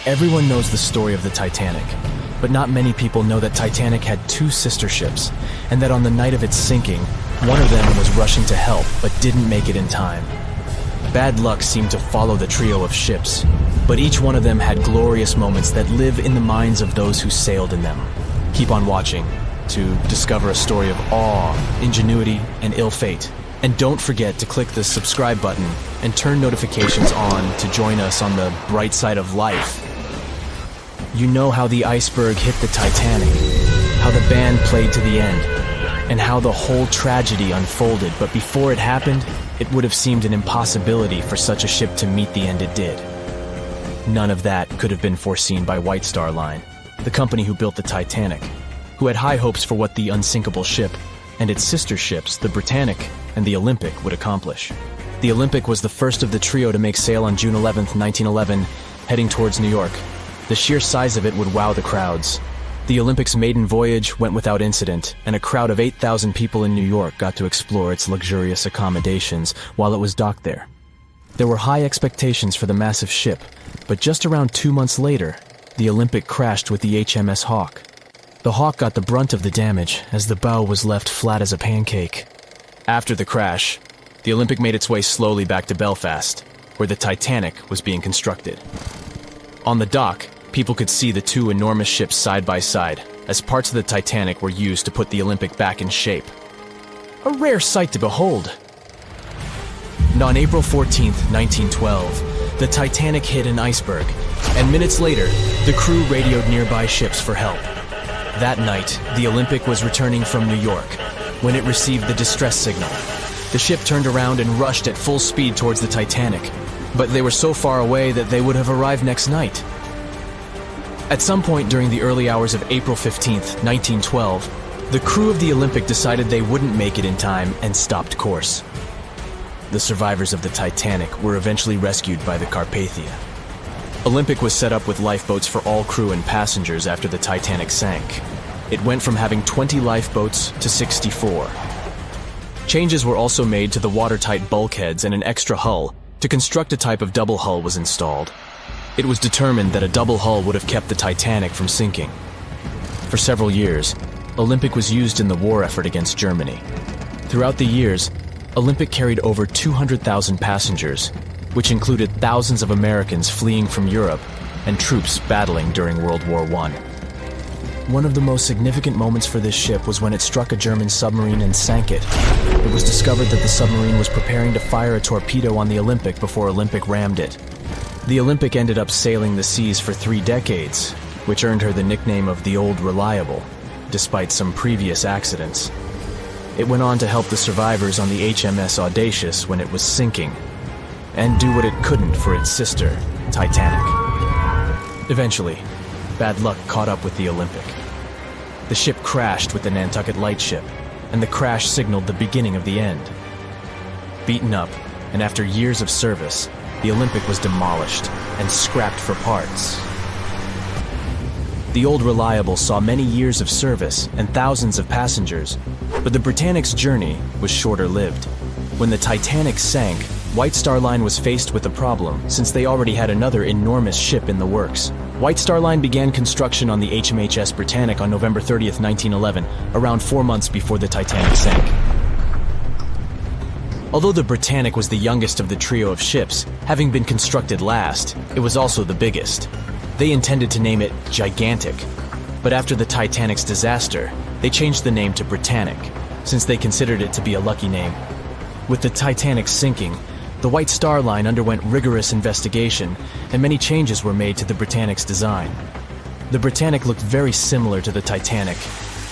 Everyone knows the story of the Titanic, but not many people know that Titanic had two sister ships, and that on the night of its sinking, one of them was rushing to help but didn't make it in time. Bad luck seemed to follow the trio of ships, but each one of them had glorious moments that live in the minds of those who sailed in them. Keep on watching to discover a story of awe, ingenuity, and ill fate. And don't forget to click the subscribe button and turn notifications on to join us on the bright side of life. You know how the iceberg hit the Titanic, how the band played to the end, and how the whole tragedy unfolded, but before it happened, it would have seemed an impossibility for such a ship to meet the end it did. None of that could have been foreseen by White Star Line, the company who built the Titanic, who had high hopes for what the unsinkable ship and its sister ships, the Britannic and the Olympic, would accomplish. The Olympic was the first of the trio to make sail on June 11, 1911, heading towards New York. The sheer size of it would wow the crowds. The Olympic's maiden voyage went without incident, and a crowd of 8,000 people in New York got to explore its luxurious accommodations while it was docked there. There were high expectations for the massive ship, but just around 2 months later, the Olympic crashed with the HMS Hawk. The Hawk got the brunt of the damage, as the bow was left flat as a pancake. After the crash, the Olympic made its way slowly back to Belfast, where the Titanic was being constructed. On the dock, people could see the two enormous ships side by side, as parts of the Titanic were used to put the Olympic back in shape. A rare sight to behold. And on April 14, 1912, the Titanic hit an iceberg, and minutes later, the crew radioed nearby ships for help. That night, the Olympic was returning from New York when it received the distress signal. The ship turned around and rushed at full speed towards the Titanic, but they were so far away that they would have arrived next night. At some point during the early hours of April 15, 1912, the crew of the Olympic decided they wouldn't make it in time and stopped course. The survivors of the Titanic were eventually rescued by the Carpathia. Olympic was set up with lifeboats for all crew and passengers after the Titanic sank. It went from having 20 lifeboats to 64. Changes were also made to the watertight bulkheads, and an extra hull to construct a type of double hull was installed. It was determined that a double hull would have kept the Titanic from sinking. For several years, Olympic was used in the war effort against Germany. Throughout the years, Olympic carried over 200,000 passengers, which included thousands of Americans fleeing from Europe and troops battling during World War I. One of the most significant moments for this ship was when it struck a German submarine and sank it. It was discovered that the submarine was preparing to fire a torpedo on the Olympic before Olympic rammed it. The Olympic ended up sailing the seas for 3 decades, which earned her the nickname of the Old Reliable, despite some previous accidents. It went on to help the survivors on the HMS Audacious when it was sinking, and do what it couldn't for its sister, Titanic. Eventually, bad luck caught up with the Olympic. The ship crashed with the Nantucket Lightship, and the crash signaled the beginning of the end. Beaten up, and after years of service, the Olympic was demolished and scrapped for parts. The Old Reliable saw many years of service and thousands of passengers, but the Britannic's journey was shorter-lived. When the Titanic sank, White Star Line was faced with a problem since they already had another enormous ship in the works. White Star Line began construction on the HMHS Britannic on November 30th, 1911, around 4 months before the Titanic sank. Although the Britannic was the youngest of the trio of ships, having been constructed last, it was also the biggest. They intended to name it Gigantic, but after the Titanic's disaster, they changed the name to Britannic, since they considered it to be a lucky name. With the Titanic sinking, the White Star Line underwent rigorous investigation, and many changes were made to the Britannic's design. The Britannic looked very similar to the Titanic,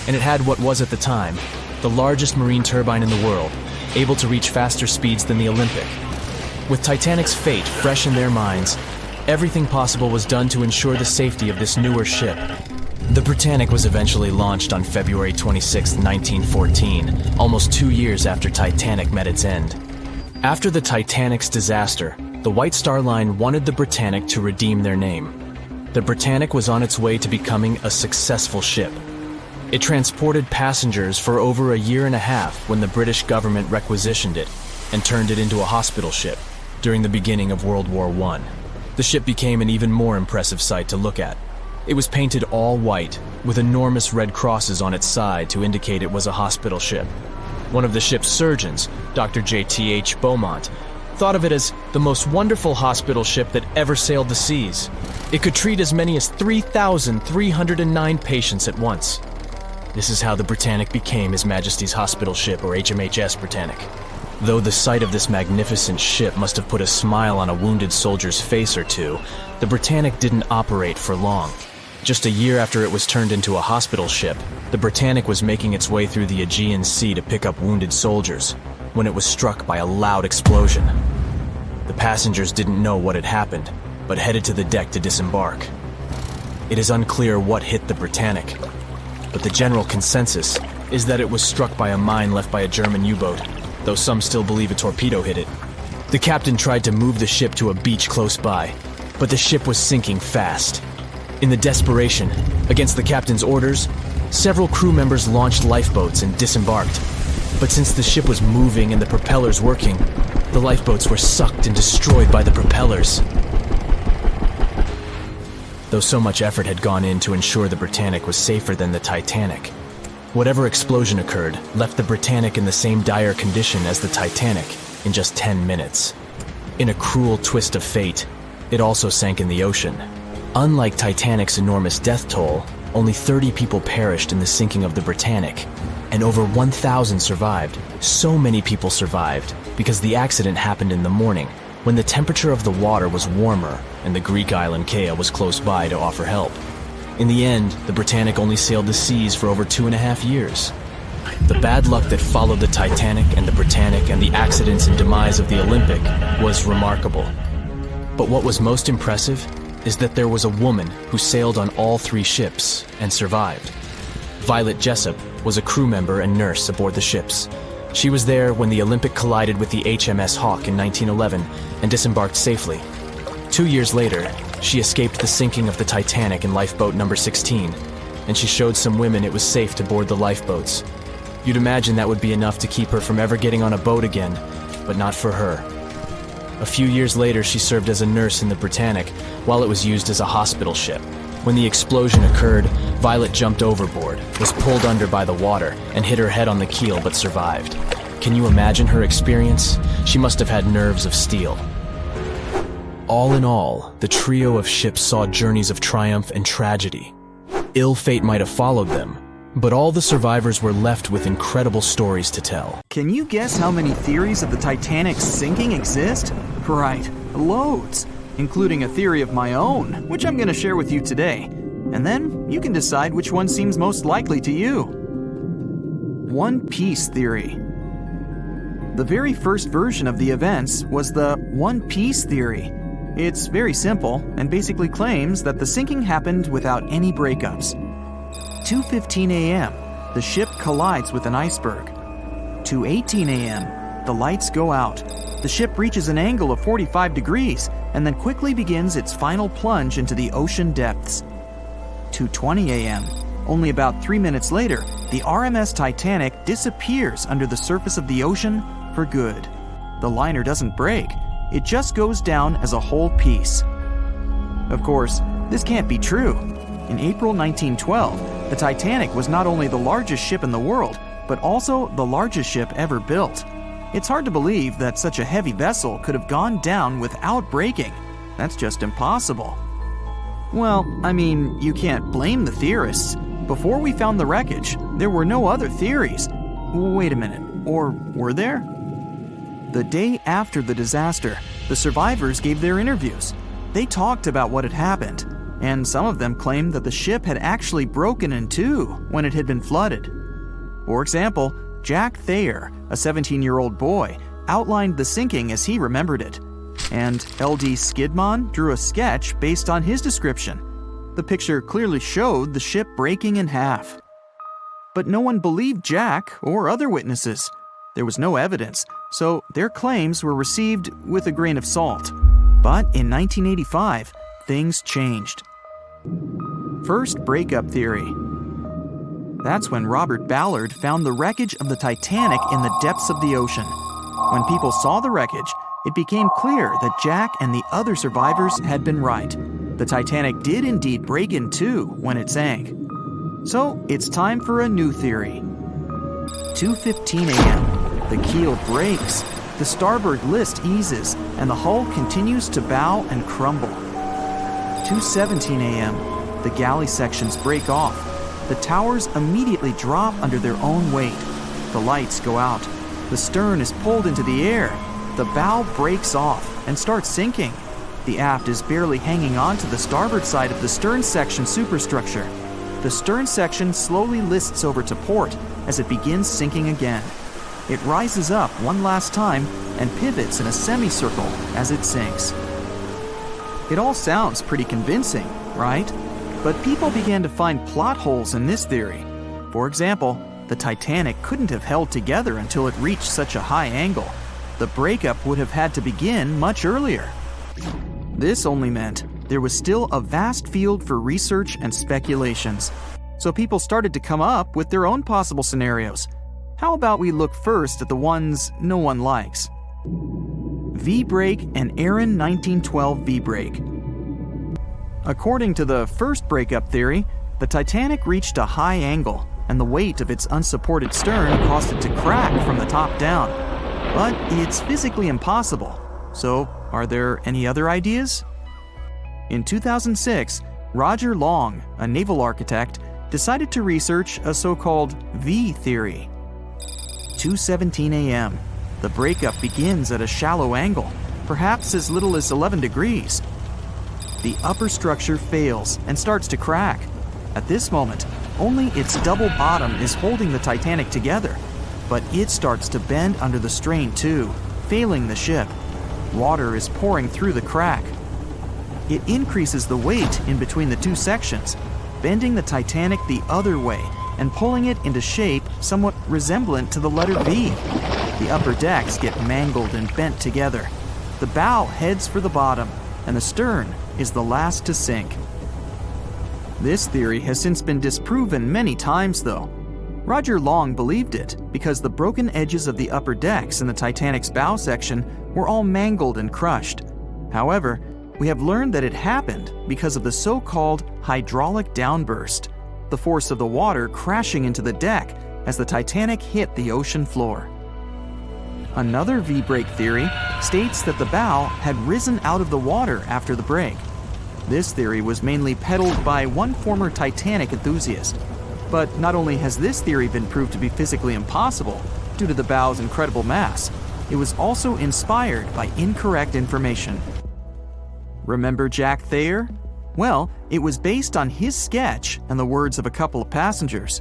and it had what was at the time the largest marine turbine in the world, able to reach faster speeds than the Olympic. With Titanic's fate fresh in their minds, everything possible was done to ensure the safety of this newer ship. The Britannic was eventually launched on February 26, 1914, almost 2 years after Titanic met its end. After the Titanic's disaster, the White Star Line wanted the Britannic to redeem their name. The Britannic was on its way to becoming a successful ship. It transported passengers for over a year and a half when the British government requisitioned it and turned it into a hospital ship during the beginning of World War I. The ship became an even more impressive sight to look at. It was painted all white, with enormous red crosses on its side to indicate it was a hospital ship. One of the ship's surgeons, Dr. J.T.H. Beaumont, thought of it as the most wonderful hospital ship that ever sailed the seas. It could treat as many as 3,309 patients at once. This is how the Britannic became His Majesty's Hospital Ship, or HMHS Britannic. Though the sight of this magnificent ship must have put a smile on a wounded soldier's face or two, the Britannic didn't operate for long. Just a year after it was turned into a hospital ship, the Britannic was making its way through the Aegean Sea to pick up wounded soldiers, when it was struck by a loud explosion. The passengers didn't know what had happened, but headed to the deck to disembark. It is unclear what hit the Britannic, but the general consensus is that it was struck by a mine left by a German U-boat, though some still believe a torpedo hit it. The captain tried to move the ship to a beach close by, but the ship was sinking fast. In the desperation, against the captain's orders, several crew members launched lifeboats and disembarked. But since the ship was moving and the propellers working, the lifeboats were sucked and destroyed by the propellers. Though so much effort had gone in to ensure the Britannic was safer than the Titanic, whatever explosion occurred left the Britannic in the same dire condition as the Titanic in just 10 minutes. In a cruel twist of fate, it also sank in the ocean. Unlike Titanic's enormous death toll, only 30 people perished in the sinking of the Britannic, and over 1,000 survived. So many people survived because the accident happened in the morning, when the temperature of the water was warmer and the Greek island Kea was close by to offer help. In the end, the Britannic only sailed the seas for over 2.5 years. The bad luck that followed the Titanic and the Britannic and the accidents and demise of the Olympic was remarkable. But what was most impressive is that there was a woman who sailed on all 3 ships and survived. Violet Jessop was a crew member and nurse aboard the ships. She was there when the Olympic collided with the HMS Hawk in 1911 and disembarked safely. 2 years later, she escaped the sinking of the Titanic in lifeboat number 16, and she showed some women it was safe to board the lifeboats. You'd imagine that would be enough to keep her from ever getting on a boat again, but not for her. A few years later, she served as a nurse in the Britannic while it was used as a hospital ship. When the explosion occurred, Violet jumped overboard, was pulled under by the water, and hit her head on the keel but survived. Can you imagine her experience? She must have had nerves of steel. All in all, the trio of ships saw journeys of triumph and tragedy. Ill fate might have followed them, but all the survivors were left with incredible stories to tell. Can you guess how many theories of the Titanic's sinking exist? Right, loads, including a theory of my own, which I'm going to share with you today. And then you can decide which one seems most likely to you. One Piece theory. The very first version of the events was the One Piece theory. It's very simple and basically claims that the sinking happened without any breakups. 2:15 a.m., the ship collides with an iceberg. 2:18 a.m., the lights go out. The ship reaches an angle of 45 degrees and then quickly begins its final plunge into the ocean depths. 2:20 a.m., only about 3 minutes later, the RMS Titanic disappears under the surface of the ocean for good. The liner doesn't break, it just goes down as a whole piece. Of course, this can't be true. In April 1912, the Titanic was not only the largest ship in the world, but also the largest ship ever built. It's hard to believe that such a heavy vessel could have gone down without breaking. That's just impossible. Well, I mean, you can't blame the theorists. Before we found the wreckage, there were no other theories. Wait a minute, or were there? The day after the disaster, the survivors gave their interviews. They talked about what had happened, and some of them claimed that the ship had actually broken in two when it had been flooded. For example, Jack Thayer, a 17-year-old boy, outlined the sinking as he remembered it, and L.D. Skidmon drew a sketch based on his description. The picture clearly showed the ship breaking in half. But no one believed Jack or other witnesses. There was no evidence, so their claims were received with a grain of salt. But in 1985, things changed. First breakup theory. That's when Robert Ballard found the wreckage of the Titanic in the depths of the ocean. When people saw the wreckage, it became clear that Jack and the other survivors had been right. The Titanic did indeed break in two when it sank. So it's time for a new theory. 2:15 a.m. The keel breaks, the starboard list eases, and the hull continues to bow and crumble. 2:17 a.m. The galley sections break off. The towers immediately drop under their own weight. The lights go out. The stern is pulled into the air. The bow breaks off and starts sinking. The aft is barely hanging on to the starboard side of the stern section superstructure. The stern section slowly lists over to port as it begins sinking again. It rises up one last time and pivots in a semicircle as it sinks. It all sounds pretty convincing, right? But people began to find plot holes in this theory. For example, the Titanic couldn't have held together until it reached such a high angle. The breakup would have had to begin much earlier. This only meant there was still a vast field for research and speculations. So people started to come up with their own possible scenarios. How about we look first at the ones no one likes? V-break and Aaron 1912 V-break. According to the first breakup theory, the Titanic reached a high angle, and the weight of its unsupported stern caused it to crack from the top down. But it's physically impossible. So, are there any other ideas? In 2006, Roger Long, a naval architect, decided to research a so-called V theory. 2:17 a.m. The breakup begins at a shallow angle, perhaps as little as 11 degrees. The upper structure fails and starts to crack. At this moment, only its double bottom is holding the Titanic together, but it starts to bend under the strain too, failing the ship. Water is pouring through the crack. It increases the weight in between the two sections, bending the Titanic the other way and pulling it into shape somewhat resemblant to the letter V. The upper decks get mangled and bent together. The bow heads for the bottom, and the stern is the last to sink. This theory has since been disproven many times, though. Roger Long believed it because the broken edges of the upper decks in the Titanic's bow section were all mangled and crushed. However, we have learned that it happened because of the so-called hydraulic downburst, the force of the water crashing into the deck as the Titanic hit the ocean floor. Another V-break theory states that the bow had risen out of the water after the break. This theory was mainly peddled by one former Titanic enthusiast. But not only has this theory been proved to be physically impossible due to the bow's incredible mass, it was also inspired by incorrect information. Remember Jack Thayer? Well, it was based on his sketch and the words of a couple of passengers.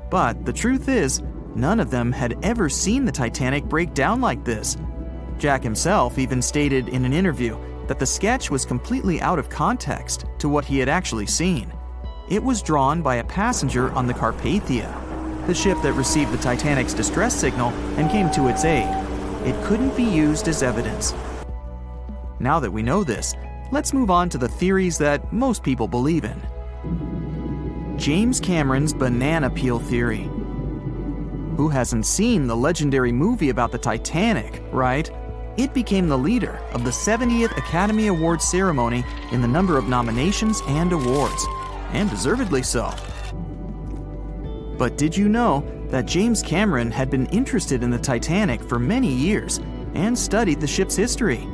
But the truth is, none of them had ever seen the Titanic break down like this. Jack himself even stated in an interview that the sketch was completely out of context to what he had actually seen. It was drawn by a passenger on the Carpathia, the ship that received the Titanic's distress signal and came to its aid. It couldn't be used as evidence. Now that we know this, let's move on to the theories that most people believe in. James Cameron's banana peel theory. Who hasn't seen the legendary movie about the Titanic, right? It became the leader of the 70th Academy Awards ceremony in the number of nominations and awards, and deservedly so. But did you know that James Cameron had been interested in the Titanic for many years and studied the ship's history?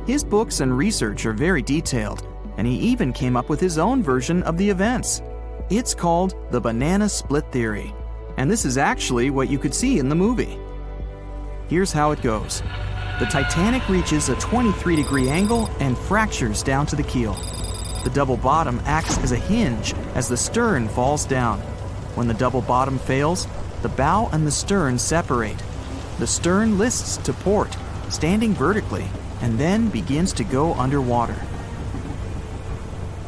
His books and research are very detailed, and he even came up with his own version of the events. It's called the banana split theory, and this is actually what you could see in the movie. Here's how it goes. The Titanic reaches a 23-degree angle and fractures down to the keel. The double bottom acts as a hinge as the stern falls down. When the double bottom fails, the bow and the stern separate. The stern lists to port, standing vertically, and then begins to go underwater.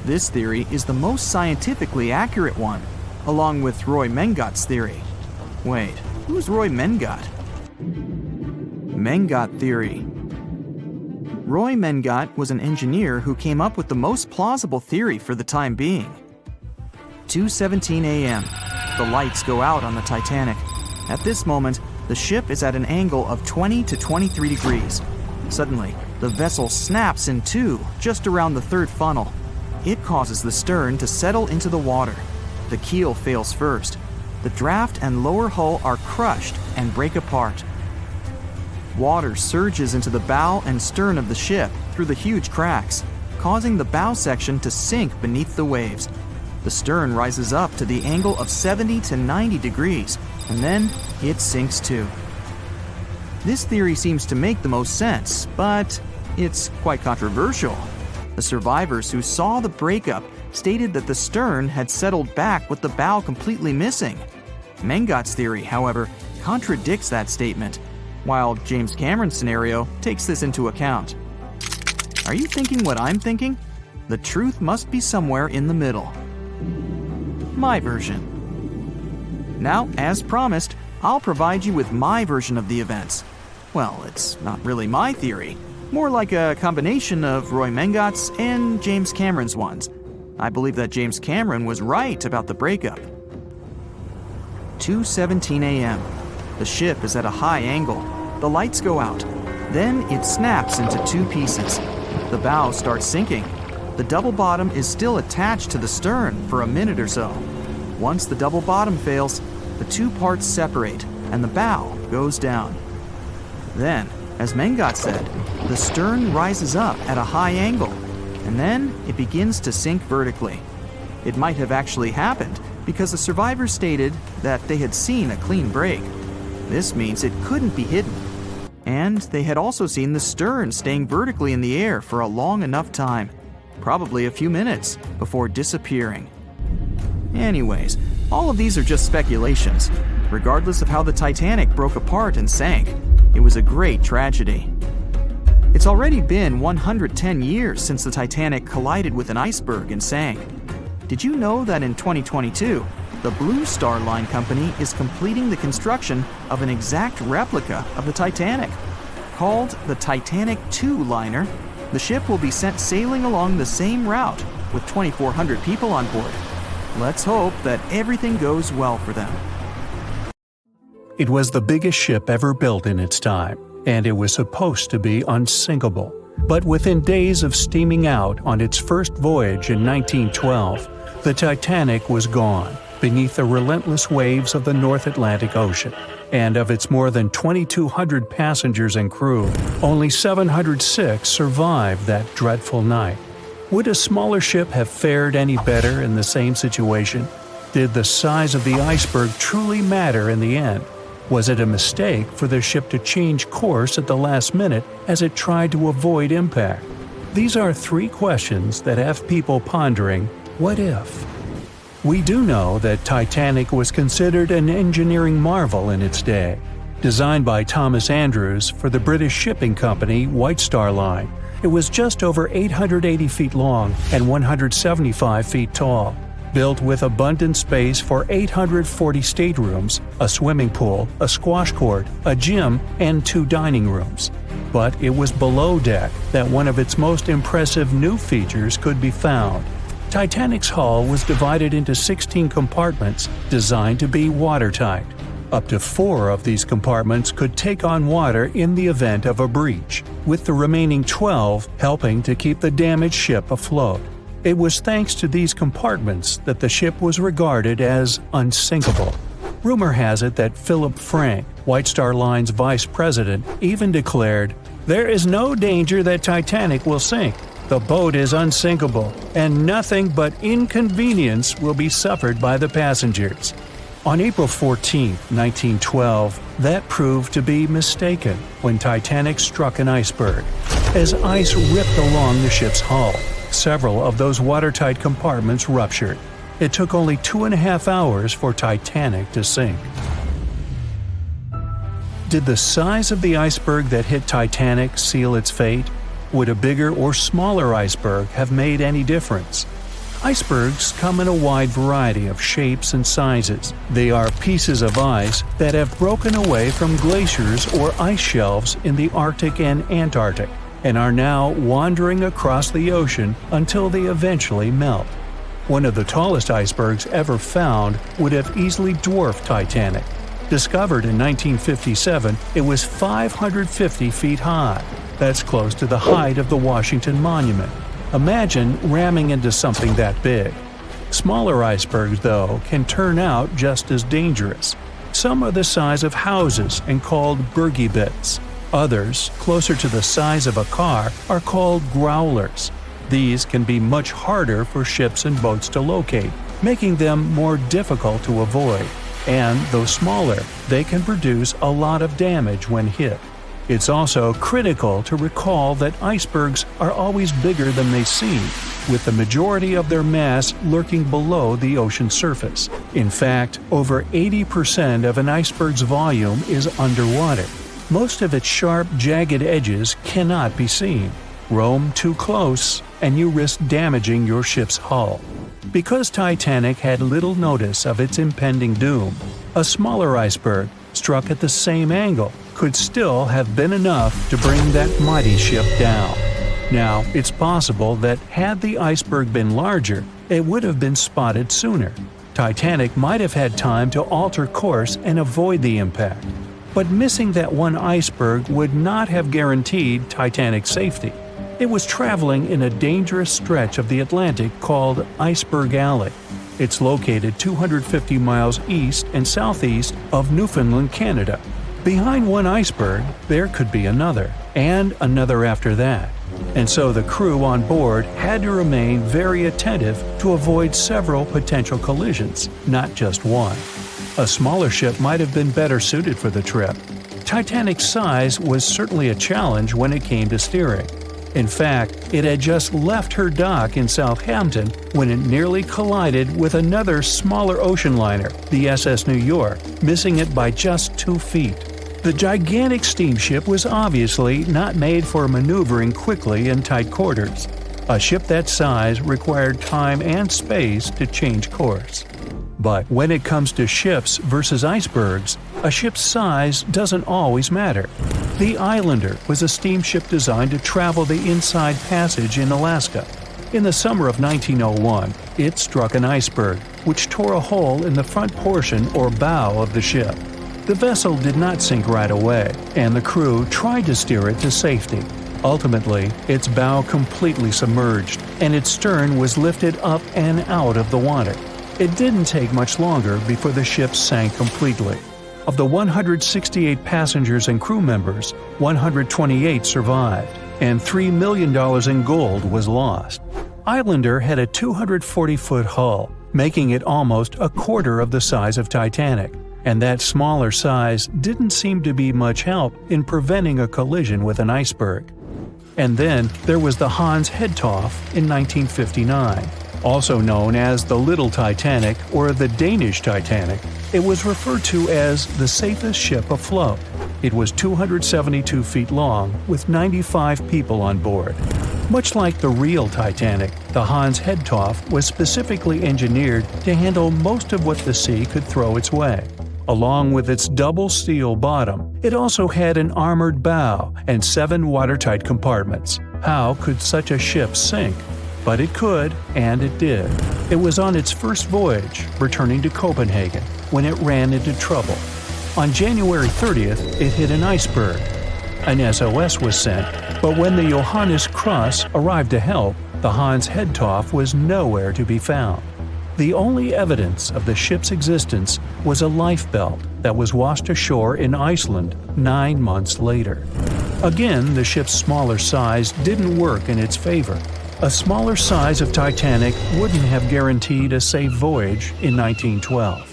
This theory is the most scientifically accurate one, along with Roy Mengot's theory. Wait, who's Roy Mengot? Mengot theory. Roy Mengot was an engineer who came up with the most plausible theory for the time being. 2:17 a.m. The lights go out on the Titanic. At this moment, the ship is at an angle of 20 to 23 degrees. Suddenly, the vessel snaps in two just around the third funnel. It causes the stern to settle into the water. The keel fails first. The draft and lower hull are crushed and break apart. Water surges into the bow and stern of the ship through the huge cracks, causing the bow section to sink beneath the waves. The stern rises up to the angle of 70 to 90 degrees, and then it sinks too. This theory seems to make the most sense, but it's quite controversial. The survivors who saw the breakup stated that the stern had settled back with the bow completely missing. Mengot's theory, however, contradicts that statement, while James Cameron's scenario takes this into account. Are you thinking what I'm thinking? The truth must be somewhere in the middle. My version. Now, as promised, I'll provide you with my version of the events. Well, it's not really my theory, more like a combination of Roy Mengot's and James Cameron's ones. I believe that James Cameron was right about the breakup. 2:17 a.m. The ship is at a high angle. The lights go out. Then it snaps into two pieces. The bow starts sinking. The double bottom is still attached to the stern for a minute or so. Once the double bottom fails, the two parts separate and the bow goes down. Then, as Mengot said, the stern rises up at a high angle, and then it begins to sink vertically. It might have actually happened because the survivors stated that they had seen a clean break. This means it couldn't be hidden. And they had also seen the stern staying vertically in the air for a long enough time, probably a few minutes, before disappearing. Anyways, all of these are just speculations. Regardless of how the Titanic broke apart and sank, it was a great tragedy. It's already been 110 years since the Titanic collided with an iceberg and sank. Did you know that in 2022, the Blue Star Line Company is completing the construction of an exact replica of the Titanic? Called the Titanic II liner, the ship will be sent sailing along the same route with 2,400 people on board. Let's hope that everything goes well for them. It was the biggest ship ever built in its time, and it was supposed to be unsinkable. But within days of steaming out on its first voyage in 1912, the Titanic was gone beneath the relentless waves of the North Atlantic Ocean. And of its more than 2,200 passengers and crew, only 706 survived that dreadful night. Would a smaller ship have fared any better in the same situation? Did the size of the iceberg truly matter in the end? Was it a mistake for the ship to change course at the last minute as it tried to avoid impact? These are three questions that have people pondering, what if? We do know that Titanic was considered an engineering marvel in its day. Designed by Thomas Andrews for the British shipping company White Star Line, it was just over 880 feet long and 175 feet tall. Built with abundant space for 840 staterooms, a swimming pool, a squash court, a gym, and 2 dining rooms. But it was below deck that one of its most impressive new features could be found. Titanic's hull was divided into 16 compartments designed to be watertight. Up to 4 of these compartments could take on water in the event of a breach, with the remaining 12 helping to keep the damaged ship afloat. It was thanks to these compartments that the ship was regarded as unsinkable. Rumor has it that Philip Frank, White Star Line's vice president, even declared, "There is no danger that Titanic will sink. The boat is unsinkable, and nothing but inconvenience will be suffered by the passengers." On April 14, 1912, that proved to be mistaken when Titanic struck an iceberg. As ice ripped along the ship's hull, several of those watertight compartments ruptured. It took only 2.5 hours for Titanic to sink. Did the size of the iceberg that hit Titanic seal its fate? Would a bigger or smaller iceberg have made any difference? Icebergs come in a wide variety of shapes and sizes. They are pieces of ice that have broken away from glaciers or ice shelves in the Arctic and Antarctic, and are now wandering across the ocean until they eventually melt. One of the tallest icebergs ever found would have easily dwarfed Titanic. Discovered in 1957, it was 550 feet high. That's close to the height of the Washington Monument. Imagine ramming into something that big. Smaller icebergs, though, can turn out just as dangerous. Some are the size of houses and called bergy bits. Others, closer to the size of a car, are called growlers. These can be much harder for ships and boats to locate, making them more difficult to avoid. And though smaller, they can produce a lot of damage when hit. It's also critical to recall that icebergs are always bigger than they seem, with the majority of their mass lurking below the ocean surface. In fact, over 80% of an iceberg's volume is underwater. Most of its sharp, jagged edges cannot be seen. Roam too close, and you risk damaging your ship's hull. Because Titanic had little notice of its impending doom, a smaller iceberg, struck at the same angle, could still have been enough to bring that mighty ship down. Now, it's possible that had the iceberg been larger, it would have been spotted sooner. Titanic might have had time to alter course and avoid the impact. But missing that one iceberg would not have guaranteed Titanic's safety. It was traveling in a dangerous stretch of the Atlantic called Iceberg Alley. It's located 250 miles east and southeast of Newfoundland, Canada. Behind one iceberg, there could be another, and another after that. And so the crew on board had to remain very attentive to avoid several potential collisions, not just one. A smaller ship might have been better suited for the trip. Titanic's size was certainly a challenge when it came to steering. In fact, it had just left her dock in Southampton when it nearly collided with another smaller ocean liner, the SS New York, missing it by just 2 feet. The gigantic steamship was obviously not made for maneuvering quickly in tight quarters. A ship that size required time and space to change course. But when it comes to ships versus icebergs, a ship's size doesn't always matter. The Islander was a steamship designed to travel the Inside Passage in Alaska. In the summer of 1901, it struck an iceberg, which tore a hole in the front portion or bow of the ship. The vessel did not sink right away, and the crew tried to steer it to safety. Ultimately, its bow completely submerged, and its stern was lifted up and out of the water. It didn't take much longer before the ship sank completely. Of the 168 passengers and crew members, 128 survived, and $3 million in gold was lost. Islander had a 240-foot hull, making it almost a quarter of the size of Titanic, and that smaller size didn't seem to be much help in preventing a collision with an iceberg. And then there was the Hans Hedtoft in 1959. Also known as the Little Titanic or the Danish Titanic, it was referred to as the safest ship afloat. It was 272 feet long with 95 people on board. Much like the real Titanic, the Hans Hedtoft was specifically engineered to handle most of what the sea could throw its way. Along with its double steel bottom, it also had an armored bow and 7 watertight compartments. How could such a ship sink? But it could, and it did. It was on its first voyage, returning to Copenhagen, when it ran into trouble. On January 30th, it hit an iceberg. An SOS was sent, but when the Johannes Cross arrived to help, the Hans Hedtoft was nowhere to be found. The only evidence of the ship's existence was a lifebelt that was washed ashore in Iceland 9 months later. Again, the ship's smaller size didn't work in its favor. A smaller size of Titanic wouldn't have guaranteed a safe voyage in 1912.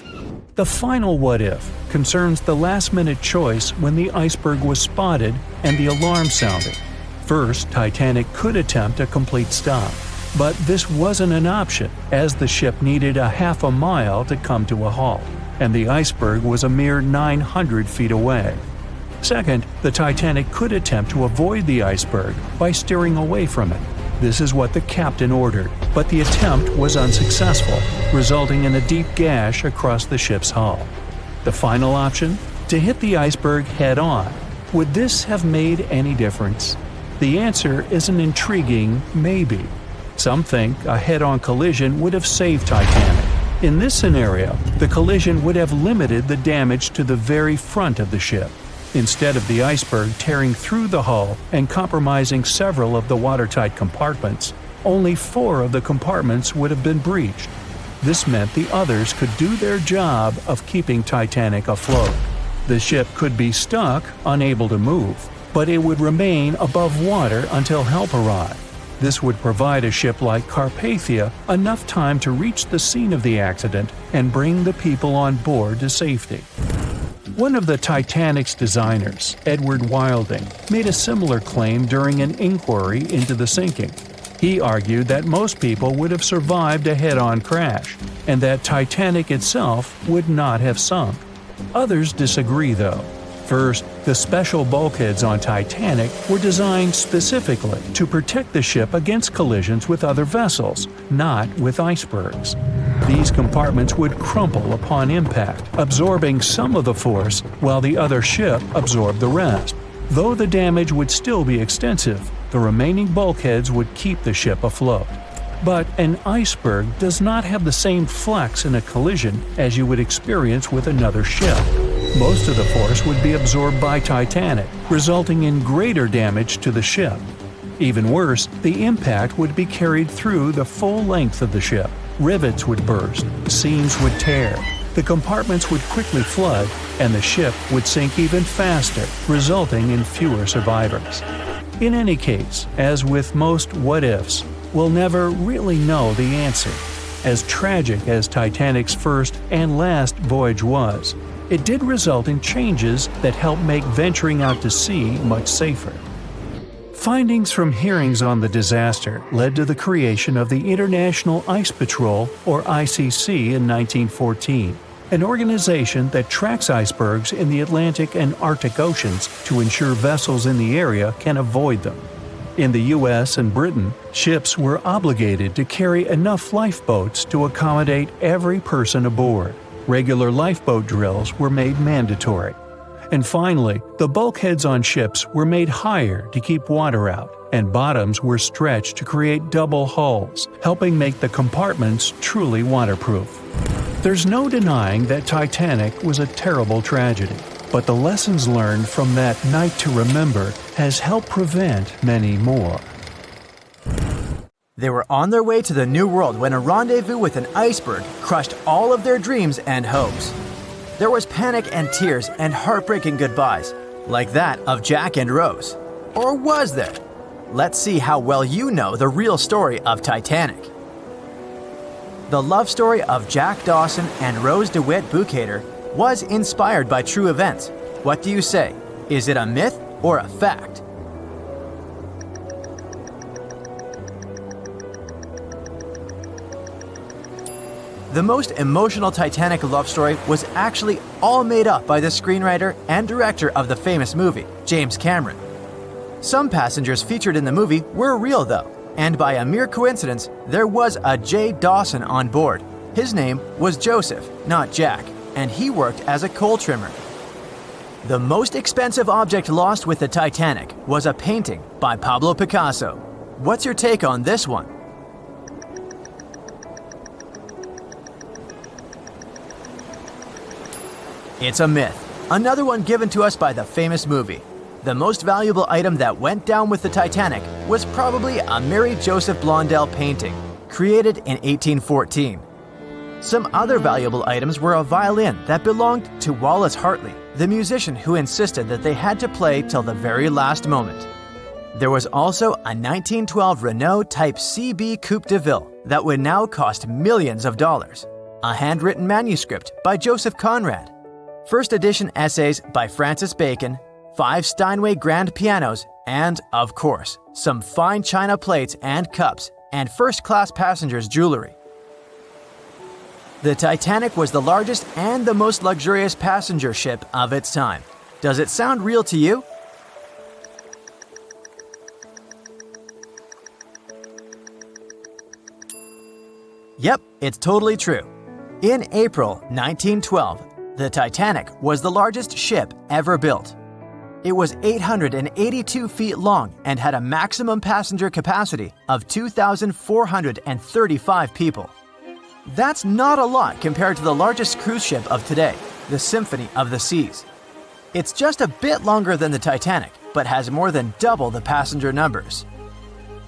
The final what-if concerns the last-minute choice when the iceberg was spotted and the alarm sounded. First, Titanic could attempt a complete stop, but this wasn't an option as the ship needed a half a mile to come to a halt, and the iceberg was a mere 900 feet away. Second, the Titanic could attempt to avoid the iceberg by steering away from it. This is what the captain ordered, but the attempt was unsuccessful, resulting in a deep gash across the ship's hull. The final option? To hit the iceberg head-on. Would this have made any difference? The answer is an intriguing maybe. Some think a head-on collision would have saved Titanic. In this scenario, the collision would have limited the damage to the very front of the ship. Instead of the iceberg tearing through the hull and compromising several of the watertight compartments, only 4 of the compartments would have been breached. This meant the others could do their job of keeping Titanic afloat. The ship could be stuck, unable to move, but it would remain above water until help arrived. This would provide a ship like Carpathia enough time to reach the scene of the accident and bring the people on board to safety. One of the Titanic's designers, Edward Wilding, made a similar claim during an inquiry into the sinking. He argued that most people would have survived a head-on crash, and that Titanic itself would not have sunk. Others disagree, though. First, the special bulkheads on Titanic were designed specifically to protect the ship against collisions with other vessels, not with icebergs. These compartments would crumple upon impact, absorbing some of the force while the other ship absorbed the rest. Though the damage would still be extensive, the remaining bulkheads would keep the ship afloat. But an iceberg does not have the same flex in a collision as you would experience with another ship. Most of the force would be absorbed by Titanic, resulting in greater damage to the ship. Even worse, the impact would be carried through the full length of the ship. Rivets would burst, seams would tear, the compartments would quickly flood, and the ship would sink even faster, resulting in fewer survivors. In any case, as with most what-ifs, we'll never really know the answer. As tragic as Titanic's first and last voyage was, it did result in changes that helped make venturing out to sea much safer. Findings from hearings on the disaster led to the creation of the International Ice Patrol, or ICC, in 1914, an organization that tracks icebergs in the Atlantic and Arctic Oceans to ensure vessels in the area can avoid them. In the US and Britain, ships were obligated to carry enough lifeboats to accommodate every person aboard. Regular lifeboat drills were made mandatory. And finally, the bulkheads on ships were made higher to keep water out, and bottoms were stretched to create double hulls, helping make the compartments truly waterproof. There's no denying that Titanic was a terrible tragedy, but the lessons learned from that night to remember has helped prevent many more. They were on their way to the New World when a rendezvous with an iceberg crushed all of their dreams and hopes. There was panic and tears and heartbreaking goodbyes, like that of Jack and Rose. Or was there? Let's see how well you know the real story of Titanic. The love story of Jack Dawson and Rose DeWitt Bukater was inspired by true events. What do you say? Is it a myth or a fact? The most emotional Titanic love story was actually all made up by the screenwriter and director of the famous movie, James Cameron. Some passengers featured in the movie were real though, and by a mere coincidence, there was a J. Dawson on board. His name was Joseph, not Jack, and he worked as a coal trimmer. The most expensive object lost with the Titanic was a painting by Pablo Picasso. What's your take on this one? It's a myth. Another one given to us by the famous movie. The most valuable item that went down with the Titanic was probably a Mary Joseph Blondell painting, created in 1814. Some other valuable items were a violin that belonged to Wallace Hartley, the musician who insisted that they had to play till the very last moment. There was also a 1912 Renault Type CB Coupe de Ville that would now cost millions of dollars, a handwritten manuscript by Joseph Conrad, first edition essays by Francis Bacon, 5 Steinway grand pianos, and, of course, some fine china plates and cups, and first-class passengers' jewelry. The Titanic was the largest and the most luxurious passenger ship of its time. Does it sound real to you? Yep, it's totally true. In April 1912, the Titanic was the largest ship ever built. It was 882 feet long and had a maximum passenger capacity of 2,435 people. That's not a lot compared to the largest cruise ship of today, the Symphony of the Seas. It's just a bit longer than the Titanic, but has more than double the passenger numbers.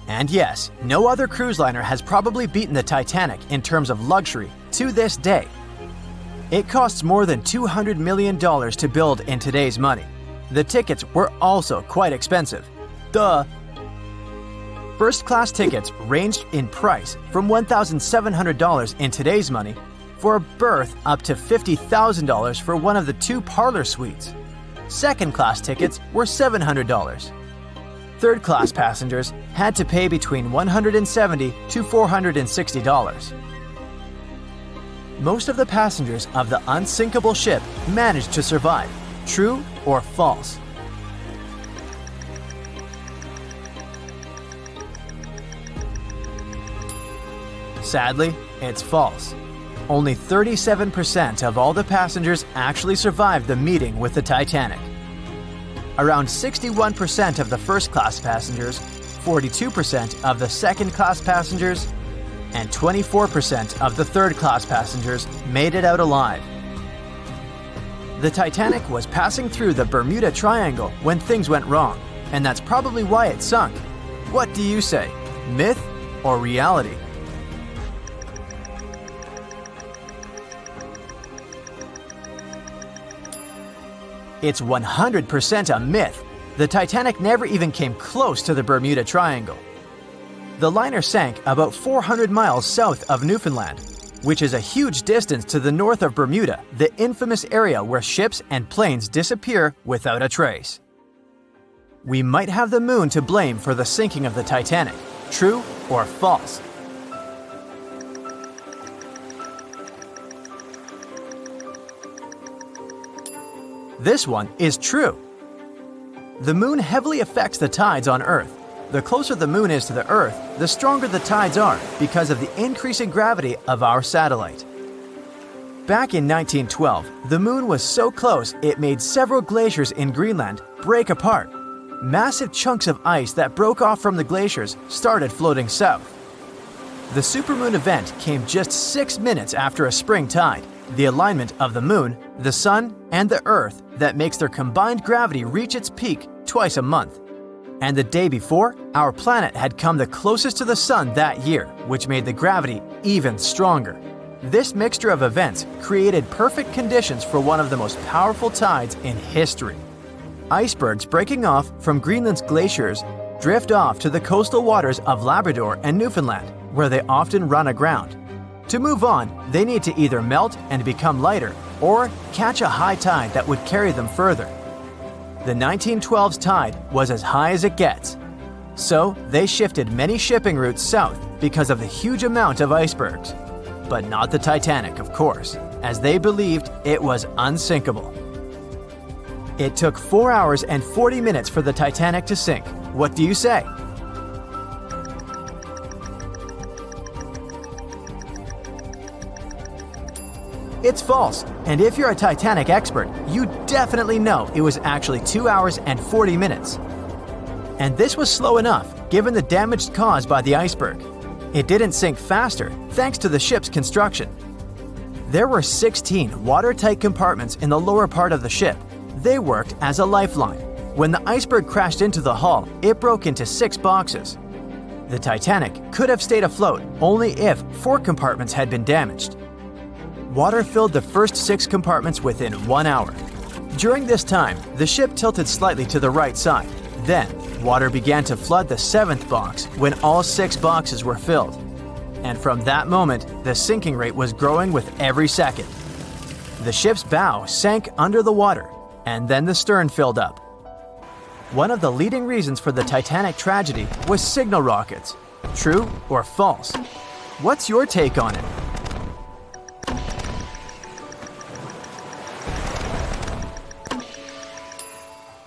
And yes, no other cruise liner has probably beaten the Titanic in terms of luxury to this day. It costs more than $200 million to build in today's money. The tickets were also quite expensive. Duh! First-class tickets ranged in price from $1,700 in today's money for a berth up to $50,000 for one of the 2 parlor suites. Second-class tickets were $700. Third-class passengers had to pay between $170 to $460. Most of the passengers of the unsinkable ship managed to survive. True or false? Sadly, it's false. Only 37% of all the passengers actually survived the meeting with the Titanic. Around 61% of the first-class passengers, 42% of the second-class passengers, and 24% of the third-class passengers made it out alive. The Titanic was passing through the Bermuda Triangle when things went wrong, and that's probably why it sunk. What do you say? Myth or reality? It's 100% a myth. The Titanic never even came close to the Bermuda Triangle. The liner sank about 400 miles south of Newfoundland, which is a huge distance to the north of Bermuda, the infamous area where ships and planes disappear without a trace. We might have the moon to blame for the sinking of the Titanic. True or false? This one is true. The moon heavily affects the tides on Earth. The closer the moon is to the Earth, the stronger the tides are because of the increasing gravity of our satellite. Back in 1912, the moon was so close it made several glaciers in Greenland break apart. Massive chunks of ice that broke off from the glaciers started floating south. The supermoon event came just 6 minutes after a spring tide, the alignment of the moon, the sun, and the Earth that makes their combined gravity reach its peak twice a month. And the day before, our planet had come the closest to the sun that year, which made the gravity even stronger. This mixture of events created perfect conditions for one of the most powerful tides in history. Icebergs breaking off from Greenland's glaciers drift off to the coastal waters of Labrador and Newfoundland, where they often run aground. To move on, they need to either melt and become lighter or catch a high tide that would carry them further. The 1912's tide was as high as it gets. So they shifted many shipping routes south because of the huge amount of icebergs. But not the Titanic, of course, as they believed it was unsinkable. It took 4 hours and 40 minutes for the Titanic to sink. What do you say? It's false, and if you're a Titanic expert, you definitely know it was actually 2 hours and 40 minutes. And this was slow enough, given the damage caused by the iceberg. It didn't sink faster, thanks to the ship's construction. There were 16 watertight compartments in the lower part of the ship. They worked as a lifeline. When the iceberg crashed into the hull, it broke into 6 boxes. The Titanic could have stayed afloat only if 4 compartments had been damaged. Water filled the first 6 compartments within 1 hour. During this time, the ship tilted slightly to the right side. Then, water began to flood the 7th box when all 6 boxes were filled. And from that moment, the sinking rate was growing with every second. The ship's bow sank under the water, and then the stern filled up. One of the leading reasons for the Titanic tragedy was signal rockets. True or false? What's your take on it?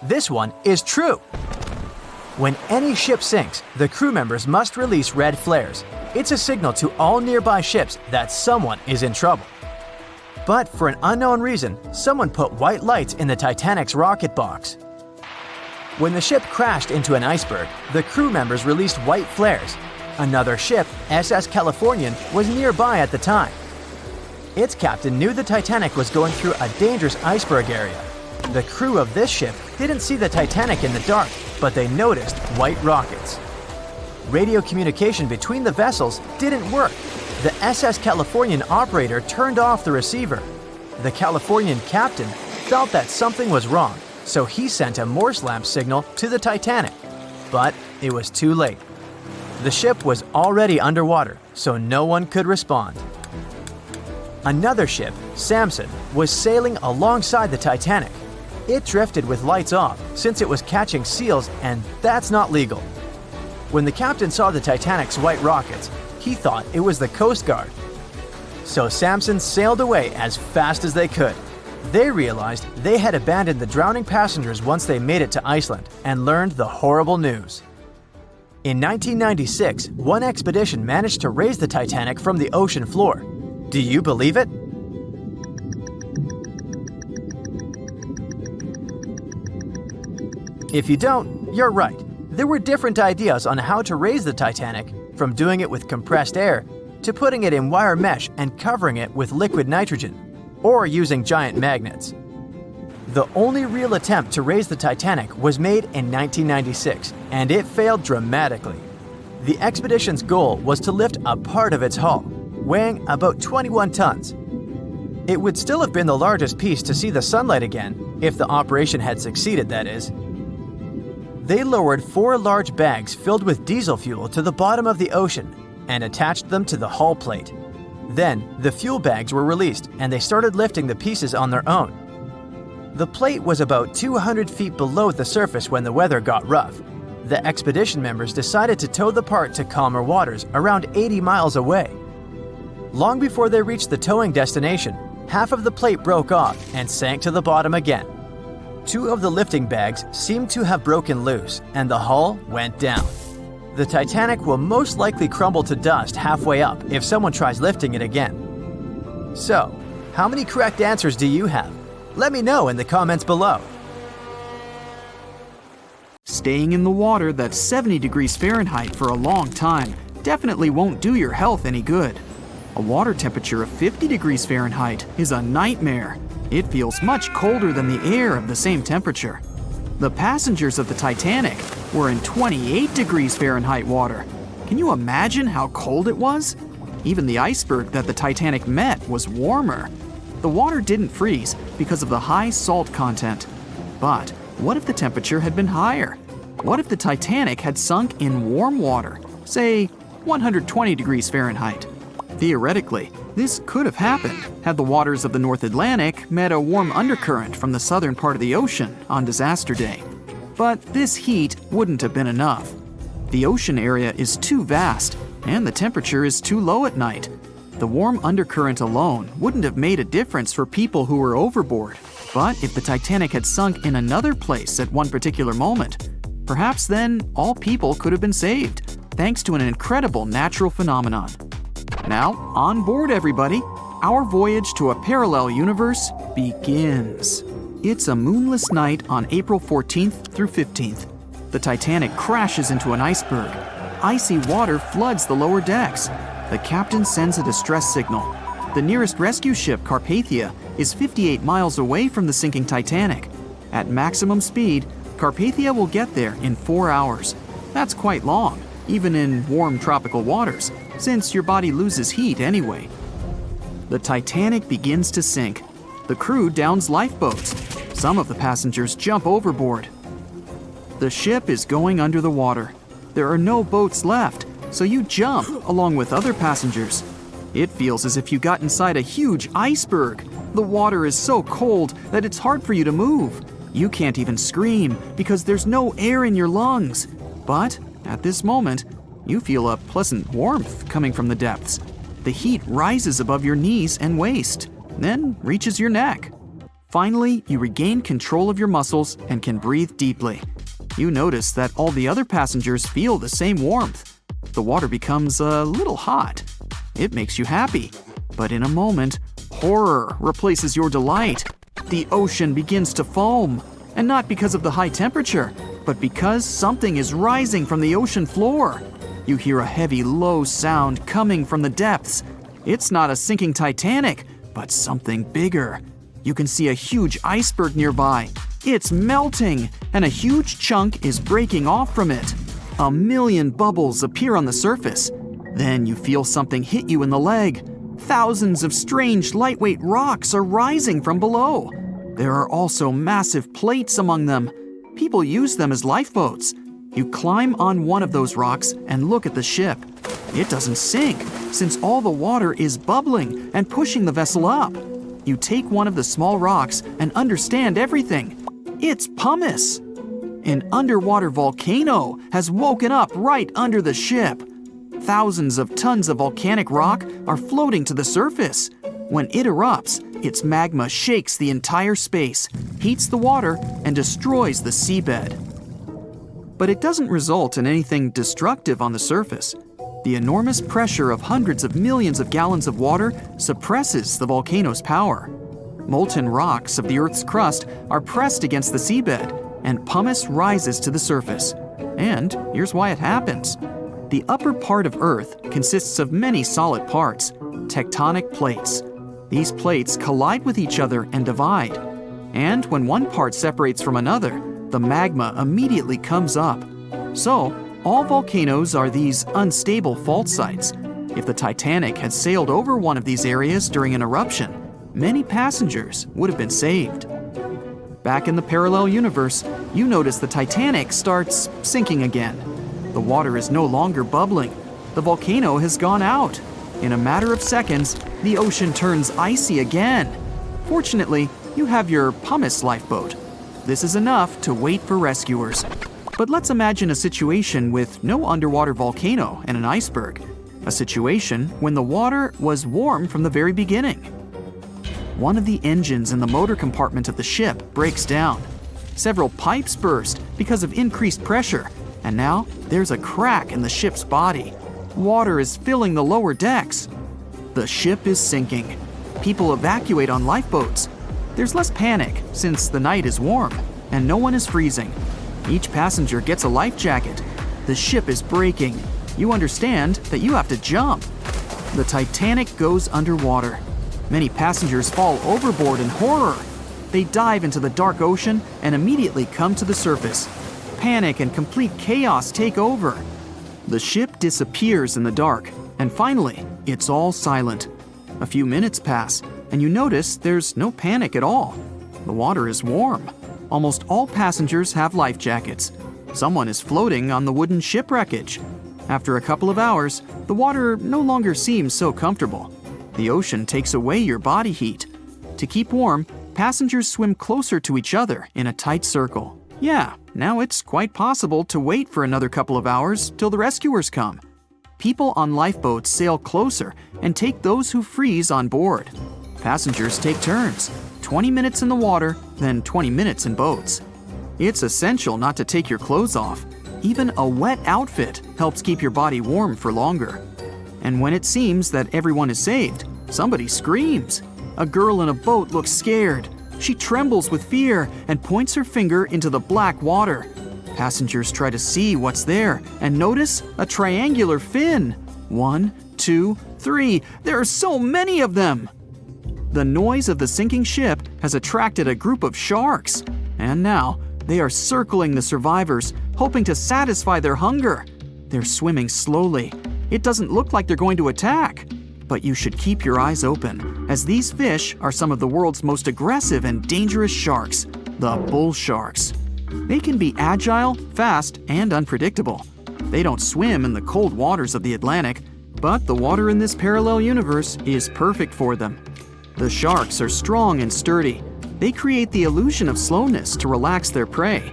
This one is true. When any ship sinks, the crew members must release red flares. It's a signal to all nearby ships that someone is in trouble. But for an unknown reason, someone put white lights in the Titanic's rocket box. When the ship crashed into an iceberg, the crew members released white flares. Another ship, SS Californian, was nearby at the time. Its captain knew the Titanic was going through a dangerous iceberg area. The crew of this ship didn't see the Titanic in the dark, but they noticed white rockets. Radio communication between the vessels didn't work. The SS Californian operator turned off the receiver. The Californian captain felt that something was wrong, so he sent a Morse lamp signal to the Titanic. But it was too late. The ship was already underwater, so no one could respond. Another ship, Samson, was sailing alongside the Titanic. It drifted with lights off since it was catching seals, and that's not legal. When the captain saw the Titanic's white rockets, he thought it was the Coast Guard. So Samson sailed away as fast as they could. They realized they had abandoned the drowning passengers once they made it to Iceland and learned the horrible news. In 1996, one expedition managed to raise the Titanic from the ocean floor. Do you believe it? If you don't, you're right. There were different ideas on how to raise the Titanic, from doing it with compressed air to putting it in wire mesh and covering it with liquid nitrogen, or using giant magnets. The only real attempt to raise the Titanic was made in 1996, and it failed dramatically. The expedition's goal was to lift a part of its hull, weighing about 21 tons. It would still have been the largest piece to see the sunlight again, if the operation had succeeded, that is. They lowered 4 large bags filled with diesel fuel to the bottom of the ocean and attached them to the hull plate. Then, the fuel bags were released and they started lifting the pieces on their own. The plate was about 200 feet below the surface when the weather got rough. The expedition members decided to tow the part to calmer waters around 80 miles away. Long before they reached the towing destination, half of the plate broke off and sank to the bottom again. 2 of the lifting bags seemed to have broken loose and the hull went down. The Titanic will most likely crumble to dust halfway up if someone tries lifting it again. So, how many correct answers do you have? Let me know in the comments below. Staying in the water that's 70 degrees Fahrenheit for a long time definitely won't do your health any good. A water temperature of 50 degrees Fahrenheit is a nightmare. It feels much colder than the air of the same temperature. The passengers of the Titanic were in 28 degrees Fahrenheit water. Can you imagine how cold it was? Even the iceberg that the Titanic met was warmer. The water didn't freeze because of the high salt content. But what if the temperature had been higher? What if the Titanic had sunk in warm water, say 120 degrees Fahrenheit? Theoretically, this could have happened had the waters of the North Atlantic met a warm undercurrent from the southern part of the ocean on disaster day. But this heat wouldn't have been enough. The ocean area is too vast, and the temperature is too low at night. The warm undercurrent alone wouldn't have made a difference for people who were overboard. But if the Titanic had sunk in another place at one particular moment, perhaps then all people could have been saved, thanks to an incredible natural phenomenon. Now, on board everybody, our voyage to a parallel universe begins. It's a moonless night on April 14th through 15th. The Titanic crashes into an iceberg. Icy water floods the lower decks. The captain sends a distress signal. The nearest rescue ship, Carpathia, is 58 miles away from the sinking Titanic. At maximum speed, Carpathia will get there in 4 hours. That's quite long, even in warm tropical waters, since your body loses heat anyway. The Titanic begins to sink. The crew downs lifeboats. Some of the passengers jump overboard. The ship is going under the water. There are no boats left, so you jump along with other passengers. It feels as if you got inside a huge iceberg. The water is so cold that it's hard for you to move. You can't even scream because there's no air in your lungs. But at this moment, you feel a pleasant warmth coming from the depths. The heat rises above your knees and waist, then reaches your neck. Finally, you regain control of your muscles and can breathe deeply. You notice that all the other passengers feel the same warmth. The water becomes a little hot. It makes you happy. But in a moment, horror replaces your delight. The ocean begins to foam, and not because of the high temperature, but because something is rising from the ocean floor. You hear a heavy, low sound coming from the depths. It's not a sinking Titanic, but something bigger. You can see a huge iceberg nearby. It's melting, and a huge chunk is breaking off from it. A million bubbles appear on the surface. Then you feel something hit you in the leg. Thousands of strange lightweight rocks are rising from below. There are also massive plates among them. People use them as lifeboats. You climb on one of those rocks and look at the ship. It doesn't sink, since all the water is bubbling and pushing the vessel up. You take one of the small rocks and understand everything. It's pumice. An underwater volcano has woken up right under the ship. Thousands of tons of volcanic rock are floating to the surface. When it erupts, its magma shakes the entire space, heats the water, and destroys the seabed. But it doesn't result in anything destructive on the surface. The enormous pressure of hundreds of millions of gallons of water suppresses the volcano's power. Molten rocks of the Earth's crust are pressed against the seabed, and pumice rises to the surface. And here's why it happens. The upper part of Earth consists of many solid parts, tectonic plates. These plates collide with each other and divide. And when one part separates from another, the magma immediately comes up. So, all volcanoes are these unstable fault sites. If the Titanic had sailed over one of these areas during an eruption, many passengers would have been saved. Back in the parallel universe, you notice the Titanic starts sinking again. The water is no longer bubbling. The volcano has gone out. In a matter of seconds, the ocean turns icy again. Fortunately, you have your pumice lifeboat. This is enough to wait for rescuers. But let's imagine a situation with no underwater volcano and an iceberg. A situation when the water was warm from the very beginning. One of the engines in the motor compartment of the ship breaks down. Several pipes burst because of increased pressure, and now there's a crack in the ship's body. Water is filling the lower decks. The ship is sinking. People evacuate on lifeboats. There's less panic since the night is warm and no one is freezing. Each passenger gets a life jacket. The ship is breaking. You understand that you have to jump. The Titanic goes underwater. Many passengers fall overboard in horror. They dive into the dark ocean and immediately come to the surface. Panic and complete chaos take over. The ship disappears in the dark, and finally, it's all silent. A few minutes pass, and you notice there's no panic at all. The water is warm. Almost all passengers have life jackets. Someone is floating on the wooden ship wreckage. After a couple of hours, the water no longer seems so comfortable. The ocean takes away your body heat. To keep warm, passengers swim closer to each other in a tight circle. Yeah, now it's quite possible to wait for another couple of hours till the rescuers come. People on lifeboats sail closer and take those who freeze on board. Passengers take turns, 20 minutes in the water, then 20 minutes in boats. It's essential not to take your clothes off. Even a wet outfit helps keep your body warm for longer. And when it seems that everyone is saved, somebody screams. A girl in a boat looks scared. She trembles with fear and points her finger into the black water. Passengers try to see what's there and notice a triangular fin. 1, 2, 3. There are so many of them. The noise of the sinking ship has attracted a group of sharks, and now they are circling the survivors, hoping to satisfy their hunger. They're swimming slowly. It doesn't look like they're going to attack. But you should keep your eyes open, as these fish are some of the world's most aggressive and dangerous sharks, the bull sharks. They can be agile, fast, and unpredictable. They don't swim in the cold waters of the Atlantic, but the water in this parallel universe is perfect for them. The sharks are strong and sturdy. They create the illusion of slowness to relax their prey.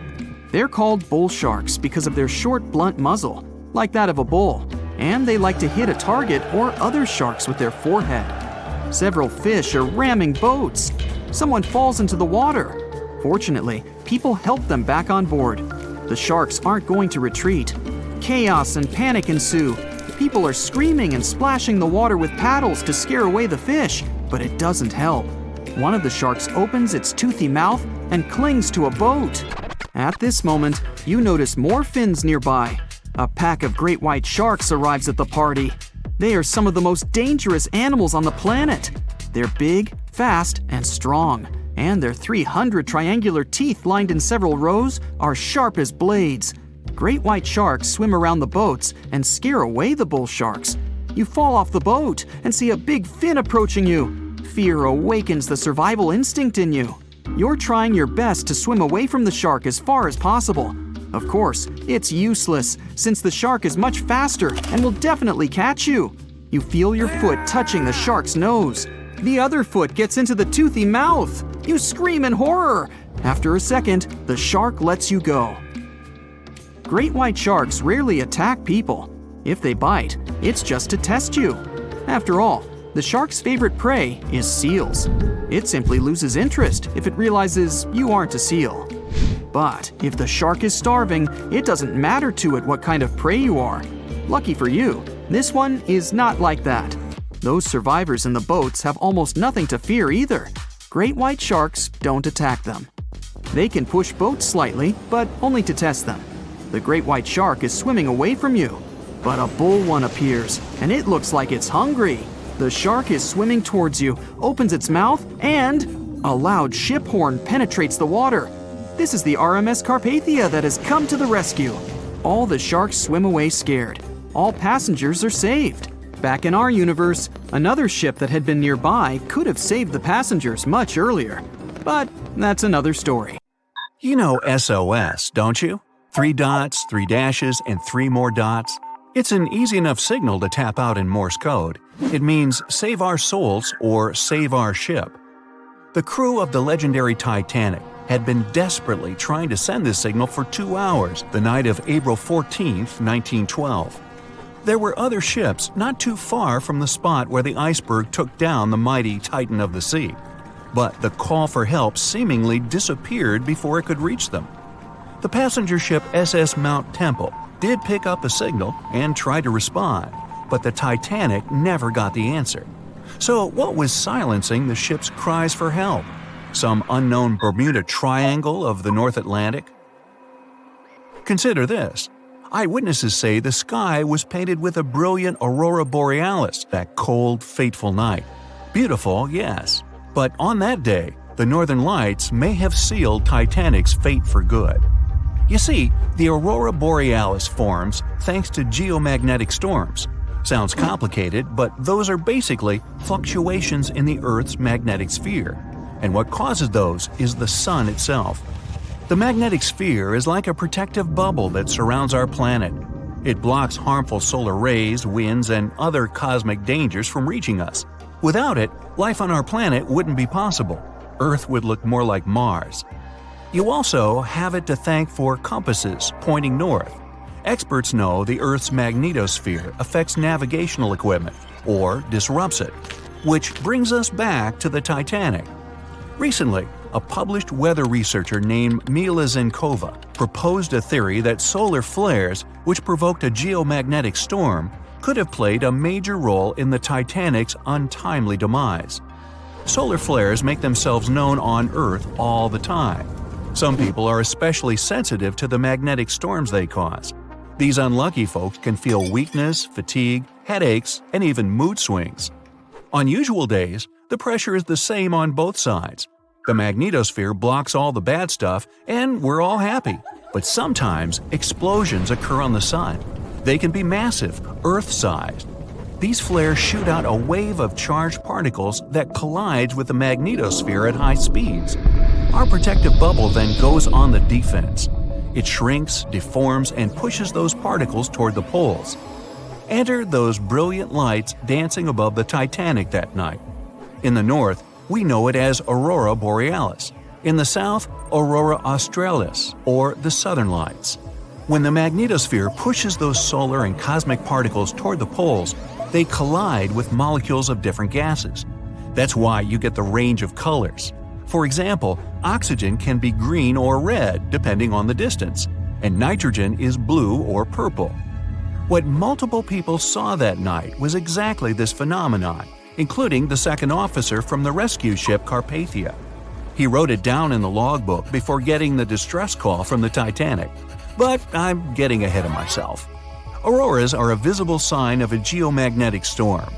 They're called bull sharks because of their short, blunt muzzle, like that of a bull, and they like to hit a target or other sharks with their forehead. Several fish are ramming boats. Someone falls into the water. Fortunately, people help them back on board. The sharks aren't going to retreat. Chaos and panic ensue. People are screaming and splashing the water with paddles to scare away the fish, but it doesn't help. One of the sharks opens its toothy mouth and clings to a boat. At this moment, you notice more fins nearby. A pack of great white sharks arrives at the party. They are some of the most dangerous animals on the planet. They're big, fast, and strong. And their 300 triangular teeth lined in several rows are sharp as blades. Great white sharks swim around the boats and scare away the bull sharks. You fall off the boat and see a big fin approaching you. Fear awakens the survival instinct in you. You're trying your best to swim away from the shark as far as possible. Of course, it's useless, since the shark is much faster and will definitely catch you. You feel your foot touching the shark's nose. The other foot gets into the toothy mouth. You scream in horror. After a second, the shark lets you go. Great white sharks rarely attack people. If they bite, it's just to test you. After all, the shark's favorite prey is seals. It simply loses interest if it realizes you aren't a seal. But if the shark is starving, it doesn't matter to it what kind of prey you are. Lucky for you, this one is not like that. Those survivors in the boats have almost nothing to fear either. Great white sharks don't attack them. They can push boats slightly, but only to test them. The great white shark is swimming away from you. But a bull one appears, and it looks like it's hungry. The shark is swimming towards you, opens its mouth, and a loud ship horn penetrates the water. This is the RMS Carpathia that has come to the rescue. All the sharks swim away scared. All passengers are saved. Back in our universe, another ship that had been nearby could have saved the passengers much earlier. But that's another story. You know SOS, don't you? 3 dots, 3 dashes, and 3 more dots. It's an easy enough signal to tap out in Morse code. It means save our souls or save our ship. The crew of the legendary Titanic had been desperately trying to send this signal for 2 hours the night of April 14, 1912. There were other ships not too far from the spot where the iceberg took down the mighty Titan of the sea. But the call for help seemingly disappeared before it could reach them. The passenger ship SS Mount Temple did pick up a signal and try to respond, but the Titanic never got the answer. So what was silencing the ship's cries for help? Some unknown Bermuda Triangle of the North Atlantic? Consider this. Eyewitnesses say the sky was painted with a brilliant aurora borealis that cold, fateful night. Beautiful, yes, but on that day, the northern lights may have sealed Titanic's fate for good. You see, the aurora borealis forms thanks to geomagnetic storms. Sounds complicated, but those are basically fluctuations in the Earth's magnetic sphere. And what causes those is the sun itself. The magnetic sphere is like a protective bubble that surrounds our planet. It blocks harmful solar rays, winds, and other cosmic dangers from reaching us. Without it, life on our planet wouldn't be possible. Earth would look more like Mars. You also have it to thank for compasses pointing north. Experts know the Earth's magnetosphere affects navigational equipment, or disrupts it. Which brings us back to the Titanic. Recently, a published weather researcher named Mila Zenkova proposed a theory that solar flares, which provoked a geomagnetic storm, could have played a major role in the Titanic's untimely demise. Solar flares make themselves known on Earth all the time. Some people are especially sensitive to the magnetic storms they cause. These unlucky folks can feel weakness, fatigue, headaches, and even mood swings. On usual days, the pressure is the same on both sides. The magnetosphere blocks all the bad stuff, and we're all happy. But sometimes, explosions occur on the sun. They can be massive, Earth-sized. These flares shoot out a wave of charged particles that collides with the magnetosphere at high speeds. Our protective bubble then goes on the defense. It shrinks, deforms, and pushes those particles toward the poles. Enter those brilliant lights dancing above the Titanic that night. In the north, we know it as Aurora Borealis. In the south, Aurora Australis, or the Southern Lights. When the magnetosphere pushes those solar and cosmic particles toward the poles, they collide with molecules of different gases. That's why you get the range of colors. For example, oxygen can be green or red depending on the distance, and nitrogen is blue or purple. What multiple people saw that night was exactly this phenomenon, including the second officer from the rescue ship Carpathia. He wrote it down in the logbook before getting the distress call from the Titanic. But I'm getting ahead of myself. Auroras are a visible sign of a geomagnetic storm.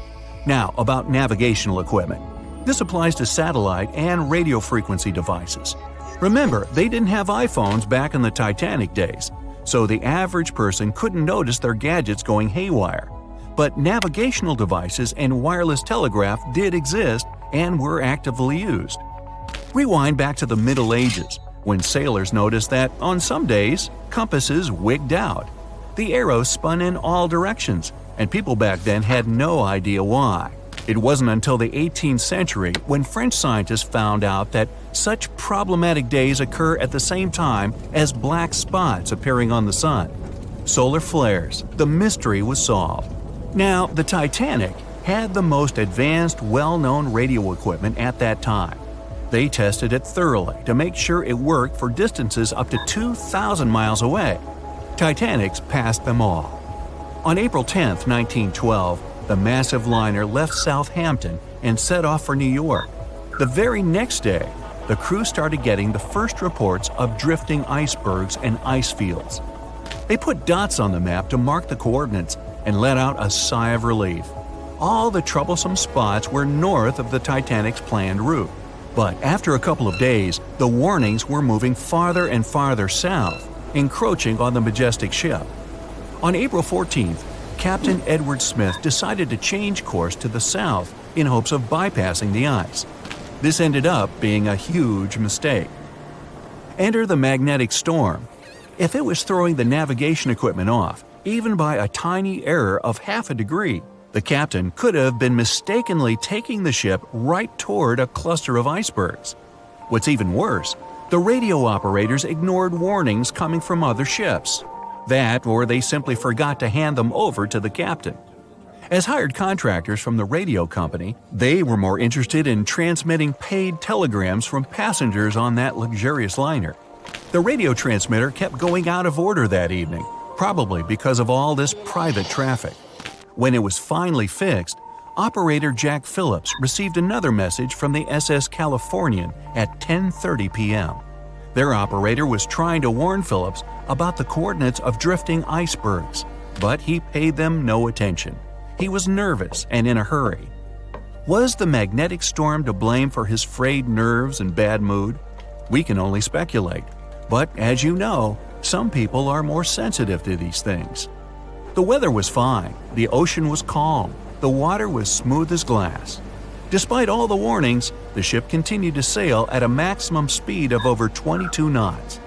Now, about navigational equipment. This applies to satellite and radio frequency devices. Remember, they didn't have iPhones back in the Titanic days, so the average person couldn't notice their gadgets going haywire. But navigational devices and wireless telegraph did exist and were actively used. Rewind back to the Middle Ages, when sailors noticed that, on some days, compasses wigged out. The arrows spun in all directions, and people back then had no idea why. It wasn't until the 18th century when French scientists found out that such problematic days occur at the same time as black spots appearing on the sun. Solar flares. The mystery was solved. Now, the Titanic had the most advanced, well-known radio equipment at that time. They tested it thoroughly to make sure it worked for distances up to 2,000 miles away. Titanics passed them all. On April 10, 1912, the massive liner left Southampton and set off for New York. The very next day, the crew started getting the first reports of drifting icebergs and ice fields. They put dots on the map to mark the coordinates and let out a sigh of relief. All the troublesome spots were north of the Titanic's planned route. But after a couple of days, the warnings were moving farther and farther south, encroaching on the majestic ship. On April 14th, Captain Edward Smith decided to change course to the south in hopes of bypassing the ice. This ended up being a huge mistake. Enter the magnetic storm. If it was throwing the navigation equipment off, even by a tiny error of half a degree, the captain could have been mistakenly taking the ship right toward a cluster of icebergs. What's even worse, the radio operators ignored warnings coming from other ships. That, or they simply forgot to hand them over to the captain. As hired contractors from the radio company, they were more interested in transmitting paid telegrams from passengers on that luxurious liner. The radio transmitter kept going out of order that evening, probably because of all this private traffic. When it was finally fixed, operator Jack Phillips received another message from the SS Californian at 10:30 p.m. Their operator was trying to warn Phillips about the coordinates of drifting icebergs, but he paid them no attention. He was nervous and in a hurry. Was the magnetic storm to blame for his frayed nerves and bad mood? We can only speculate. But as you know, some people are more sensitive to these things. The weather was fine, the ocean was calm, the water was smooth as glass. Despite all the warnings, the ship continued to sail at a maximum speed of over 22 knots.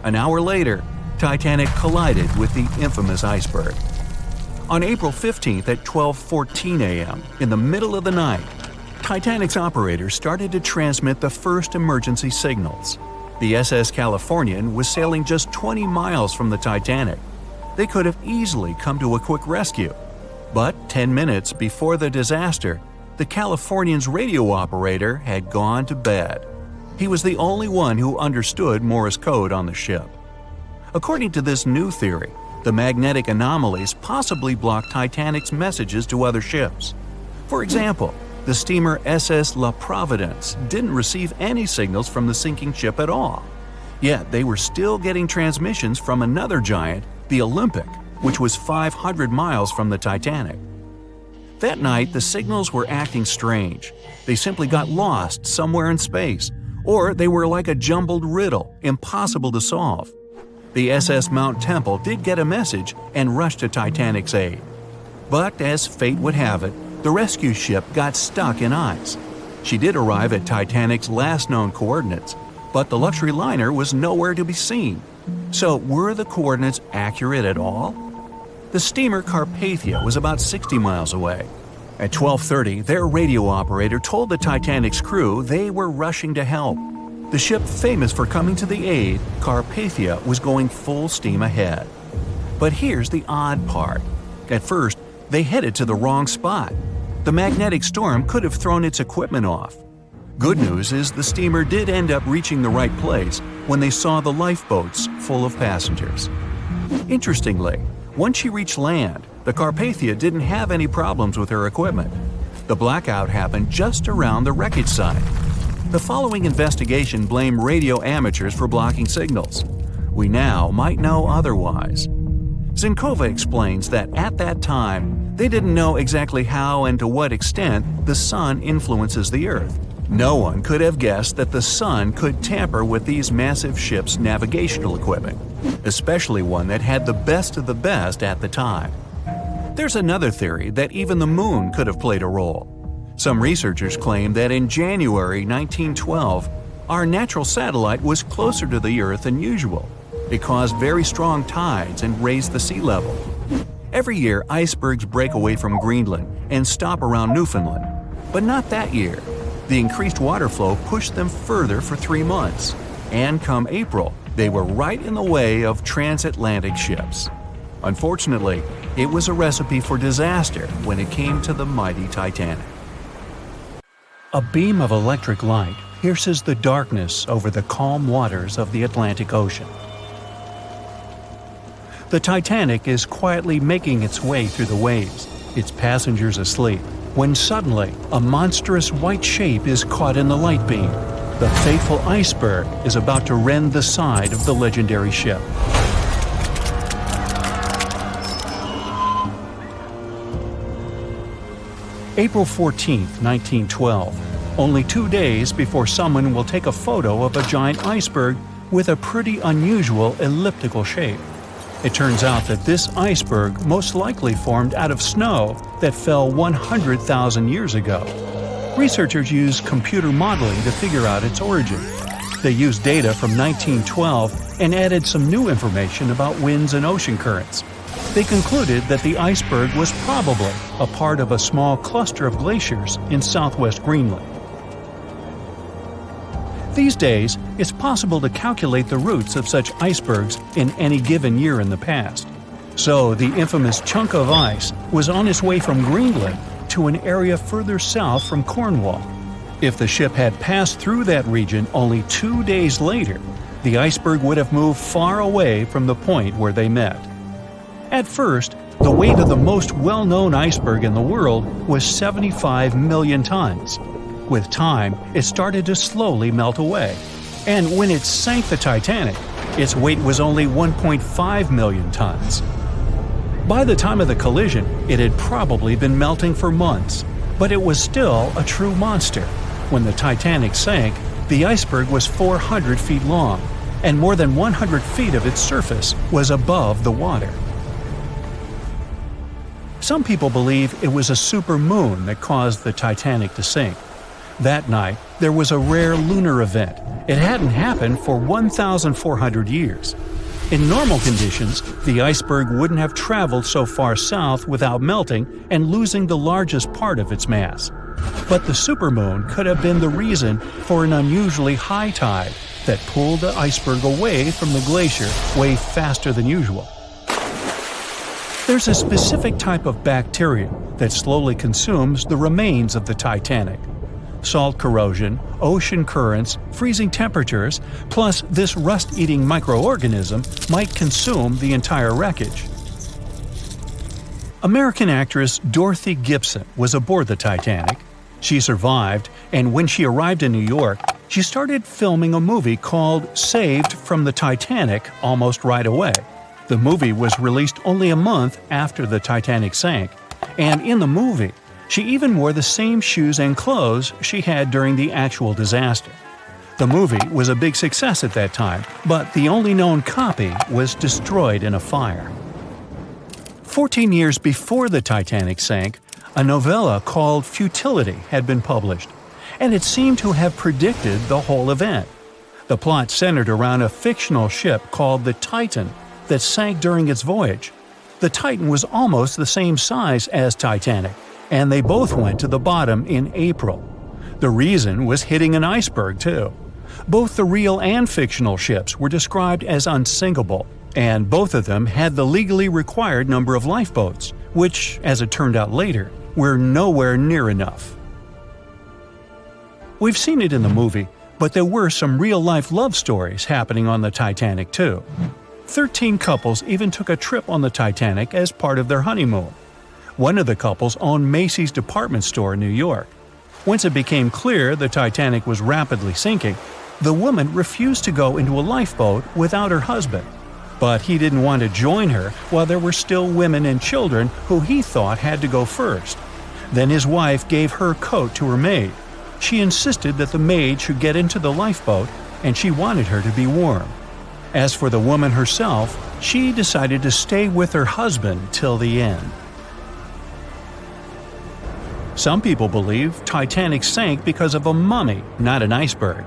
An hour later, Titanic collided with the infamous iceberg. On April 15th at 12:14 a.m., in the middle of the night, Titanic's operators started to transmit the first emergency signals. The SS Californian was sailing just 20 miles from the Titanic. They could have easily come to a quick rescue. But 10 minutes before the disaster, the Californian's radio operator had gone to bed. He was the only one who understood Morse code on the ship. According to this new theory, the magnetic anomalies possibly blocked Titanic's messages to other ships. For example, the steamer SS La Providence didn't receive any signals from the sinking ship at all. Yet they were still getting transmissions from another giant, the Olympic, which was 500 miles from the Titanic. That night, the signals were acting strange. They simply got lost somewhere in space, or they were like a jumbled riddle, impossible to solve. The SS Mount Temple did get a message and rushed to Titanic's aid. But as fate would have it, the rescue ship got stuck in ice. She did arrive at Titanic's last known coordinates, but the luxury liner was nowhere to be seen. So were the coordinates accurate at all? The steamer Carpathia was about 60 miles away. At 12:30, their radio operator told the Titanic's crew they were rushing to help. The ship famous for coming to the aid, Carpathia, was going full steam ahead. But here's the odd part. At first, they headed to the wrong spot. The magnetic storm could have thrown its equipment off. Good news is the steamer did end up reaching the right place when they saw the lifeboats full of passengers. Interestingly, once she reached land, the Carpathia didn't have any problems with her equipment. The blackout happened just around the wreckage site. The following investigation blamed radio amateurs for blocking signals. We now might know otherwise. Zinkova explains that at that time, They didn't know exactly how and to what extent the sun influences the Earth. No one could have guessed that the sun could tamper with these massive ships' navigational equipment, especially one that had the best of the best at the time. There's another theory that even the moon could have played a role. Some researchers claim that in January 1912, our natural satellite was closer to the Earth than usual. It caused very strong tides and raised the sea level. Every year, icebergs break away from Greenland and stop around Newfoundland. But not that year. The increased water flow pushed them further for 3 months. And come April, they were right in the way of transatlantic ships. Unfortunately, it was a recipe for disaster when it came to the mighty Titanic. A beam of electric light pierces the darkness over the calm waters of the Atlantic Ocean. The Titanic is quietly making its way through the waves, its passengers asleep, when suddenly a monstrous white shape is caught in the light beam. The fateful iceberg is about to rend the side of the legendary ship. April 14, 1912, only 2 days before someone will take a photo of a giant iceberg with a pretty unusual elliptical shape. It turns out that this iceberg most likely formed out of snow that fell 100,000 years ago. Researchers used computer modeling to figure out its origin. They used data from 1912 and added some new information about winds and ocean currents. They concluded that the iceberg was probably a part of a small cluster of glaciers in southwest Greenland. These days, it's possible to calculate the routes of such icebergs in any given year in the past. So the infamous chunk of ice was on its way from Greenland to an area further south from Cornwall. If the ship had passed through that region only 2 days later, the iceberg would have moved far away from the point where they met. At first, the weight of the most well-known iceberg in the world was 75 million tons. With time, it started to slowly melt away. And when it sank the Titanic, its weight was only 1.5 million tons. By the time of the collision, it had probably been melting for months, but it was still a true monster. When the Titanic sank, the iceberg was 400 feet long, and more than 100 feet of its surface was above the water. Some people believe it was a supermoon that caused the Titanic to sink. That night, there was a rare lunar event. It hadn't happened for 1,400 years. In normal conditions, the iceberg wouldn't have traveled so far south without melting and losing the largest part of its mass. But the supermoon could have been the reason for an unusually high tide that pulled the iceberg away from the glacier way faster than usual. There's a specific type of bacteria that slowly consumes the remains of the Titanic. Salt corrosion, ocean currents, freezing temperatures, plus this rust-eating microorganism might consume the entire wreckage. American actress Dorothy Gibson was aboard the Titanic. She survived, and when she arrived in New York, she started filming a movie called Saved from the Titanic almost right away. The movie was released only a month after the Titanic sank, and in the movie, she even wore the same shoes and clothes she had during the actual disaster. The movie was a big success at that time, but the only known copy was destroyed in a fire. 14 years before the Titanic sank, a novella called Futility had been published, and it seemed to have predicted the whole event. The plot centered around a fictional ship called the Titan that sank during its voyage. The Titan was almost the same size as Titanic, and they both went to the bottom in April. The reason was hitting an iceberg, too. Both the real and fictional ships were described as unsinkable, and both of them had the legally required number of lifeboats, which, as it turned out later, were nowhere near enough. We've seen it in the movie, but there were some real-life love stories happening on the Titanic, too. 13 couples even took a trip on the Titanic as part of their honeymoon. One of the couples owned Macy's department store in New York. Once it became clear the Titanic was rapidly sinking, the woman refused to go into a lifeboat without her husband. But he didn't want to join her while there were still women and children who he thought had to go first. Then his wife gave her coat to her maid. She insisted that the maid should get into the lifeboat, and she wanted her to be warm. As for the woman herself, she decided to stay with her husband till the end. Some people believe Titanic sank because of a mummy, not an iceberg.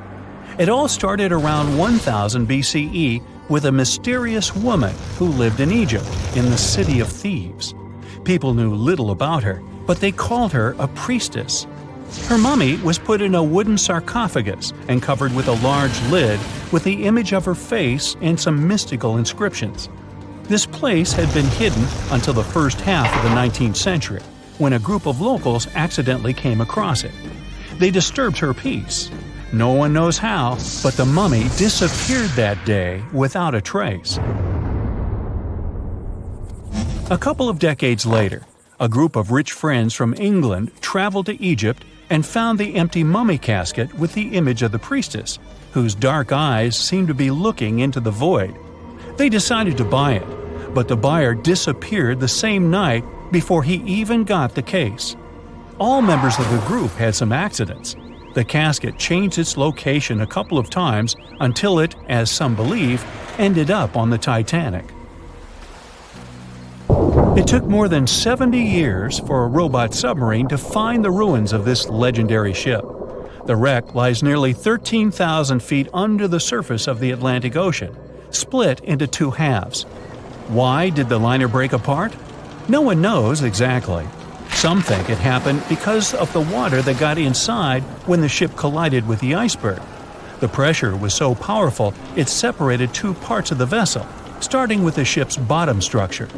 It all started around 1000 BCE with a mysterious woman who lived in Egypt, in the City of Thieves. People knew little about her, but they called her a priestess. Her mummy was put in a wooden sarcophagus and covered with a large lid with the image of her face and some mystical inscriptions. This place had been hidden until the first half of the 19th century, when a group of locals accidentally came across it. They disturbed her peace. No one knows how, but the mummy disappeared that day without a trace. A couple of decades later, a group of rich friends from England traveled to Egypt and found the empty mummy casket with the image of the priestess, whose dark eyes seemed to be looking into the void. They decided to buy it, but the buyer disappeared the same night before he even got the case. All members of the group had some accidents. The casket changed its location a couple of times until it, as some believe, ended up on the Titanic. It took more than 70 years for a robot submarine to find the ruins of this legendary ship. The wreck lies nearly 13,000 feet under the surface of the Atlantic Ocean, split into two halves. Why did the liner break apart? No one knows exactly. Some think it happened because of the water that got inside when the ship collided with the iceberg. The pressure was so powerful it separated two parts of the vessel, starting with the ship's bottom structure.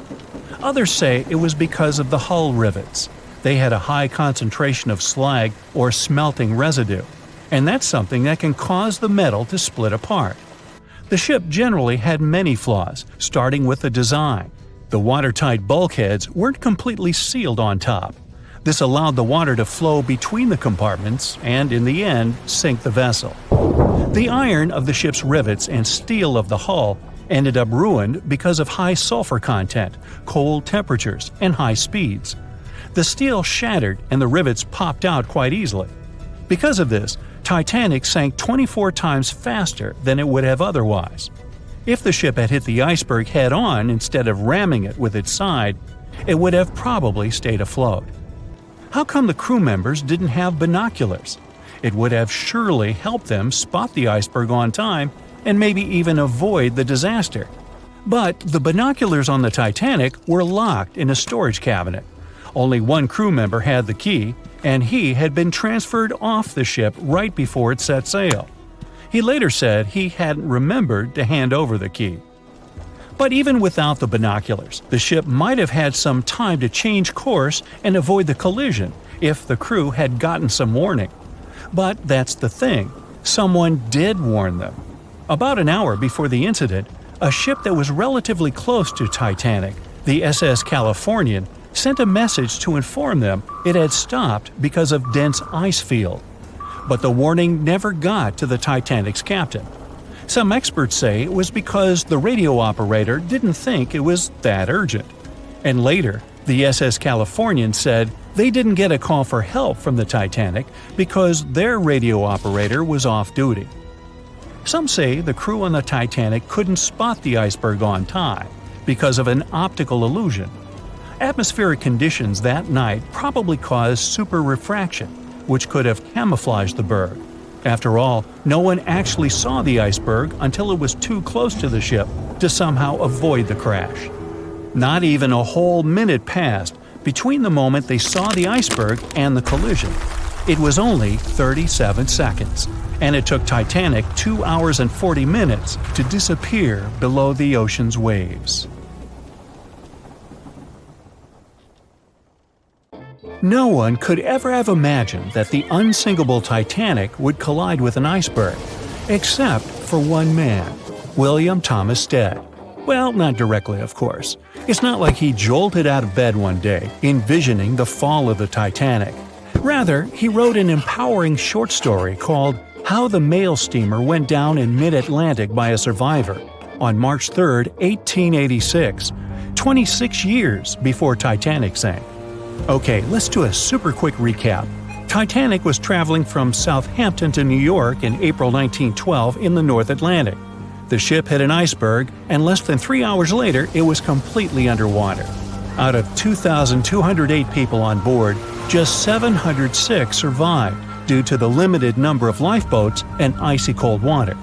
Others say it was because of the hull rivets. They had a high concentration of slag or smelting residue, and that's something that can cause the metal to split apart. The ship generally had many flaws, starting with the design. The watertight bulkheads weren't completely sealed on top. This allowed the water to flow between the compartments and, in the end, sink the vessel. The iron of the ship's rivets and steel of the hull ended up ruined because of high sulfur content, cold temperatures, and high speeds. The steel shattered and the rivets popped out quite easily. Because of this, Titanic sank 24 times faster than it would have otherwise. If the ship had hit the iceberg head-on instead of ramming it with its side, it would have probably stayed afloat. How come the crew members didn't have binoculars? It would have surely helped them spot the iceberg on time and maybe even avoid the disaster. But the binoculars on the Titanic were locked in a storage cabinet. Only one crew member had the key, and he had been transferred off the ship right before it set sail. He later said he hadn't remembered to hand over the key. But even without the binoculars, the ship might have had some time to change course and avoid the collision if the crew had gotten some warning. But that's the thing, someone did warn them. About an hour before the incident, a ship that was relatively close to Titanic, the SS Californian, sent a message to inform them it had stopped because of dense ice field. But the warning never got to the Titanic's captain. Some experts say it was because the radio operator didn't think it was that urgent. And later, the SS Californian said they didn't get a call for help from the Titanic because their radio operator was off duty. Some say the crew on the Titanic couldn't spot the iceberg on time because of an optical illusion. Atmospheric conditions that night probably caused super refraction, which could have camouflaged the berg. After all, no one actually saw the iceberg until it was too close to the ship to somehow avoid the crash. Not even a whole minute passed between the moment they saw the iceberg and the collision. It was only 37 seconds, and it took Titanic 2 hours and 40 minutes to disappear below the ocean's waves. No one could ever have imagined that the unsinkable Titanic would collide with an iceberg, except for one man, William Thomas Stead. Well, not directly, of course. It's not like he jolted out of bed one day, envisioning the fall of the Titanic. Rather, he wrote an empowering short story called How the Mail Steamer Went Down in Mid-Atlantic by a Survivor, on March 3, 1886, 26 years before Titanic sank. Okay, let's do a super quick recap. Titanic was traveling from Southampton to New York in April 1912 in the North Atlantic. The ship hit an iceberg, and less than 3 hours later, it was completely underwater. Out of 2,208 people on board, just 706 survived due to the limited number of lifeboats and icy cold water.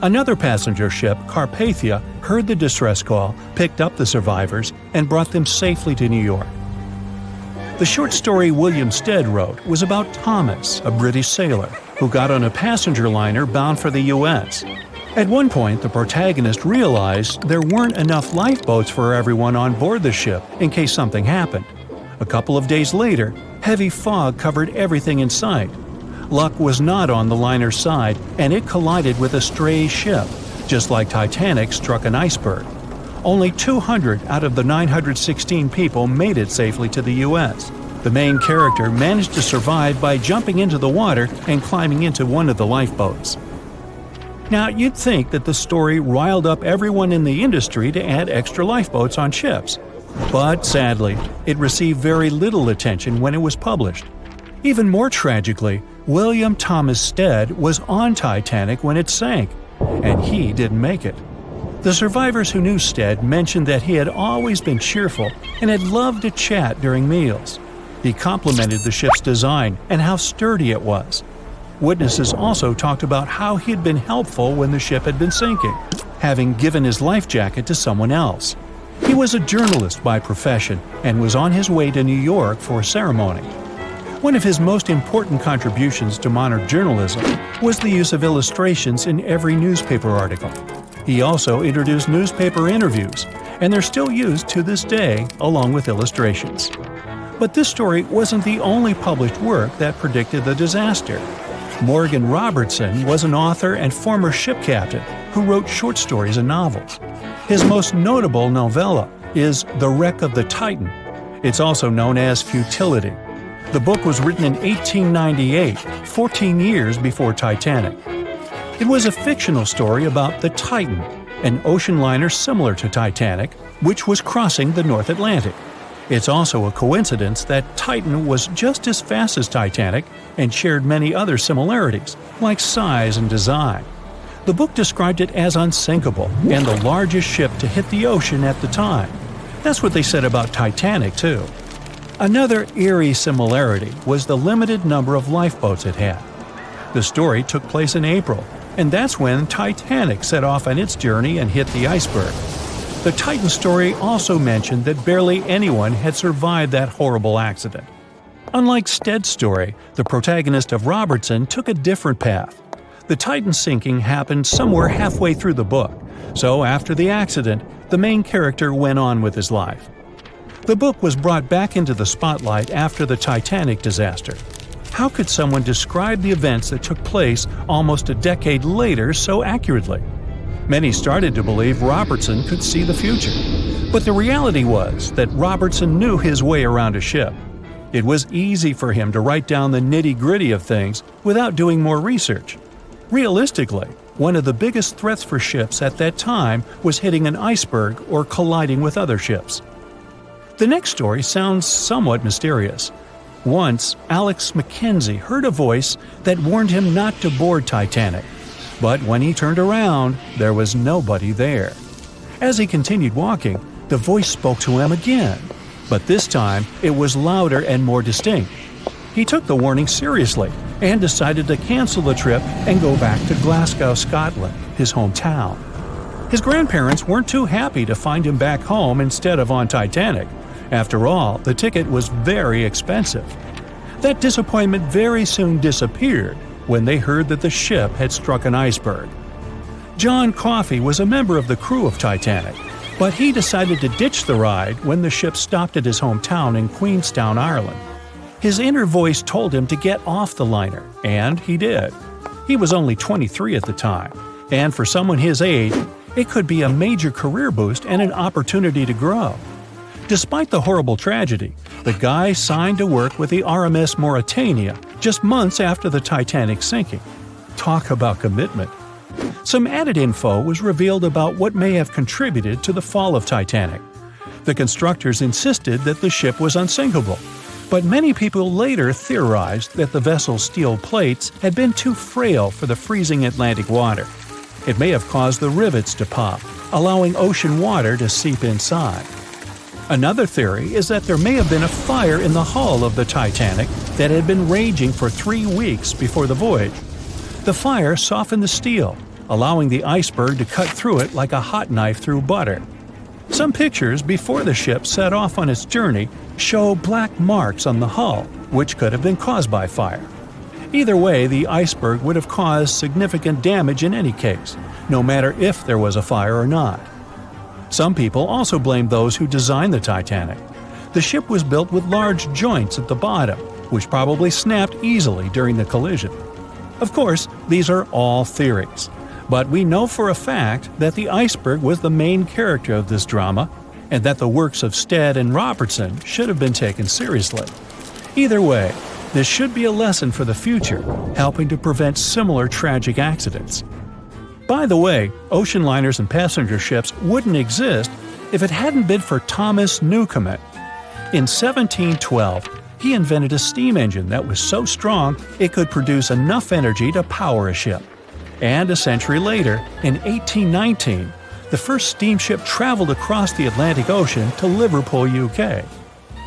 Another passenger ship, Carpathia, heard the distress call, picked up the survivors, and brought them safely to New York. The short story William Stead wrote was about Thomas, a British sailor, who got on a passenger liner bound for the U.S. At one point, the protagonist realized there weren't enough lifeboats for everyone on board the ship in case something happened. A couple of days later, heavy fog covered everything in sight. Luck was not on the liner's side, and it collided with a stray ship, just like Titanic struck an iceberg. Only 200 out of the 916 people made it safely to the U.S. The main character managed to survive by jumping into the water and climbing into one of the lifeboats. Now, you'd think that the story riled up everyone in the industry to add extra lifeboats on ships. But sadly, it received very little attention when it was published. Even more tragically, William Thomas Stead was on Titanic when it sank, and he didn't make it. The survivors who knew Stead mentioned that he had always been cheerful and had loved to chat during meals. He complimented the ship's design and how sturdy it was. Witnesses also talked about how he had been helpful when the ship had been sinking, having given his life jacket to someone else. He was a journalist by profession and was on his way to New York for a ceremony. One of his most important contributions to modern journalism was the use of illustrations in every newspaper article. He also introduced newspaper interviews, and they're still used to this day along with illustrations. But this story wasn't the only published work that predicted the disaster. Morgan Robertson was an author and former ship captain who wrote short stories and novels. His most notable novella is The Wreck of the Titan. It's also known as Futility. The book was written in 1898, 14 years before Titanic. It was a fictional story about the Titan, an ocean liner similar to Titanic, which was crossing the North Atlantic. It's also a coincidence that Titan was just as fast as Titanic and shared many other similarities, like size and design. The book described it as unsinkable and the largest ship to hit the ocean at the time. That's what they said about Titanic, too. Another eerie similarity was the limited number of lifeboats it had. The story took place in April, and that's when Titanic set off on its journey and hit the iceberg. The Titan story also mentioned that barely anyone had survived that horrible accident. Unlike Stead's story, the protagonist of Robertson took a different path. The Titan sinking happened somewhere halfway through the book, so after the accident, the main character went on with his life. The book was brought back into the spotlight after the Titanic disaster. How could someone describe the events that took place almost a decade later so accurately? Many started to believe Robertson could see the future. But the reality was that Robertson knew his way around a ship. It was easy for him to write down the nitty-gritty of things without doing more research. Realistically, one of the biggest threats for ships at that time was hitting an iceberg or colliding with other ships. The next story sounds somewhat mysterious. Once, Alex Mackenzie heard a voice that warned him not to board Titanic. But when he turned around, there was nobody there. As he continued walking, the voice spoke to him again. But this time, it was louder and more distinct. He took the warning seriously and decided to cancel the trip and go back to Glasgow, Scotland, his hometown. His grandparents weren't too happy to find him back home instead of on Titanic. After all, the ticket was very expensive. That disappointment very soon disappeared when they heard that the ship had struck an iceberg. John Coffey was a member of the crew of Titanic, but he decided to ditch the ride when the ship stopped at his hometown in Queenstown, Ireland. His inner voice told him to get off the liner, and he did. He was only 23 at the time, and for someone his age, it could be a major career boost and an opportunity to grow. Despite the horrible tragedy, the guy signed to work with the RMS Mauritania just months after the Titanic sinking. Talk about commitment. Some added info was revealed about what may have contributed to the fall of Titanic. The constructors insisted that the ship was unsinkable, but many people later theorized that the vessel's steel plates had been too frail for the freezing Atlantic water. It may have caused the rivets to pop, allowing ocean water to seep inside. Another theory is that there may have been a fire in the hull of the Titanic that had been raging for 3 weeks before the voyage. The fire softened the steel, allowing the iceberg to cut through it like a hot knife through butter. Some pictures before the ship set off on its journey show black marks on the hull, which could have been caused by fire. Either way, the iceberg would have caused significant damage in any case, no matter if there was a fire or not. Some people also blame those who designed the Titanic. The ship was built with large joints at the bottom, which probably snapped easily during the collision. Of course, these are all theories, but we know for a fact that the iceberg was the main character of this drama, and that the works of Stead and Robertson should have been taken seriously. Either way, this should be a lesson for the future, helping to prevent similar tragic accidents. By the way, ocean liners and passenger ships wouldn't exist if it hadn't been for Thomas Newcomen. In 1712, he invented a steam engine that was so strong it could produce enough energy to power a ship. And a century later, in 1819, the first steamship traveled across the Atlantic Ocean to Liverpool, UK.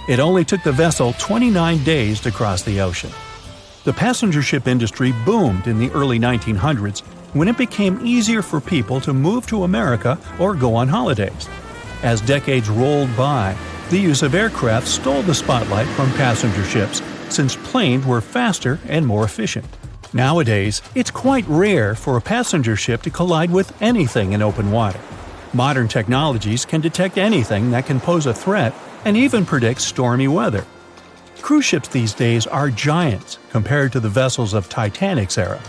It only took the vessel 29 days to cross the ocean. The passenger ship industry boomed in the early 1900s when it became easier for people to move to America or go on holidays. As decades rolled by, the use of aircraft stole the spotlight from passenger ships since planes were faster and more efficient. Nowadays, it's quite rare for a passenger ship to collide with anything in open water. Modern technologies can detect anything that can pose a threat and even predict stormy weather. Cruise ships these days are giants compared to the vessels of Titanic's era.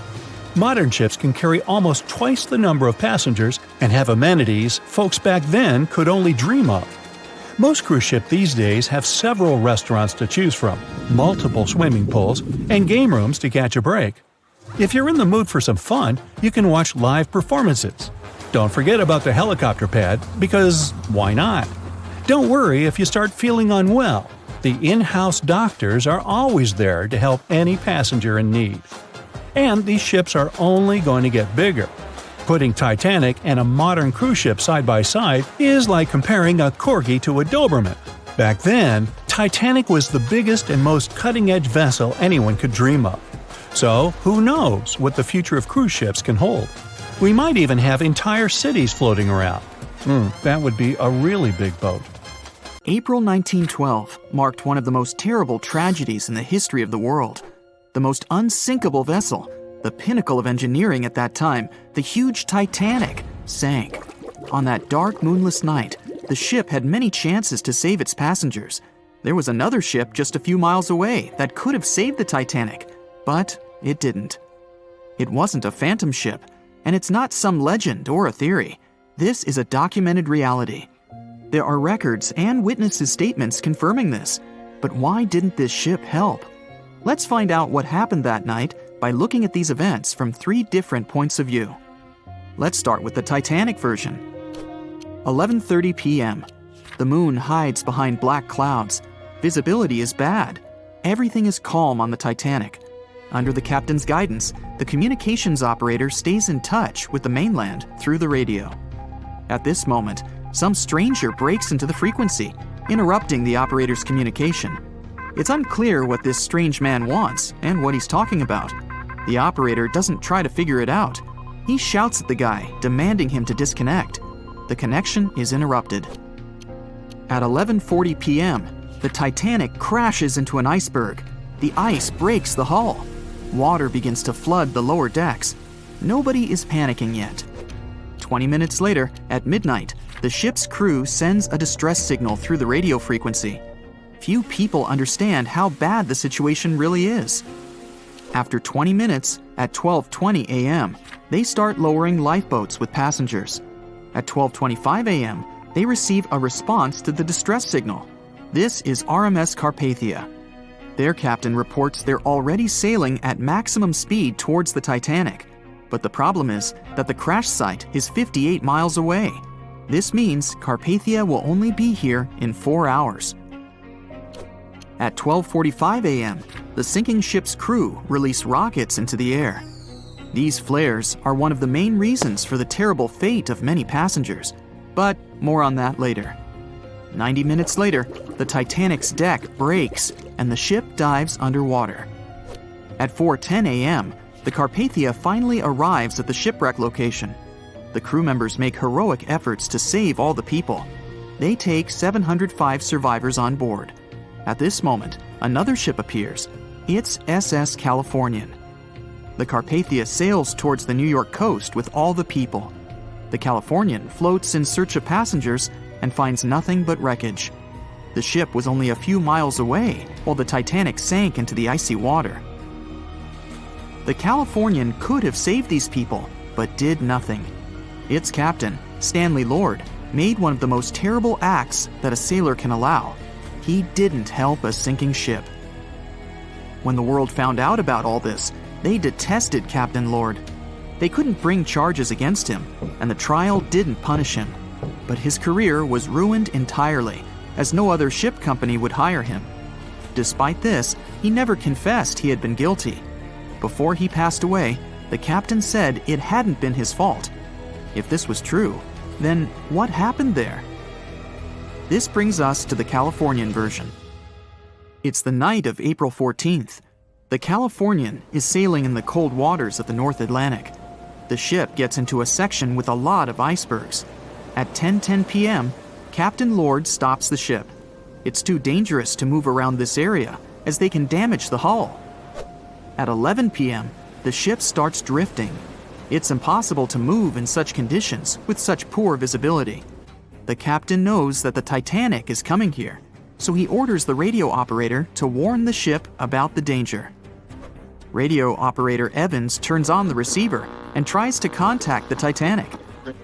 Modern ships can carry almost twice the number of passengers and have amenities folks back then could only dream of. Most cruise ships these days have several restaurants to choose from, multiple swimming pools, and game rooms to catch a break. If you're in the mood for some fun, you can watch live performances. Don't forget about the helicopter pad, because why not? Don't worry if you start feeling unwell. The in-house doctors are always there to help any passenger in need. And these ships are only going to get bigger. Putting Titanic and a modern cruise ship side by side is like comparing a Corgi to a Doberman. Back then, Titanic was the biggest and most cutting-edge vessel anyone could dream of. So, who knows what the future of cruise ships can hold? We might even have entire cities floating around. That would be a really big boat. April 1912 marked one of the most terrible tragedies in the history of the world. The most unsinkable vessel, the pinnacle of engineering at that time, the huge Titanic, sank. On that dark, moonless night, the ship had many chances to save its passengers. There was another ship just a few miles away that could have saved the Titanic, but it didn't. It wasn't a phantom ship, and it's not some legend or a theory. This is a documented reality. There are records and witnesses' statements confirming this, but why didn't this ship help? Let's find out what happened that night by looking at these events from 3 different points of view. Let's start with the Titanic version. 11:30 p.m. The moon hides behind black clouds. Visibility is bad. Everything is calm on the Titanic. Under the captain's guidance, the communications operator stays in touch with the mainland through the radio. At this moment, some stranger breaks into the frequency, interrupting the operator's communication. It's unclear what this strange man wants and what he's talking about. The operator doesn't try to figure it out. He shouts at the guy, demanding him to disconnect. The connection is interrupted. At 11:40 p.m., the Titanic crashes into an iceberg. The ice breaks the hull. Water begins to flood the lower decks. Nobody is panicking yet. 20 minutes later, at midnight, the ship's crew sends a distress signal through the radio frequency. Few people understand how bad the situation really is. After 20 minutes, at 12:20 a.m., they start lowering lifeboats with passengers. At 12:25 a.m., they receive a response to the distress signal. This is RMS Carpathia. Their captain reports they're already sailing at maximum speed towards the Titanic. But the problem is that the crash site is 58 miles away. This means Carpathia will only be here in 4 hours. At 12:45 a.m., the sinking ship's crew release rockets into the air. These flares are one of the main reasons for the terrible fate of many passengers, but more on that later. 90 minutes later, the Titanic's deck breaks and the ship dives underwater. At 4:10 a.m., the Carpathia finally arrives at the shipwreck location. The crew members make heroic efforts to save all the people. They take 705 survivors on board. At this moment, another ship appears. It's SS Californian. The Carpathia sails towards the New York coast with all the people. The Californian floats in search of passengers and finds nothing but wreckage. The ship was only a few miles away while the Titanic sank into the icy water. The Californian could have saved these people, but did nothing. Its captain, Stanley Lord, made one of the most terrible acts that a sailor can allow. He didn't help a sinking ship. When the world found out about all this, they detested Captain Lord. They couldn't bring charges against him, and the trial didn't punish him. But his career was ruined entirely, as no other ship company would hire him. Despite this, he never confessed he had been guilty. Before he passed away, the captain said it hadn't been his fault. If this was true, then what happened there? This brings us to the Californian version. It's the night of April 14th. The Californian is sailing in the cold waters of the North Atlantic. The ship gets into a section with a lot of icebergs. At 10:10 p.m., Captain Lord stops the ship. It's too dangerous to move around this area, as they can damage the hull. At 11 p.m., the ship starts drifting. It's impossible to move in such conditions with such poor visibility. The captain knows that the Titanic is coming here, so he orders the radio operator to warn the ship about the danger. Radio operator Evans turns on the receiver and tries to contact the Titanic.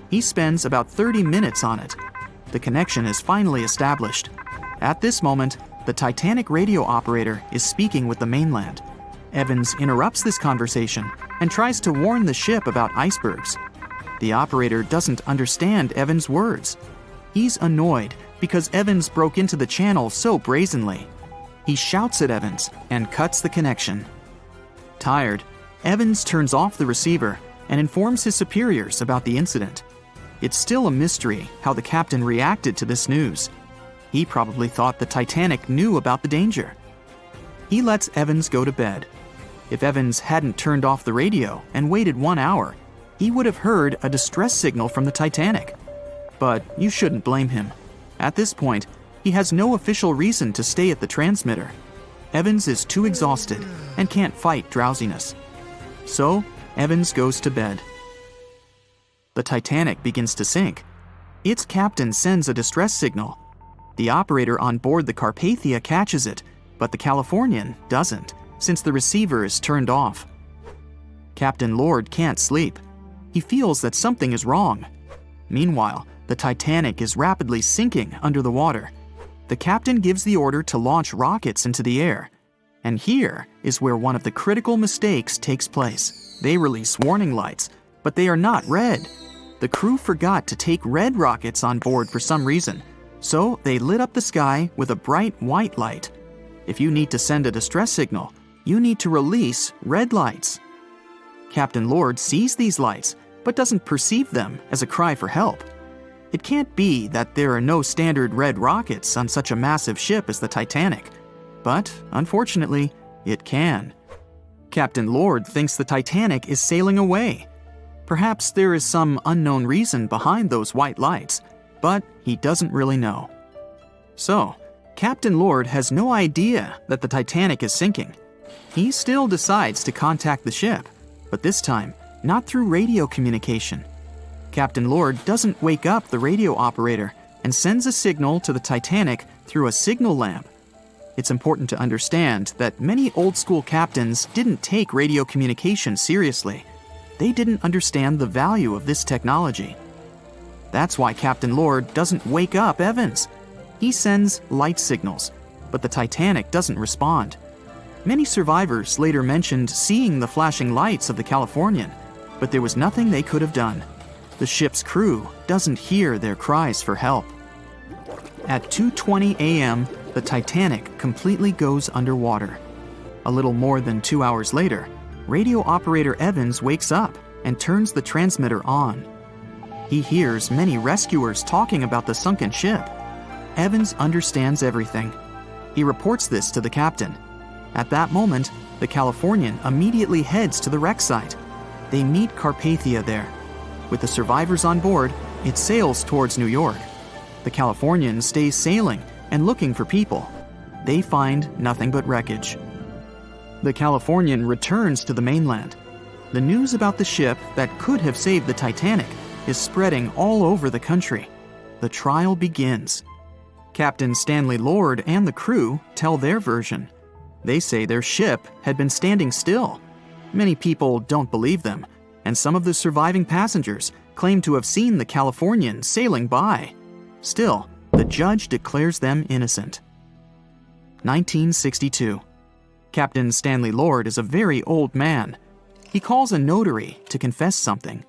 He spends about 30 minutes on it. The connection is finally established. At this moment, the Titanic radio operator is speaking with the mainland. Evans interrupts this conversation and tries to warn the ship about icebergs. The operator doesn't understand Evans' words. He's annoyed because Evans broke into the channel so brazenly. He shouts at Evans and cuts the connection. Tired, Evans turns off the receiver and informs his superiors about the incident. It's still a mystery how the captain reacted to this news. He probably thought the Titanic knew about the danger. He lets Evans go to bed. If Evans hadn't turned off the radio and waited 1 hour, he would have heard a distress signal from the Titanic. But you shouldn't blame him. At this point, he has no official reason to stay at the transmitter. Evans is too exhausted and can't fight drowsiness. So, Evans goes to bed. The Titanic begins to sink. Its captain sends a distress signal. The operator on board the Carpathia catches it, but the Californian doesn't, since the receiver is turned off. Captain Lord can't sleep. He feels that something is wrong. Meanwhile, the Titanic is rapidly sinking under the water. The captain gives the order to launch rockets into the air. And here is where one of the critical mistakes takes place. They release warning lights, but they are not red. The crew forgot to take red rockets on board for some reason, so they lit up the sky with a bright white light. If you need to send a distress signal, you need to release red lights. Captain Lord sees these lights, but doesn't perceive them as a cry for help. It can't be that there are no standard red rockets on such a massive ship as the Titanic. But, unfortunately, it can. Captain Lord thinks the Titanic is sailing away. Perhaps there is some unknown reason behind those white lights, but he doesn't really know. So, Captain Lord has no idea that the Titanic is sinking. He still decides to contact the ship, but this time, not through radio communication. Captain Lord doesn't wake up the radio operator and sends a signal to the Titanic through a signal lamp. It's important to understand that many old-school captains didn't take radio communication seriously. They didn't understand the value of this technology. That's why Captain Lord doesn't wake up Evans. He sends light signals, but the Titanic doesn't respond. Many survivors later mentioned seeing the flashing lights of the Californian, but there was nothing they could have done. The ship's crew doesn't hear their cries for help. At 2:20 a.m., the Titanic completely goes underwater. A little more than 2 hours later, radio operator Evans wakes up and turns the transmitter on. He hears many rescuers talking about the sunken ship. Evans understands everything. He reports this to the captain. At that moment, the Californian immediately heads to the wreck site. They meet Carpathia there. With the survivors on board, it sails towards New York. The Californian stays sailing and looking for people. They find nothing but wreckage. The Californian returns to the mainland. The news about the ship that could have saved the Titanic is spreading all over the country. The trial begins. Captain Stanley Lord and the crew tell their version. They say their ship had been standing still. Many people don't believe them, and some of the surviving passengers claim to have seen the Californian sailing by. Still, the judge declares them innocent. 1962. Captain Stanley Lord is a very old man. He calls a notary to confess something.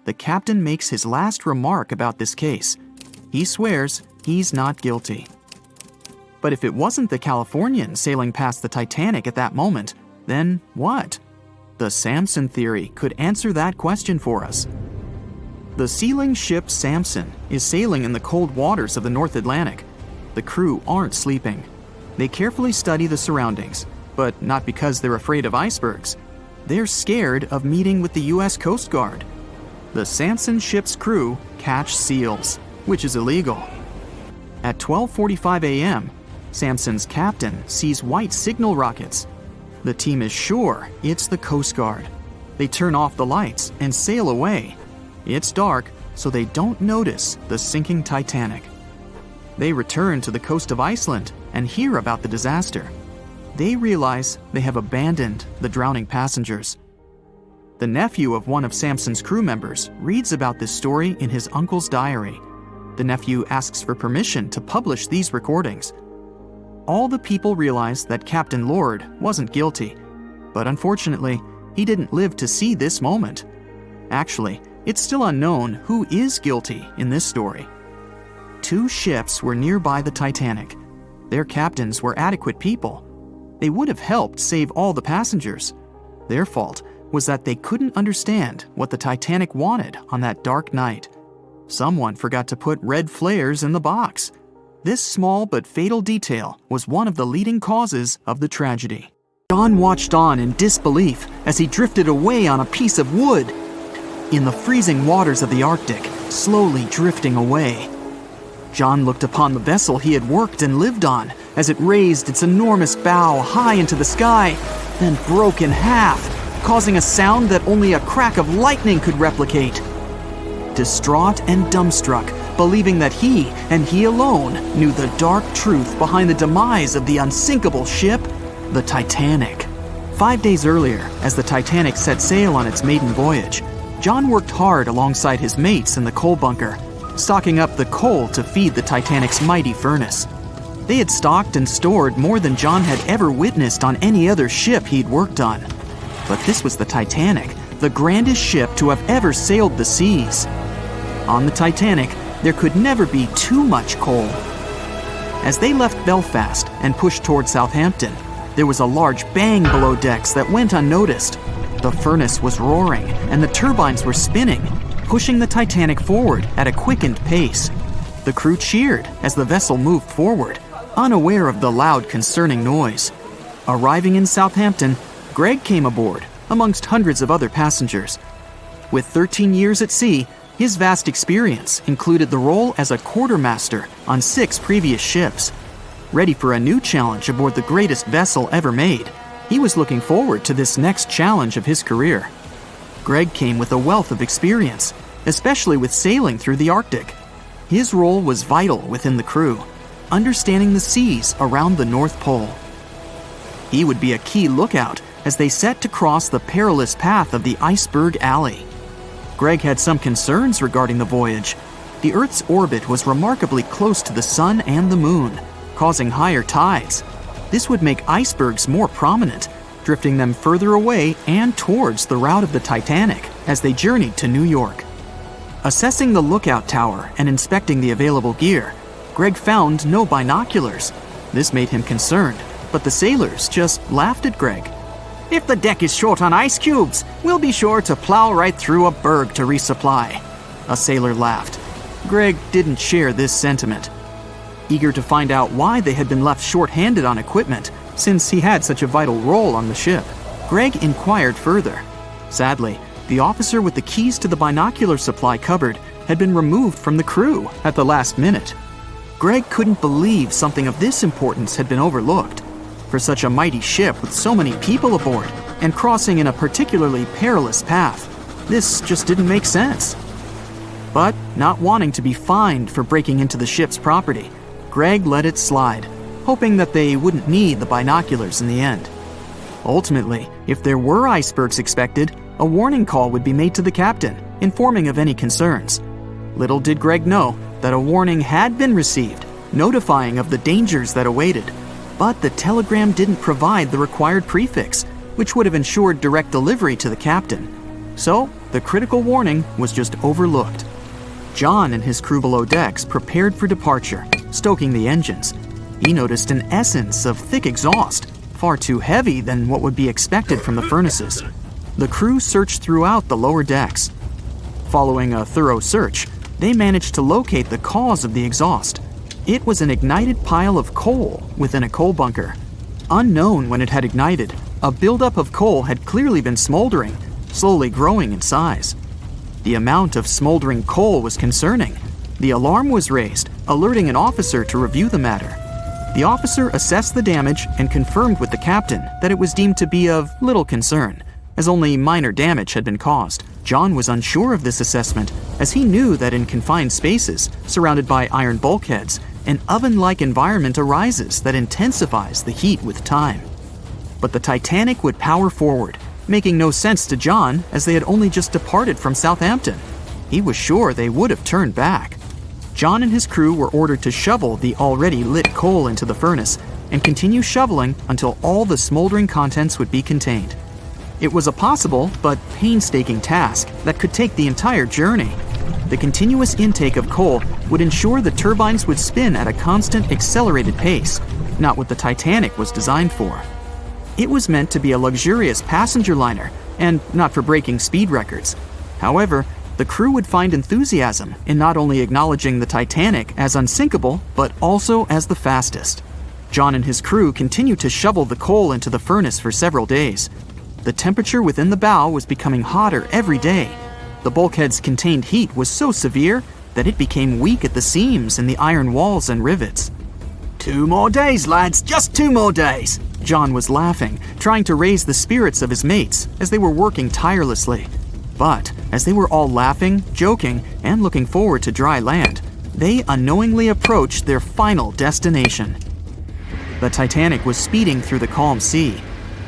The captain makes his last remark about this case. He swears he's not guilty. But if it wasn't the Californian sailing past the Titanic at that moment, then what? The Samson theory could answer that question for us. The sealing ship Samson is sailing in the cold waters of the North Atlantic. The crew aren't sleeping. They carefully study the surroundings, but not because they're afraid of icebergs. They're scared of meeting with the U.S. Coast Guard. The Samson ship's crew catch seals, which is illegal. At 12:45 a.m., Samson's captain sees white signal rockets. The team is sure it's the Coast Guard. They turn off the lights and sail away. It's dark, so they don't notice the sinking Titanic. They return to the coast of Iceland and hear about the disaster. They realize they have abandoned the drowning passengers. The nephew of one of Samson's crew members reads about this story in his uncle's diary. The nephew asks for permission to publish these recordings. All the people realize that Captain Lord wasn't guilty, but unfortunately, he didn't live to see this moment. Actually, it's still unknown who is guilty in this story. 2 ships were nearby the Titanic. Their captains were adequate people. They would have helped save all the passengers. Their fault was that they couldn't understand what the Titanic wanted on that dark night. Someone forgot to put red flares in the box. This small but fatal detail was one of the leading causes of the tragedy. John watched on in disbelief as he drifted away on a piece of wood. In the freezing waters of the Arctic, slowly drifting away. John looked upon the vessel he had worked and lived on as it raised its enormous bow high into the sky, then broke in half, causing a sound that only a crack of lightning could replicate. Distraught and dumbstruck, believing that he, and he alone, knew the dark truth behind the demise of the unsinkable ship, the Titanic. 5 days earlier, as the Titanic set sail on its maiden voyage, John worked hard alongside his mates in the coal bunker, stocking up the coal to feed the Titanic's mighty furnace. They had stocked and stored more than John had ever witnessed on any other ship he'd worked on. But this was the Titanic, the grandest ship to have ever sailed the seas. On the Titanic, there could never be too much coal. As they left Belfast and pushed toward Southampton, there was a large bang below decks that went unnoticed. The furnace was roaring and the turbines were spinning, pushing the Titanic forward at a quickened pace. The crew cheered as the vessel moved forward, unaware of the loud, concerning noise. Arriving in Southampton, Greg came aboard, amongst hundreds of other passengers. With 13 years at sea, his vast experience included the role as a quartermaster on 6 previous ships. Ready for a new challenge aboard the greatest vessel ever made, he was looking forward to this next challenge of his career. Greg came with a wealth of experience, especially with sailing through the Arctic. His role was vital within the crew, understanding the seas around the North Pole. He would be a key lookout as they set to cross the perilous path of the Iceberg Alley. Greg had some concerns regarding the voyage. The Earth's orbit was remarkably close to the sun and the moon, causing higher tides. This would make icebergs more prominent, drifting them further away and towards the route of the Titanic as they journeyed to New York. Assessing the lookout tower and inspecting the available gear, Greg found no binoculars. This made him concerned, but the sailors just laughed at Greg. "If the deck is short on ice cubes, we'll be sure to plow right through a berg to resupply." A sailor laughed. Greg didn't share this sentiment. Eager to find out why they had been left short-handed on equipment, since he had such a vital role on the ship, Greg inquired further. Sadly, the officer with the keys to the binocular supply cupboard had been removed from the crew at the last minute. Greg couldn't believe something of this importance had been overlooked. For such a mighty ship with so many people aboard and crossing in a particularly perilous path, this just didn't make sense. But not wanting to be fined for breaking into the ship's property, Greg let it slide, hoping that they wouldn't need the binoculars in the end. Ultimately, if there were icebergs expected, a warning call would be made to the captain, informing of any concerns. Little did Greg know that a warning had been received, notifying of the dangers that awaited, but the telegram didn't provide the required prefix, which would have ensured direct delivery to the captain. So, the critical warning was just overlooked. John and his crew below decks prepared for departure, stoking the engines. He noticed an essence of thick exhaust, far too heavy than what would be expected from the furnaces. The crew searched throughout the lower decks. Following a thorough search, they managed to locate the cause of the exhaust. It was an ignited pile of coal within a coal bunker. Unknown when it had ignited, a buildup of coal had clearly been smoldering, slowly growing in size. The amount of smoldering coal was concerning. The alarm was raised, alerting an officer to review the matter. The officer assessed the damage and confirmed with the captain that it was deemed to be of little concern, as only minor damage had been caused. John was unsure of this assessment, as he knew that in confined spaces, surrounded by iron bulkheads, an oven-like environment arises that intensifies the heat with time. But the Titanic would power forward, making no sense to John as they had only just departed from Southampton. He was sure they would have turned back. John and his crew were ordered to shovel the already lit coal into the furnace and continue shoveling until all the smoldering contents would be contained. It was a possible but painstaking task that could take the entire journey. The continuous intake of coal would ensure the turbines would spin at a constant, accelerated pace, not what the Titanic was designed for. It was meant to be a luxurious passenger liner and not for breaking speed records. However, the crew would find enthusiasm in not only acknowledging the Titanic as unsinkable, but also as the fastest. John and his crew continued to shovel the coal into the furnace for several days. The temperature within the bow was becoming hotter every day. The bulkhead's contained heat was so severe that it became weak at the seams in the iron walls and rivets. "2 more days, lads, just 2 more days!" John was laughing, trying to raise the spirits of his mates as they were working tirelessly. But as they were all laughing, joking, and looking forward to dry land, they unknowingly approached their final destination. The Titanic was speeding through the calm sea.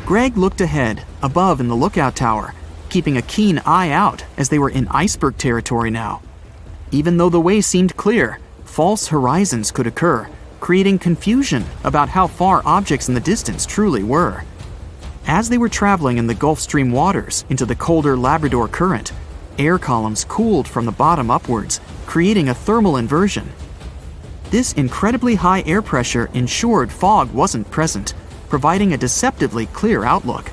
Greg looked ahead, above in the lookout tower, keeping a keen eye out as they were in iceberg territory now. Even though the way seemed clear, false horizons could occur, creating confusion about how far objects in the distance truly were. As they were traveling in the Gulf Stream waters into the colder Labrador Current, air columns cooled from the bottom upwards, creating a thermal inversion. This incredibly high air pressure ensured fog wasn't present, providing a deceptively clear outlook.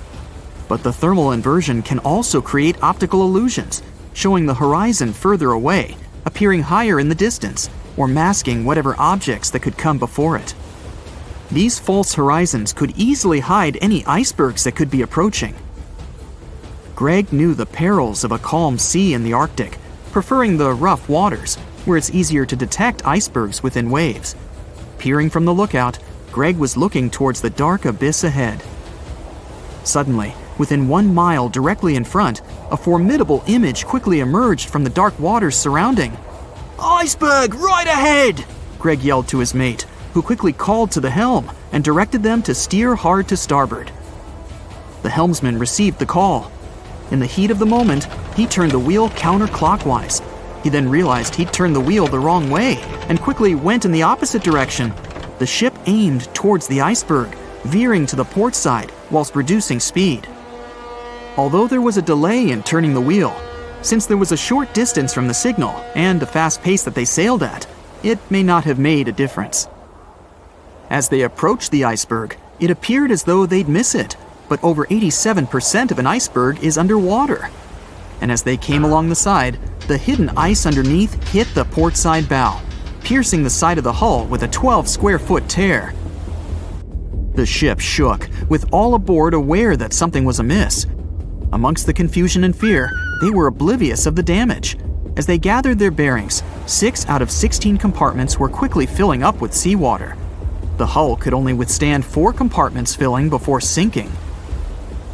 But the thermal inversion can also create optical illusions, showing the horizon further away, appearing higher in the distance, or masking whatever objects that could come before it. These false horizons could easily hide any icebergs that could be approaching. Greg knew the perils of a calm sea in the Arctic, preferring the rough waters, where it's easier to detect icebergs within waves. Peering from the lookout, Greg was looking towards the dark abyss ahead. Suddenly, within 1 mile directly in front, a formidable image quickly emerged from the dark waters surrounding. "Iceberg, right ahead!" Greg yelled to his mate, who quickly called to the helm and directed them to steer hard to starboard. The helmsman received the call. In the heat of the moment, he turned the wheel counterclockwise. He then realized he'd turned the wheel the wrong way and quickly went in the opposite direction. The ship aimed towards the iceberg, veering to the port side, whilst reducing speed. Although there was a delay in turning the wheel, since there was a short distance from the signal and the fast pace that they sailed at, it may not have made a difference. As they approached the iceberg, it appeared as though they'd miss it, but over 87% of an iceberg is underwater. And as they came along the side, the hidden ice underneath hit the port side bow, piercing the side of the hull with a 12-square-foot tear. The ship shook, with all aboard aware that something was amiss. Amongst the confusion and fear, they were oblivious of the damage. As they gathered their bearings, 6 out of 16 compartments were quickly filling up with seawater. The hull could only withstand 4 compartments filling before sinking.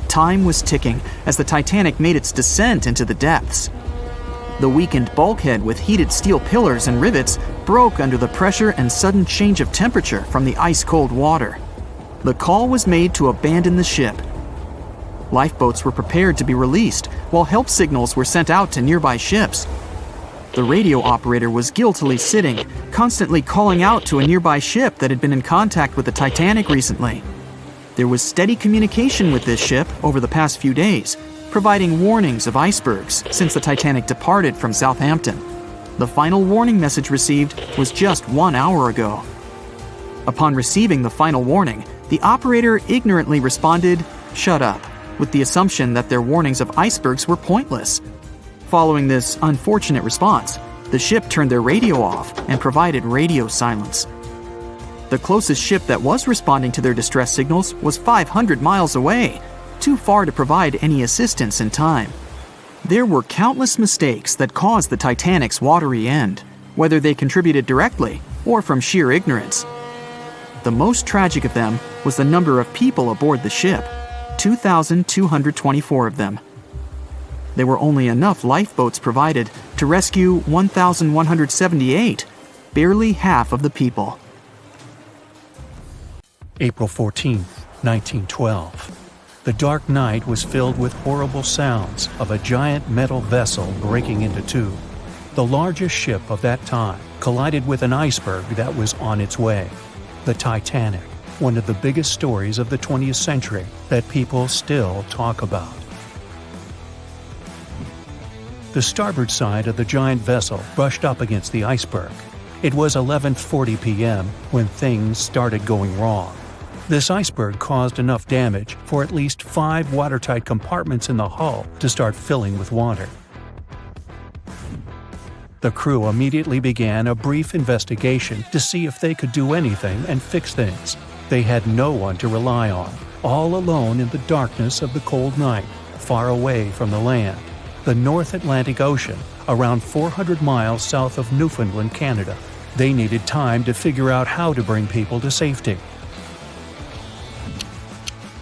Time was ticking as the Titanic made its descent into the depths. The weakened bulkhead with heated steel pillars and rivets broke under the pressure and sudden change of temperature from the ice-cold water. The call was made to abandon the ship. Lifeboats were prepared to be released, while help signals were sent out to nearby ships. The radio operator was guiltily sitting, constantly calling out to a nearby ship that had been in contact with the Titanic recently. There was steady communication with this ship over the past few days, providing warnings of icebergs since the Titanic departed from Southampton. The final warning message received was just 1 hour ago. Upon receiving the final warning, the operator ignorantly responded, "Shut up," with the assumption that their warnings of icebergs were pointless. Following this unfortunate response, the ship turned their radio off and provided radio silence. The closest ship that was responding to their distress signals was 500 miles away, too far to provide any assistance in time. There were countless mistakes that caused the Titanic's watery end, whether they contributed directly or from sheer ignorance. The most tragic of them was the number of people aboard the ship, 2,224 of them. There were only enough lifeboats provided to rescue 1,178, barely half of the people. April 14, 1912. The dark night was filled with horrible sounds of a giant metal vessel breaking into two. The largest ship of that time collided with an iceberg that was on its way. The Titanic, one of the biggest stories of the 20th century that people still talk about. The starboard side of the giant vessel brushed up against the iceberg. It was 11:40 p.m. when things started going wrong. This iceberg caused enough damage for at least 5 watertight compartments in the hull to start filling with water. The crew immediately began a brief investigation to see if they could do anything and fix things. They had no one to rely on, all alone in the darkness of the cold night, far away from the land. The North Atlantic Ocean, around 400 miles south of Newfoundland, Canada. They needed time to figure out how to bring people to safety.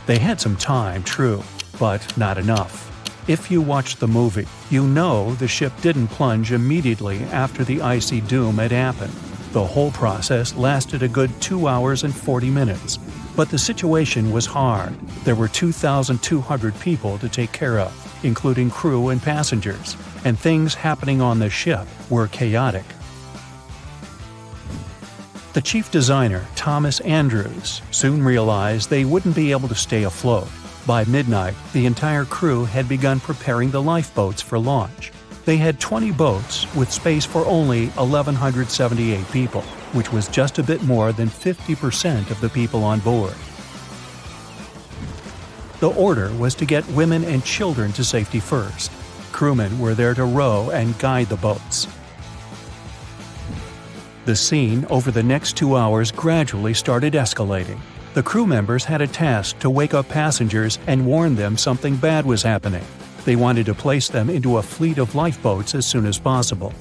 They had some time, true, but not enough. If you watched the movie, you know the ship didn't plunge immediately after the icy doom had happened. The whole process lasted a good 2 hours and 40 minutes. But the situation was hard. There were 2,200 people to take care of, including crew and passengers, and things happening on the ship were chaotic. The chief designer, Thomas Andrews, soon realized they wouldn't be able to stay afloat. By midnight, the entire crew had begun preparing the lifeboats for launch. They had 20 boats with space for only 1,178 people, which was just a bit more than 50% of the people on board. The order was to get women and children to safety first. Crewmen were there to row and guide the boats. The scene over the next 2 hours gradually started escalating. The crew members had a task to wake up passengers and warn them something bad was happening. They wanted to place them into a fleet of lifeboats as soon as possible.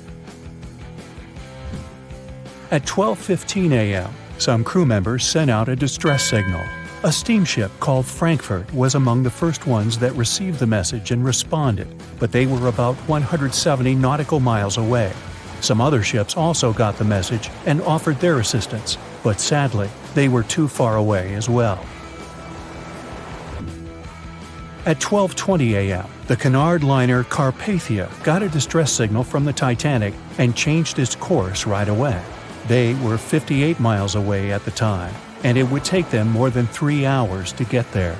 At 12:15 a.m., some crew members sent out a distress signal. A steamship called Frankfurt was among the first ones that received the message and responded, but they were about 170 nautical miles away. Some other ships also got the message and offered their assistance, but sadly, they were too far away as well. At 12:20 a.m., the Cunard liner Carpathia got a distress signal from the Titanic and changed its course right away. They were 58 miles away at the time, and it would take them more than 3 hours to get there.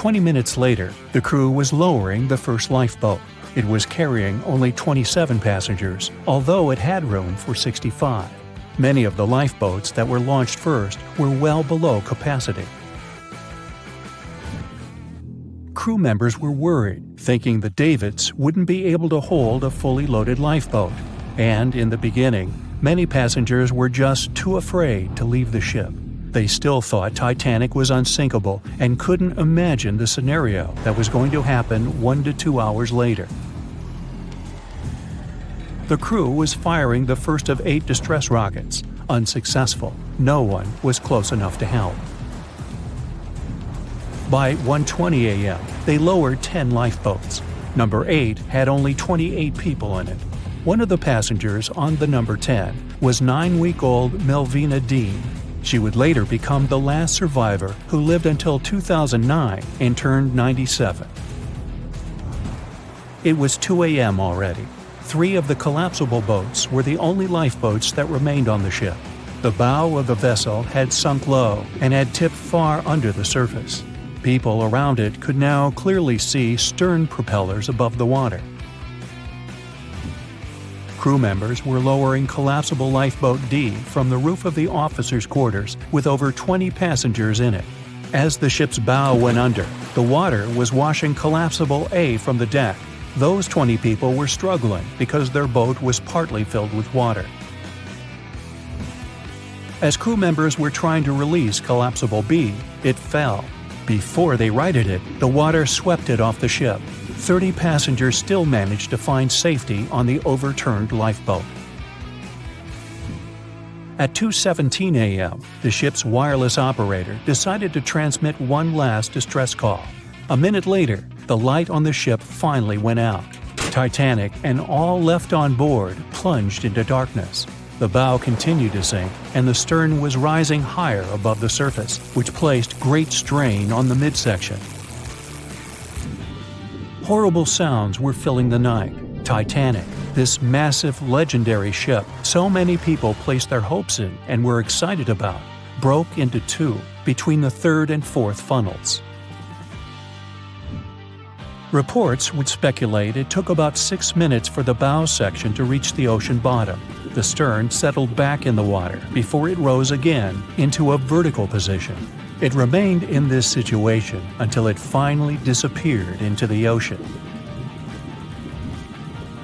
20 minutes later, the crew was lowering the first lifeboat. It was carrying only 27 passengers, although it had room for 65. Many of the lifeboats that were launched first were well below capacity. Crew members were worried, thinking the Davids wouldn't be able to hold a fully loaded lifeboat. And in the beginning, many passengers were just too afraid to leave the ship. They still thought Titanic was unsinkable and couldn't imagine the scenario that was going to happen 1 to 2 hours later. The crew was firing the first of 8 distress rockets. Unsuccessful. No one was close enough to help. By 1:20 a.m., they lowered 10 lifeboats. Number 8 had only 28 people in it. One of the passengers on the number 10 was 9-week-old Melvina Dean. She would later become the last survivor who lived until 2009 and turned 97. It was 2 a.m. already. 3 of the collapsible boats were the only lifeboats that remained on the ship. The bow of the vessel had sunk low and had tipped far under the surface. People around it could now clearly see stern propellers above the water. Crew members were lowering collapsible lifeboat D from the roof of the officers' quarters with over 20 passengers in it. As the ship's bow went under, the water was washing collapsible A from the deck. Those 20 people were struggling because their boat was partly filled with water. As crew members were trying to release collapsible B, it fell. Before they righted it, the water swept it off the ship. 30 passengers still managed to find safety on the overturned lifeboat. At 2:17 a.m., the ship's wireless operator decided to transmit one last distress call. A minute later, the light on the ship finally went out. Titanic and all left on board plunged into darkness. The bow continued to sink, and the stern was rising higher above the surface, which placed great strain on the midsection. Horrible sounds were filling the night. Titanic, this massive, legendary ship so many people placed their hopes in and were excited about, broke into 2 between the 3rd and 4th funnels. Reports would speculate it took about 6 minutes for the bow section to reach the ocean bottom. The stern settled back in the water before it rose again into a vertical position. It remained in this situation until it finally disappeared into the ocean.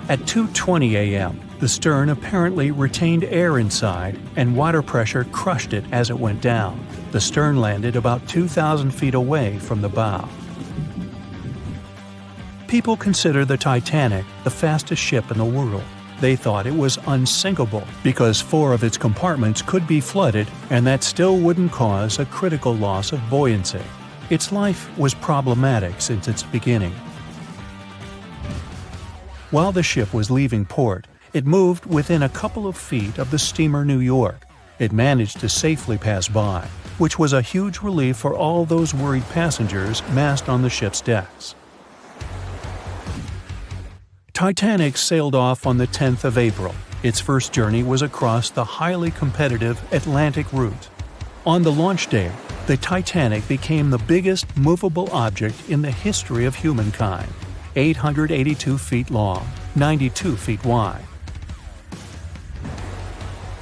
At 2:20 a.m., the stern apparently retained air inside, and water pressure crushed it as it went down. The stern landed about 2,000 feet away from the bow. People consider the Titanic the fastest ship in the world. They thought it was unsinkable because 4 of its compartments could be flooded, and that still wouldn't cause a critical loss of buoyancy. Its life was problematic since its beginning. While the ship was leaving port, it moved within a couple of feet of the steamer New York. It managed to safely pass by, which was a huge relief for all those worried passengers massed on the ship's decks. Titanic sailed off on the 10th of April. Its first journey was across the highly competitive Atlantic route. On the launch day, the Titanic became the biggest movable object in the history of humankind, 882 feet long, 92 feet wide.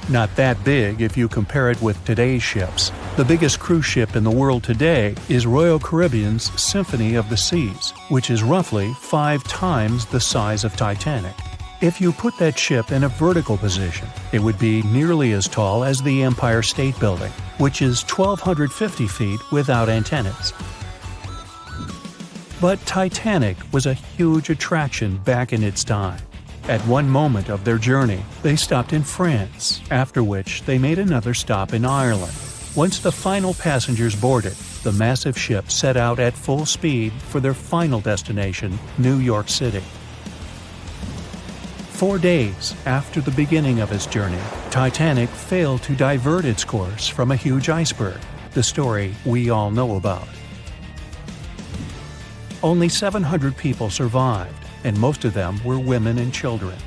Not that big if you compare it with today's ships. The biggest cruise ship in the world today is Royal Caribbean's Symphony of the Seas, which is roughly 5 times the size of Titanic. If you put that ship in a vertical position, it would be nearly as tall as the Empire State Building, which is 1,250 feet without antennas. But Titanic was a huge attraction back in its time. At one moment of their journey, they stopped in France, after which they made another stop in Ireland. Once the final passengers boarded, the massive ship set out at full speed for their final destination, New York City. 4 days after the beginning of its journey, Titanic failed to divert its course from a huge iceberg, the story we all know about. Only 700 people survived, and most of them were women and children.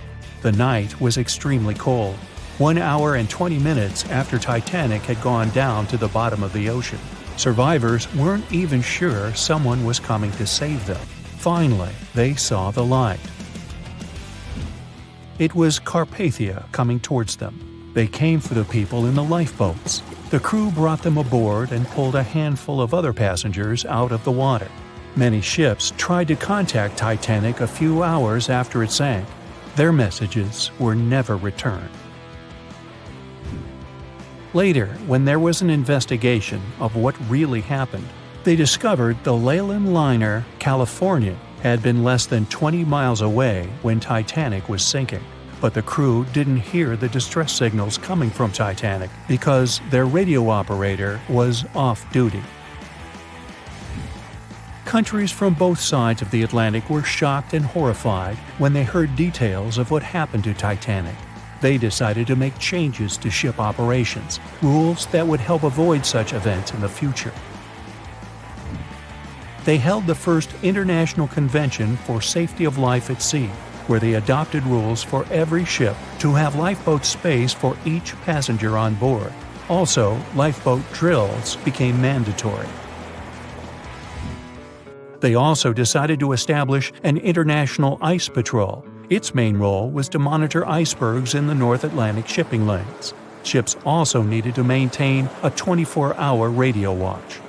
The night was extremely cold, 1 hour and 20 minutes after Titanic had gone down to the bottom of the ocean. Survivors weren't even sure someone was coming to save them. Finally, they saw the light. It was Carpathia coming towards them. They came for the people in the lifeboats. The crew brought them aboard and pulled a handful of other passengers out of the water. Many ships tried to contact Titanic a few hours after it sank. Their messages were never returned. Later, when there was an investigation of what really happened, they discovered the Leyland liner Californian had been less than 20 miles away when Titanic was sinking. But the crew didn't hear the distress signals coming from Titanic because their radio operator was off duty. Countries from both sides of the Atlantic were shocked and horrified when they heard details of what happened to Titanic. They decided to make changes to ship operations, rules that would help avoid such events in the future. They held the first International Convention for Safety of Life at Sea, where they adopted rules for every ship to have lifeboat space for each passenger on board. Also, lifeboat drills became mandatory. They also decided to establish an international ice patrol. Its main role was to monitor icebergs in the North Atlantic shipping lanes. Ships also needed to maintain a 24-hour radio watch.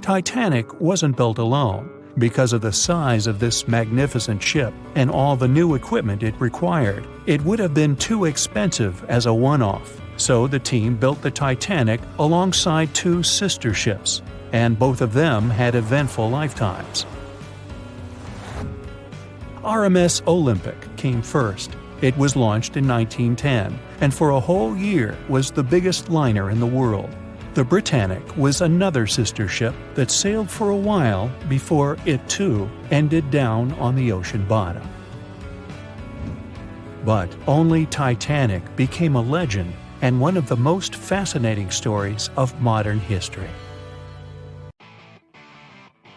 Titanic wasn't built alone. Because of the size of this magnificent ship and all the new equipment it required, it would have been too expensive as a one-off. So the team built the Titanic alongside two sister ships, and both of them had eventful lifetimes. RMS Olympic came first. It was launched in 1910, and for a whole year was the biggest liner in the world. The Britannic was another sister ship that sailed for a while before it too ended down on the ocean bottom. But only Titanic became a legend and one of the most fascinating stories of modern history.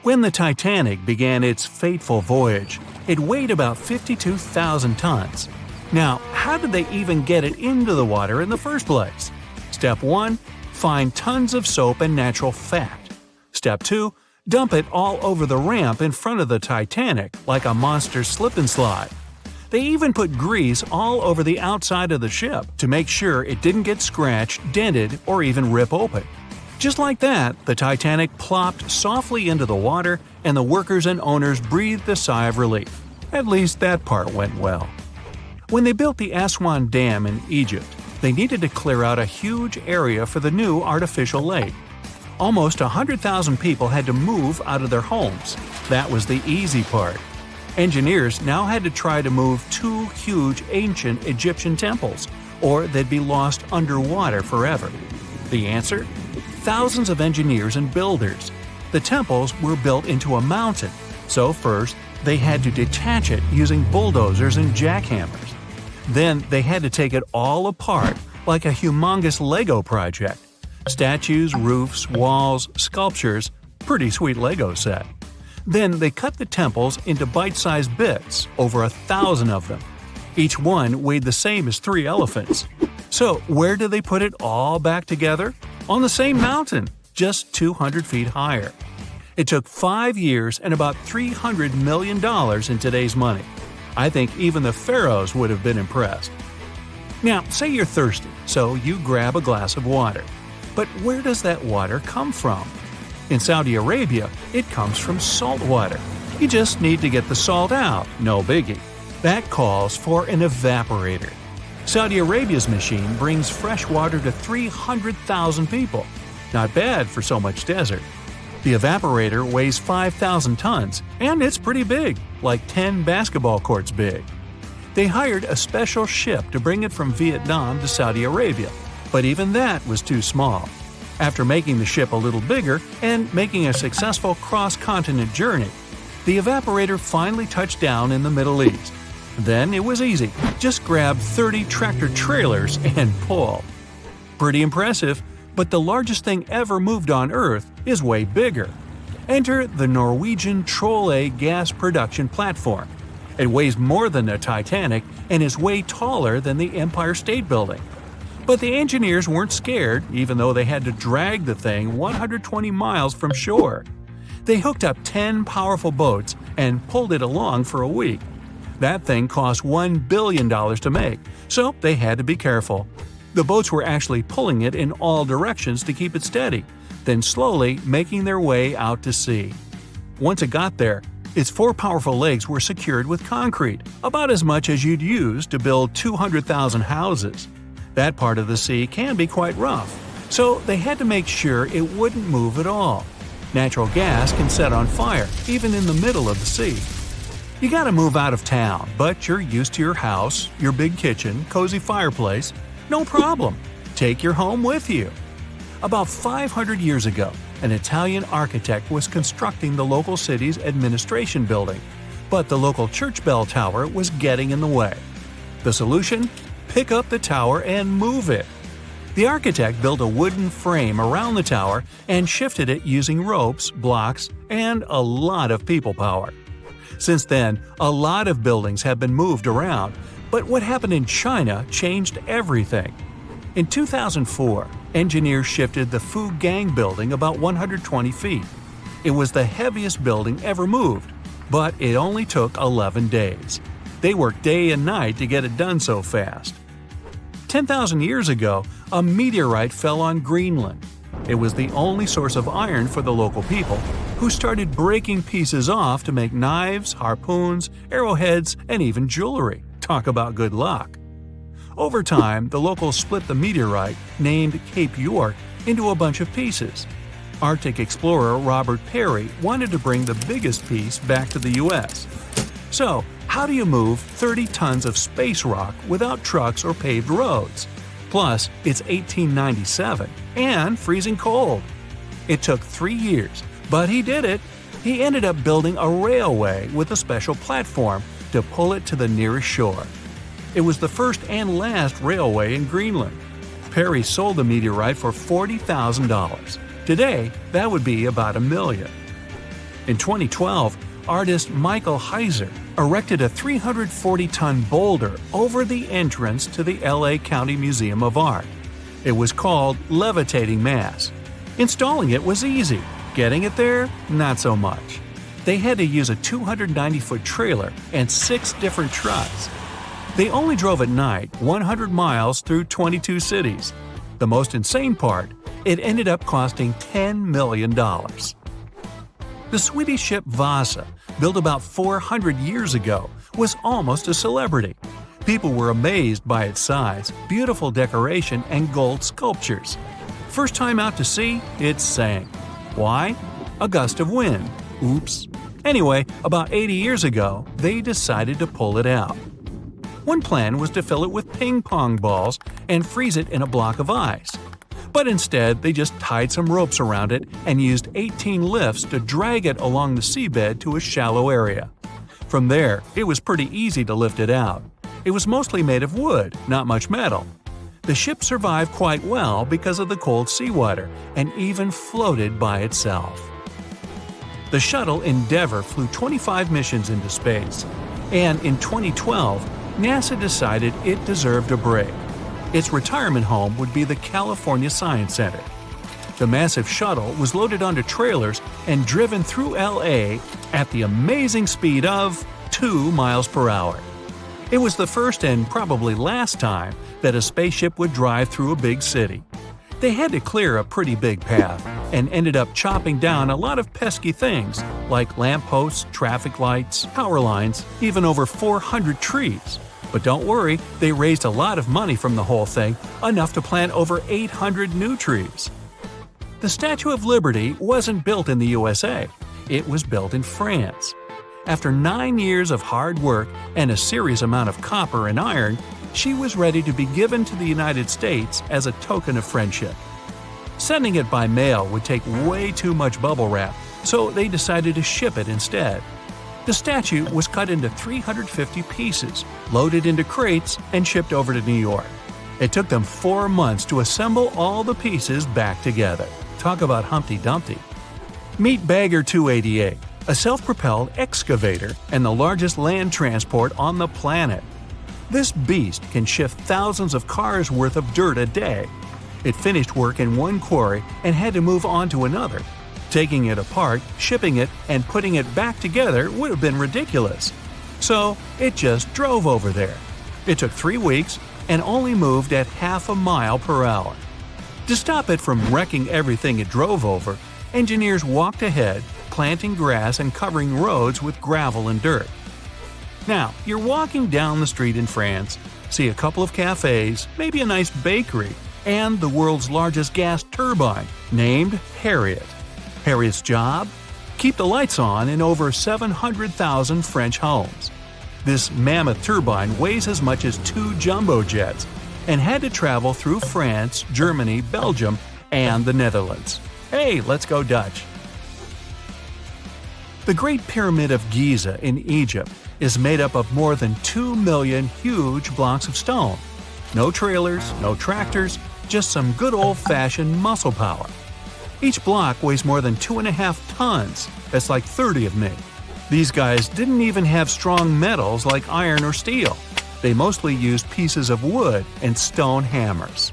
When the Titanic began its fateful voyage, it weighed about 52,000 tons. Now, how did they even get it into the water in the first place? Step 1. Find tons of soap and natural fat. Step 2. Dump it all over the ramp in front of the Titanic like a monster slip and slide. They even put grease all over the outside of the ship to make sure it didn't get scratched, dented, or even rip open. Just like that, the Titanic plopped softly into the water and the workers and owners breathed a sigh of relief. At least that part went well. When they built the Aswan Dam in Egypt, they needed to clear out a huge area for the new artificial lake. Almost 100,000 people had to move out of their homes. That was the easy part. Engineers now had to try to move two huge ancient Egyptian temples, or they'd be lost underwater forever. The answer? Thousands of engineers and builders. The temples were built into a mountain, so first they had to detach it using bulldozers and jackhammers. Then they had to take it all apart like a humongous Lego project. Statues, roofs, walls, sculptures, pretty sweet Lego set. Then they cut the temples into bite-sized bits, over 1,000 of them. Each one weighed the same as 3 elephants. So where did they put it all back together? On the same mountain, just 200 feet higher. It took 5 years and about $300 million in today's money. I think even the pharaohs would have been impressed. Now, say you're thirsty, so you grab a glass of water. But where does that water come from? In Saudi Arabia, it comes from salt water. You just need to get the salt out, no biggie. That calls for an evaporator. Saudi Arabia's machine brings fresh water to 300,000 people. Not bad for so much desert. The evaporator weighs 5,000 tons, and it's pretty big, like 10 basketball courts big. They hired a special ship to bring it from Vietnam to Saudi Arabia, but even that was too small. After making the ship a little bigger and making a successful cross-continent journey, the evaporator finally touched down in the Middle East. Then it was easy. Just grab 30 tractor trailers and pull. Pretty impressive, but the largest thing ever moved on Earth is way bigger. Enter the Norwegian Troll gas production platform. It weighs more than the Titanic and is way taller than the Empire State Building. But the engineers weren't scared, even though they had to drag the thing 120 miles from shore. They hooked up 10 powerful boats and pulled it along for a week. That thing cost $1 billion to make, so they had to be careful. The boats were actually pulling it in all directions to keep it steady, then slowly making their way out to sea. Once it got there, its 4 powerful legs were secured with concrete, about as much as you'd use to build 200,000 houses. That part of the sea can be quite rough, so they had to make sure it wouldn't move at all. Natural gas can set on fire, even in the middle of the sea. You gotta move out of town, but you're used to your house, your big kitchen, cozy fireplace. No problem. Take your home with you. About 500 years ago, an Italian architect was constructing the local city's administration building, but the local church bell tower was getting in the way. The solution? Pick up the tower and move it. The architect built a wooden frame around the tower and shifted it using ropes, blocks, and a lot of people power. Since then, a lot of buildings have been moved around, but what happened in China changed everything. In 2004, engineers shifted the Fugang building about 120 feet. It was the heaviest building ever moved, but it only took 11 days. They worked day and night to get it done so fast. 10,000 years ago, a meteorite fell on Greenland. It was the only source of iron for the local people, who started breaking pieces off to make knives, harpoons, arrowheads, and even jewelry. Talk about good luck. Over time, the locals split the meteorite, named Cape York, into a bunch of pieces. Arctic explorer Robert Peary wanted to bring the biggest piece back to the U.S. So, how do you move 30 tons of space rock without trucks or paved roads? Plus, it's 1897 and freezing cold. It took 3 years, but he did it. He ended up building a railway with a special platform to pull it to the nearest shore. It was the first and last railway in Greenland. Peary sold the meteorite for $40,000. Today, that would be about $1 million. In 2012, artist Michael Heiser erected a 340-ton boulder over the entrance to the LA County Museum of Art. It was called Levitating Mass. Installing it was easy. Getting it there, not so much. They had to use a 290-foot trailer and 6 different trucks. They only drove at night 100 miles through 22 cities. The most insane part, it ended up costing $10 million. The Swedish ship Vasa, built about 400 years ago, was almost a celebrity. People were amazed by its size, beautiful decoration, and gold sculptures. First time out to sea, it sank. Why? A gust of wind. Oops. Anyway, about 80 years ago, they decided to pull it out. One plan was to fill it with ping pong balls and freeze it in a block of ice. But instead, they just tied some ropes around it and used 18 lifts to drag it along the seabed to a shallow area. From there, it was pretty easy to lift it out. It was mostly made of wood, not much metal. The ship survived quite well because of the cold seawater and even floated by itself. The shuttle Endeavour flew 25 missions into space, and in 2012, NASA decided it deserved a break. Its retirement home would be the California Science Center. The massive shuttle was loaded onto trailers and driven through LA at the amazing speed of 2 miles per hour. It was the first and probably last time that a spaceship would drive through a big city. They had to clear a pretty big path and ended up chopping down a lot of pesky things like lampposts, traffic lights, power lines, even over 400 trees. But don't worry, they raised a lot of money from the whole thing, enough to plant over 800 new trees. The Statue of Liberty wasn't built in the USA. It was built in France. After 9 years of hard work and a serious amount of copper and iron, she was ready to be given to the United States as a token of friendship. Sending it by mail would take way too much bubble wrap, so they decided to ship it instead. The statue was cut into 350 pieces, loaded into crates, and shipped over to New York. It took them 4 months to assemble all the pieces back together. Talk about Humpty Dumpty. Meet Bagger 288, a self-propelled excavator and the largest land transport on the planet. This beast can shift thousands of cars worth of dirt a day. It finished work in one quarry and had to move on to another. Taking it apart, shipping it, and putting it back together would have been ridiculous. So it just drove over there. It took 3 weeks and only moved at half a mile per hour. To stop it from wrecking everything it drove over, engineers walked ahead, planting grass and covering roads with gravel and dirt. Now, you're walking down the street in France, see a couple of cafes, maybe a nice bakery, and the world's largest gas turbine, named Harriet. Harriet's job? Keep the lights on in over 700,000 French homes. This mammoth turbine weighs as much as 2 jumbo jets and had to travel through France, Germany, Belgium, and the Netherlands. Hey, let's go Dutch! The Great Pyramid of Giza in Egypt is made up of more than 2 million huge blocks of stone. No trailers, no tractors, just some good old-fashioned muscle power. Each block weighs more than 2.5 tons. That's like 30 of me. These guys didn't even have strong metals like iron or steel. They mostly used pieces of wood and stone hammers.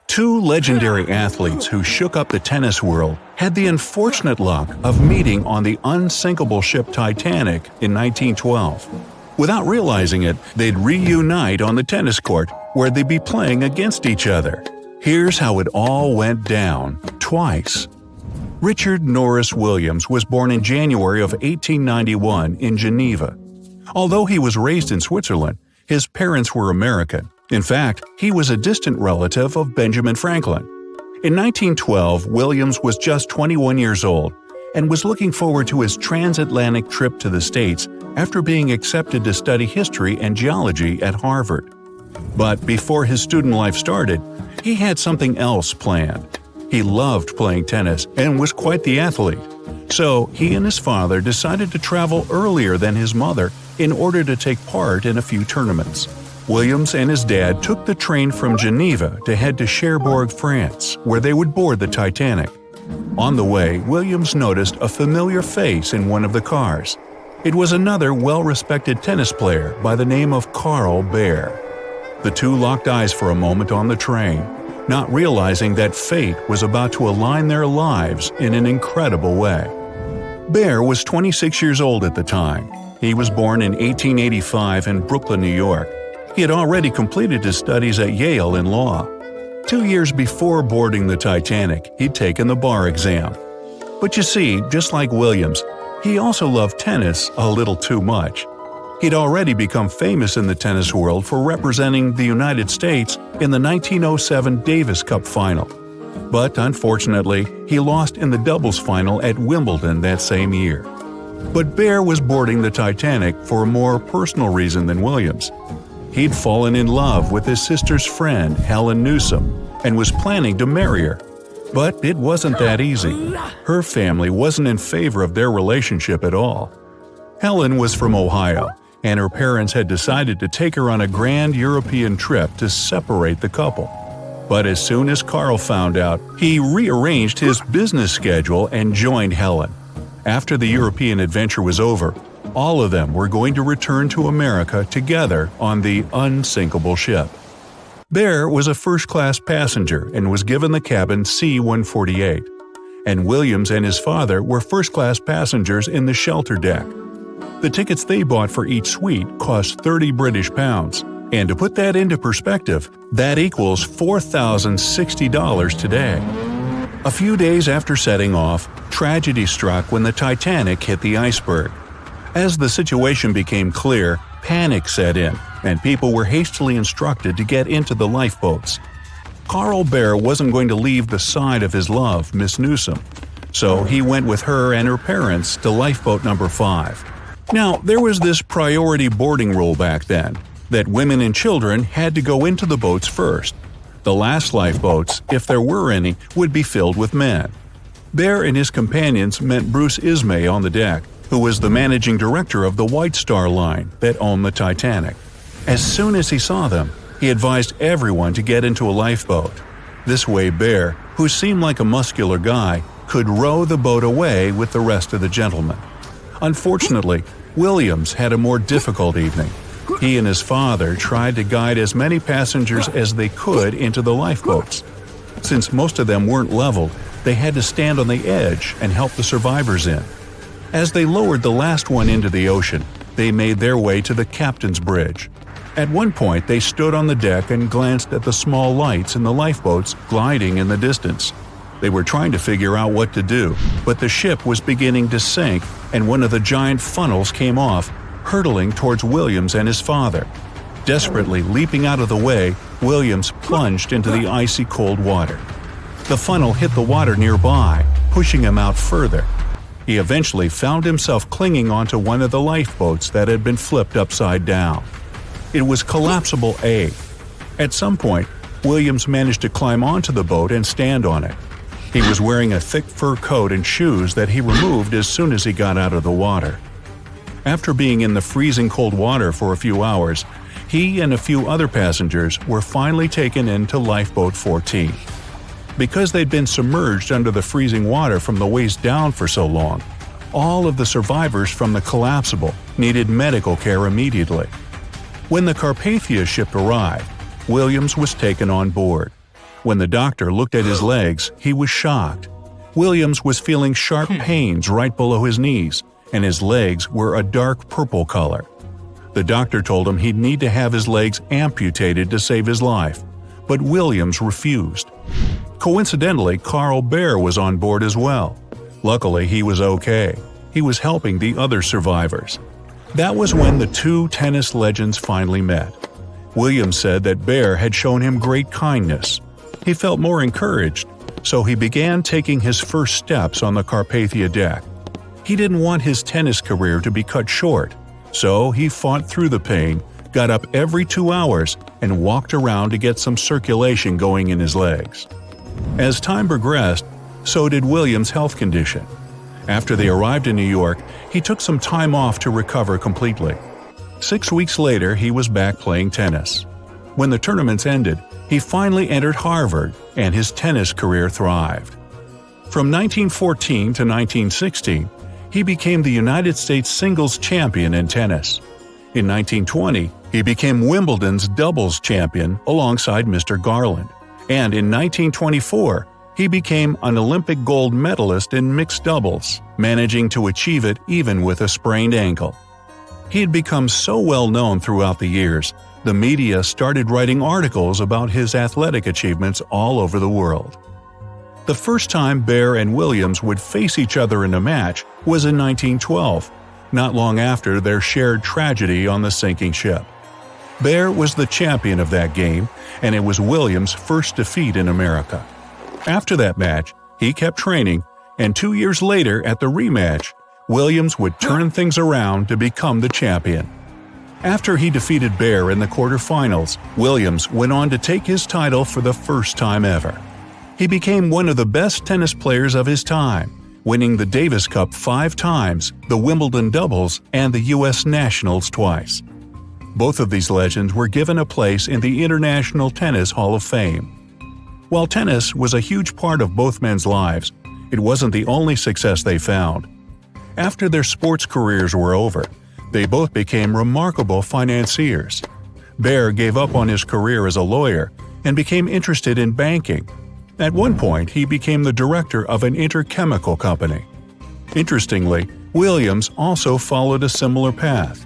2 legendary athletes who shook up the tennis world had the unfortunate luck of meeting on the unsinkable ship Titanic in 1912. Without realizing it, they'd reunite on the tennis court where they'd be playing against each other. Here's how it all went down, twice. Richard Norris Williams was born in January of 1891 in Geneva. Although he was raised in Switzerland, his parents were American. In fact, he was a distant relative of Benjamin Franklin. In 1912, Williams was just 21 years old and was looking forward to his transatlantic trip to the States after being accepted to study history and geology at Harvard. But before his student life started, he had something else planned. He loved playing tennis and was quite the athlete. So he and his father decided to travel earlier than his mother in order to take part in a few tournaments. Williams and his dad took the train from Geneva to head to Cherbourg, France, where they would board the Titanic. On the way, Williams noticed a familiar face in one of the cars. It was another well-respected tennis player by the name of Carl Bear. The two locked eyes for a moment on the train, not realizing that fate was about to align their lives in an incredible way. Bear was 26 years old at the time. He was born in 1885 in Brooklyn, New York. He had already completed his studies at Yale in law. 2 years before boarding the Titanic, he'd taken the bar exam. But you see, just like Williams, he also loved tennis a little too much. He'd already become famous in the tennis world for representing the United States in the 1907 Davis Cup final. But unfortunately, he lost in the doubles final at Wimbledon that same year. But Bear was boarding the Titanic for a more personal reason than Williams. He'd fallen in love with his sister's friend, Helen Newsom, and was planning to marry her. But it wasn't that easy. Her family wasn't in favor of their relationship at all. Helen was from Ohio, and her parents had decided to take her on a grand European trip to separate the couple. But as soon as Carl found out, he rearranged his business schedule and joined Helen. After the European adventure was over, all of them were going to return to America together on the unsinkable ship. Bear was a first-class passenger and was given the cabin C-148, and Williams and his father were first-class passengers in the shelter deck. The tickets they bought for each suite cost 30 British pounds, and to put that into perspective, that equals $4,060 today. A few days after setting off, tragedy struck when the Titanic hit the iceberg. As the situation became clear, panic set in, and people were hastily instructed to get into the lifeboats. Carl Bear wasn't going to leave the side of his love, Miss Newsom, so he went with her and her parents to lifeboat number 5. Now, there was this priority boarding rule back then, that women and children had to go into the boats first. The last lifeboats, if there were any, would be filled with men. Bear and his companions met Bruce Ismay on the deck, who was the managing director of the White Star Line that owned the Titanic. As soon as he saw them, he advised everyone to get into a lifeboat. This way Bear, who seemed like a muscular guy, could row the boat away with the rest of the gentlemen. Unfortunately, Williams had a more difficult evening. He and his father tried to guide as many passengers as they could into the lifeboats. Since most of them weren't leveled, they had to stand on the edge and help the survivors in. As they lowered the last one into the ocean, they made their way to the captain's bridge. At one point, they stood on the deck and glanced at the small lights in the lifeboats gliding in the distance. They were trying to figure out what to do, but the ship was beginning to sink and one of the giant funnels came off, hurtling towards Williams and his father. Desperately leaping out of the way, Williams plunged into the icy cold water. The funnel hit the water nearby, pushing him out further. He eventually found himself clinging onto one of the lifeboats that had been flipped upside down. It was collapsible A. At some point, Williams managed to climb onto the boat and stand on it. He was wearing a thick fur coat and shoes that he removed as soon as he got out of the water. After being in the freezing cold water for a few hours, he and a few other passengers were finally taken into Lifeboat 14. Because they'd been submerged under the freezing water from the waist down for so long, all of the survivors from the collapsible needed medical care immediately. When the Carpathia ship arrived, Williams was taken on board. When the doctor looked at his legs, he was shocked. Williams was feeling sharp pains right below his knees, and his legs were a dark purple color. The doctor told him he'd need to have his legs amputated to save his life, but Williams refused. Coincidentally, Carl Baer was on board as well. Luckily, he was okay. He was helping the other survivors. That was when the two tennis legends finally met. Williams said that Baer had shown him great kindness. He felt more encouraged, so he began taking his first steps on the Carpathia deck. He didn't want his tennis career to be cut short, so he fought through the pain, got up every 2 hours, and walked around to get some circulation going in his legs. As time progressed, so did Williams' health condition. After they arrived in New York, he took some time off to recover completely. 6 weeks later, he was back playing tennis. When the tournaments ended, he finally entered Harvard, and his tennis career thrived. From 1914 to 1916, he became the United States singles champion in tennis. In 1920, he became Wimbledon's doubles champion alongside Mr. Garland. And in 1924, he became an Olympic gold medalist in mixed doubles, managing to achieve it even with a sprained ankle. He had become so well known throughout the years, the media started writing articles about his athletic achievements all over the world. The first time Baer and Williams would face each other in a match was in 1912, not long after their shared tragedy on the sinking ship. Baer was the champion of that game, and it was Williams' first defeat in America. After that match, he kept training, and 2 years later at the rematch, Williams would turn things around to become the champion. After he defeated Baer in the quarterfinals, Williams went on to take his title for the first time ever. He became one of the best tennis players of his time, winning the Davis Cup 5 times, the Wimbledon doubles, and the U.S. Nationals twice. Both of these legends were given a place in the International Tennis Hall of Fame. While tennis was a huge part of both men's lives, it wasn't the only success they found. After their sports careers were over, they both became remarkable financiers. Baer gave up on his career as a lawyer and became interested in banking. At one point, he became the director of an interchemical company. Interestingly, Williams also followed a similar path.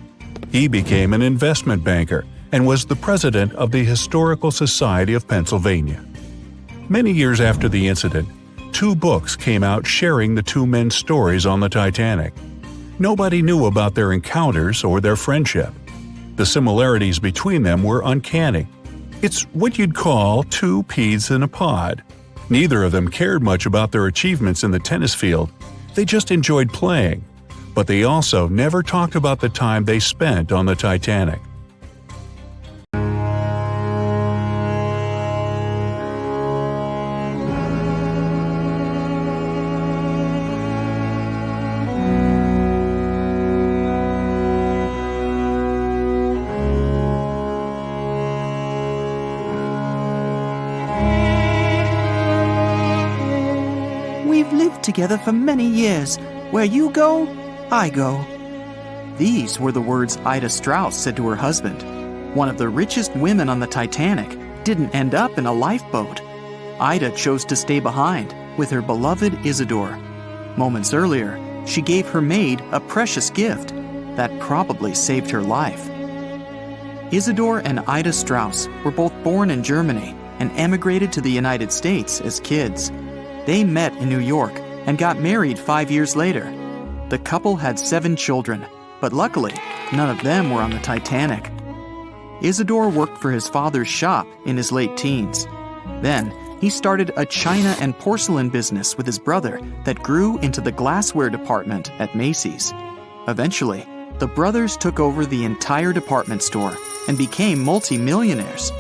He became an investment banker and was the president of the Historical Society of Pennsylvania. Many years after the incident, 2 books came out sharing the two men's stories on the Titanic. Nobody knew about their encounters or their friendship. The similarities between them were uncanny. It's what you'd call 2 peas in a pod. Neither of them cared much about their achievements in the tennis field. They just enjoyed playing. But they also never talked about the time they spent on the Titanic. We've lived together for many years. Where you go, I go. These were the words Ida Strauss said to her husband. One of the richest women on the Titanic didn't end up in a lifeboat. Ida chose to stay behind with her beloved Isidore. Moments earlier, she gave her maid a precious gift that probably saved her life. Isidore and Ida Strauss were both born in Germany and emigrated to the United States as kids. They met in New York and got married 5 years later. The couple had 7 children, but luckily, none of them were on the Titanic. Isidore worked for his father's shop in his late teens. Then, he started a china and porcelain business with his brother that grew into the glassware department at Macy's. Eventually, the brothers took over the entire department store and became multi-millionaires.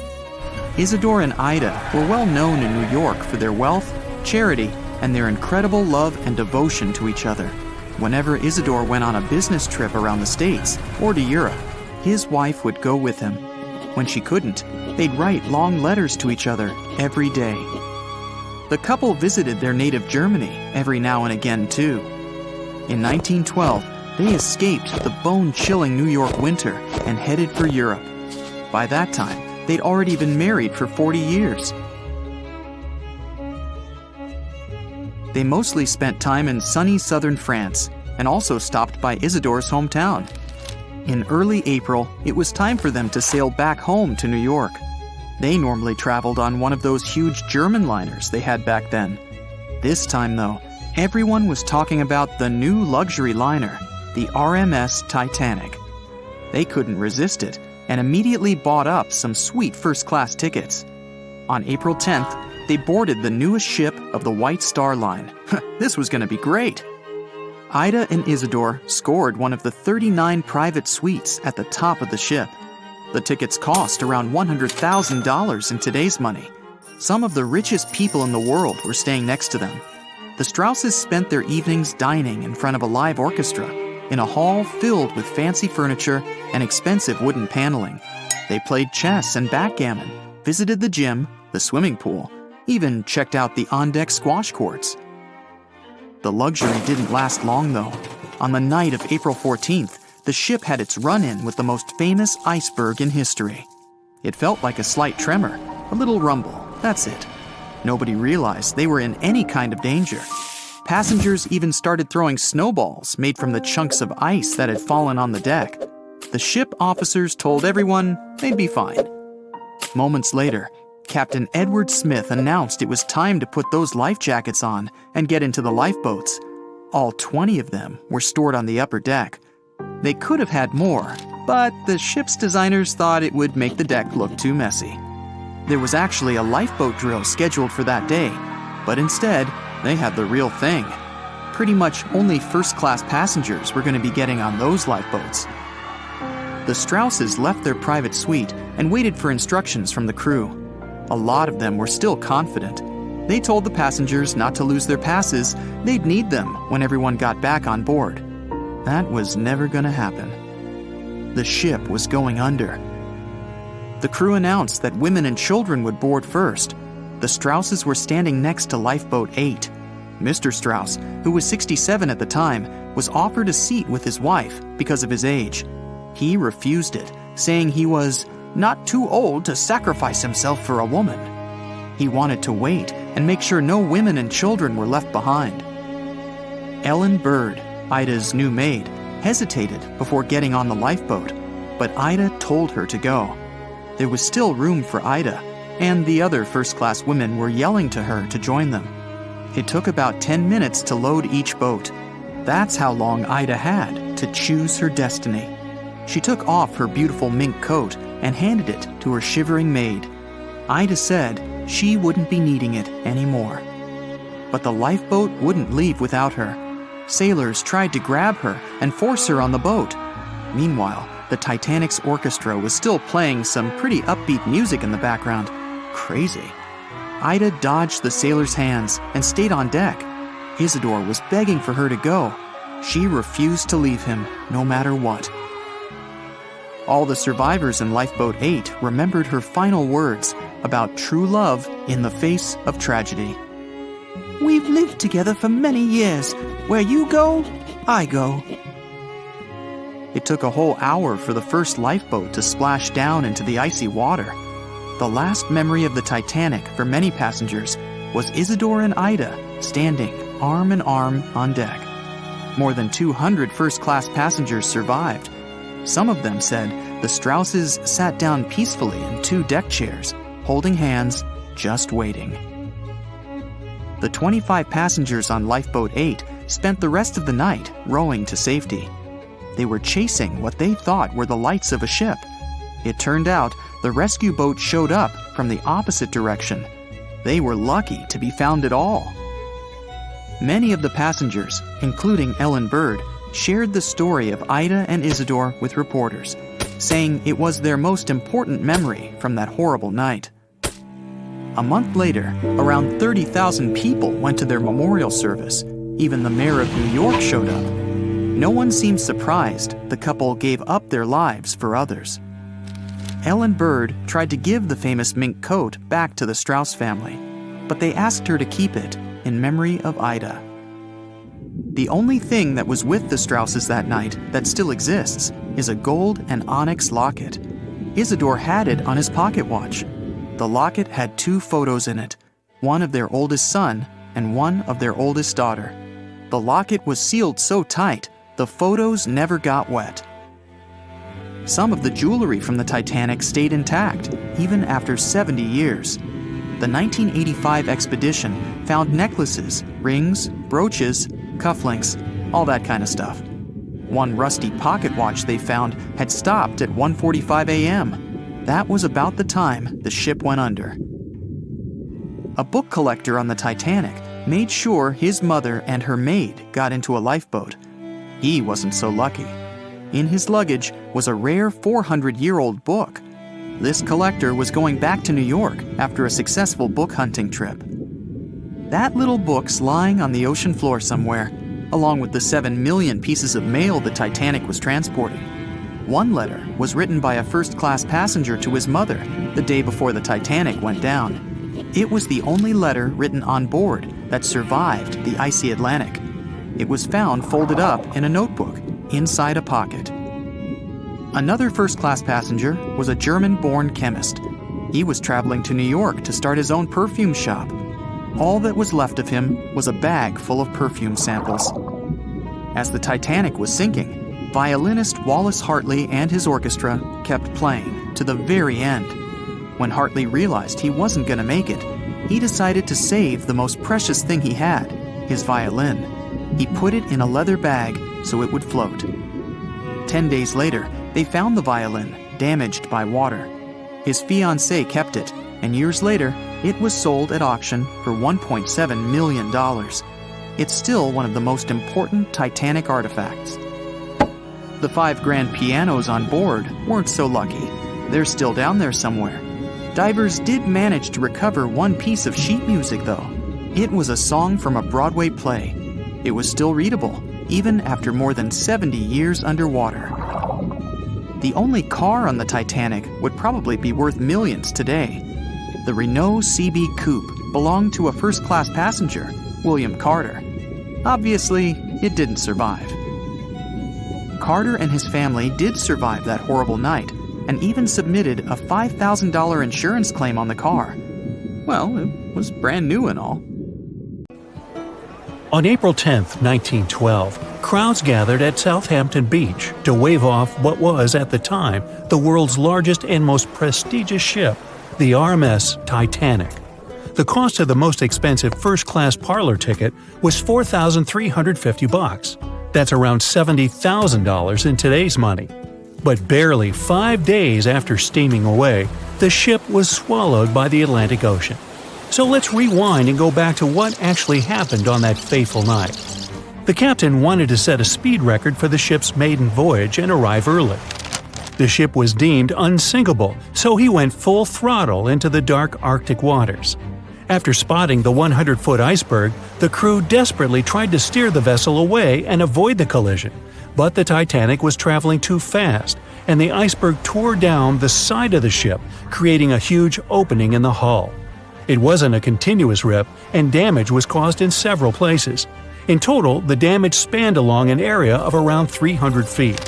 Isidore and Ida were well known in New York for their wealth, charity, and their incredible love and devotion to each other. Whenever Isidore went on a business trip around the States or to Europe, his wife would go with him. When she couldn't, they'd write long letters to each other every day. The couple visited their native Germany every now and again, too. In 1912, they escaped the bone-chilling New York winter and headed for Europe. By that time, they'd already been married for 40 years. They mostly spent time in sunny southern France and also stopped by Isidore's hometown. In early April, it was time for them to sail back home to New York. They normally traveled on one of those huge German liners they had back then. This time, though, everyone was talking about the new luxury liner, the RMS Titanic. They couldn't resist it and immediately bought up some sweet first-class tickets. On April 10th, they boarded the newest ship of the White Star Line. This was going to be great. Ida and Isidore scored one of the 39 private suites at the top of the ship. The tickets cost around $100,000 in today's money. Some of the richest people in the world were staying next to them. The Strausses spent their evenings dining in front of a live orchestra in a hall filled with fancy furniture and expensive wooden paneling. They played chess and backgammon, visited the gym, the swimming pool, even checked out the on-deck squash courts. The luxury didn't last long, though. On the night of April 14th, the ship had its run-in with the most famous iceberg in history. It felt like a slight tremor, a little rumble, that's it. Nobody realized they were in any kind of danger. Passengers even started throwing snowballs made from the chunks of ice that had fallen on the deck. The ship officers told everyone they'd be fine. Moments later, Captain Edward Smith announced it was time to put those life jackets on and get into the lifeboats. All 20 of them were stored on the upper deck. They could have had more, but the ship's designers thought it would make the deck look too messy. There was actually a lifeboat drill scheduled for that day, but instead, they had the real thing. Pretty much only first-class passengers were going to be getting on those lifeboats. The Strausses left their private suite and waited for instructions from the crew. A lot of them were still confident. They told the passengers not to lose their passes. They'd need them when everyone got back on board. That was never going to happen. The ship was going under. The crew announced that women and children would board first. The Strausses were standing next to Lifeboat 8. Mr. Strauss, who was 67 at the time, was offered a seat with his wife because of his age. He refused it, saying he was not too old to sacrifice himself for a woman. He wanted to wait and make sure no women and children were left behind. Ellen Bird, Ida's new maid, hesitated before getting on the lifeboat, but Ida told her to go. There was still room for Ida, and the other first-class women were yelling to her to join them. It took about 10 minutes to load each boat. That's how long Ida had to choose her destiny. She took off her beautiful mink coat and handed it to her shivering maid. Ida said she wouldn't be needing it anymore. But the lifeboat wouldn't leave without her. Sailors tried to grab her and force her on the boat. Meanwhile, the Titanic's orchestra was still playing some pretty upbeat music in the background. Crazy. Ida dodged the sailors' hands and stayed on deck. Isidore was begging for her to go. She refused to leave him, no matter what. All the survivors in Lifeboat 8 remembered her final words about true love in the face of tragedy. "We've lived together for many years. Where you go, I go." It took a whole hour for the first lifeboat to splash down into the icy water. The last memory of the Titanic for many passengers was Isidore and Ida standing arm in arm on deck. More than 200 first-class passengers survived. Some of them said the Strausses sat down peacefully in 2 deck chairs, holding hands, just waiting. The 25 passengers on Lifeboat 8 spent the rest of the night rowing to safety. They were chasing what they thought were the lights of a ship. It turned out the rescue boat showed up from the opposite direction. They were lucky to be found at all. Many of the passengers, including Ellen Bird, shared the story of Ida and Isidore with reporters, saying it was their most important memory from that horrible night. A month later, around 30,000 people went to their memorial service. Even the mayor of New York showed up. No one seemed surprised the couple gave up their lives for others. Ellen Bird tried to give the famous mink coat back to the Strauss family, but they asked her to keep it in memory of Ida. The only thing that was with the Strausses that night that still exists is a gold and onyx locket. Isidore had it on his pocket watch. The locket had 2 photos in it, one of their oldest son and one of their oldest daughter. The locket was sealed so tight, the photos never got wet. Some of the jewelry from the Titanic stayed intact, even after 70 years. The 1985 expedition found necklaces, rings, brooches, cufflinks, all that kind of stuff. One rusty pocket watch they found had stopped at 1:45 a.m. That was about the time the ship went under. A book collector on the Titanic made sure his mother and her maid got into a lifeboat. He wasn't so lucky. In his luggage was a rare 400-year-old book. This collector was going back to New York after a successful book hunting trip. That little book's lying on the ocean floor somewhere, along with the 7 million pieces of mail the Titanic was transporting. One letter was written by a first-class passenger to his mother the day before the Titanic went down. It was the only letter written on board that survived the icy Atlantic. It was found folded up in a notebook inside a pocket. Another first-class passenger was a German-born chemist. He was traveling to New York to start his own perfume shop. All that was left of him was a bag full of perfume samples. As the Titanic was sinking, violinist Wallace Hartley and his orchestra kept playing to the very end. When Hartley realized he wasn't going to make it, he decided to save the most precious thing he had, his violin. He put it in a leather bag so it would float. 10 days later, they found the violin, damaged by water. His fiancée kept it, and years later, it was sold at auction for $1.7 million. It's still one of the most important Titanic artifacts. The 5 grand pianos on board weren't so lucky. They're still down there somewhere. Divers did manage to recover one piece of sheet music, though. It was a song from a Broadway play. It was still readable, even after more than 70 years underwater. The only car on the Titanic would probably be worth millions today. The Renault CB Coupe belonged to a first-class passenger, William Carter. Obviously, it didn't survive. Carter and his family did survive that horrible night, and even submitted a $5,000 insurance claim on the car. Well, it was brand new and all. On April 10, 1912, crowds gathered at Southampton Beach to wave off what was, at the time, the world's largest and most prestigious ship, the RMS Titanic. The cost of the most expensive first-class parlor ticket was $4,350. That's around $70,000 in today's money. But barely 5 days after steaming away, the ship was swallowed by the Atlantic Ocean. So let's rewind and go back to what actually happened on that fateful night. The captain wanted to set a speed record for the ship's maiden voyage and arrive early. The ship was deemed unsinkable, so he went full throttle into the dark Arctic waters. After spotting the 100-foot iceberg, the crew desperately tried to steer the vessel away and avoid the collision, but the Titanic was traveling too fast, and the iceberg tore down the side of the ship, creating a huge opening in the hull. It wasn't a continuous rip, and damage was caused in several places. In total, the damage spanned along an area of around 300 feet.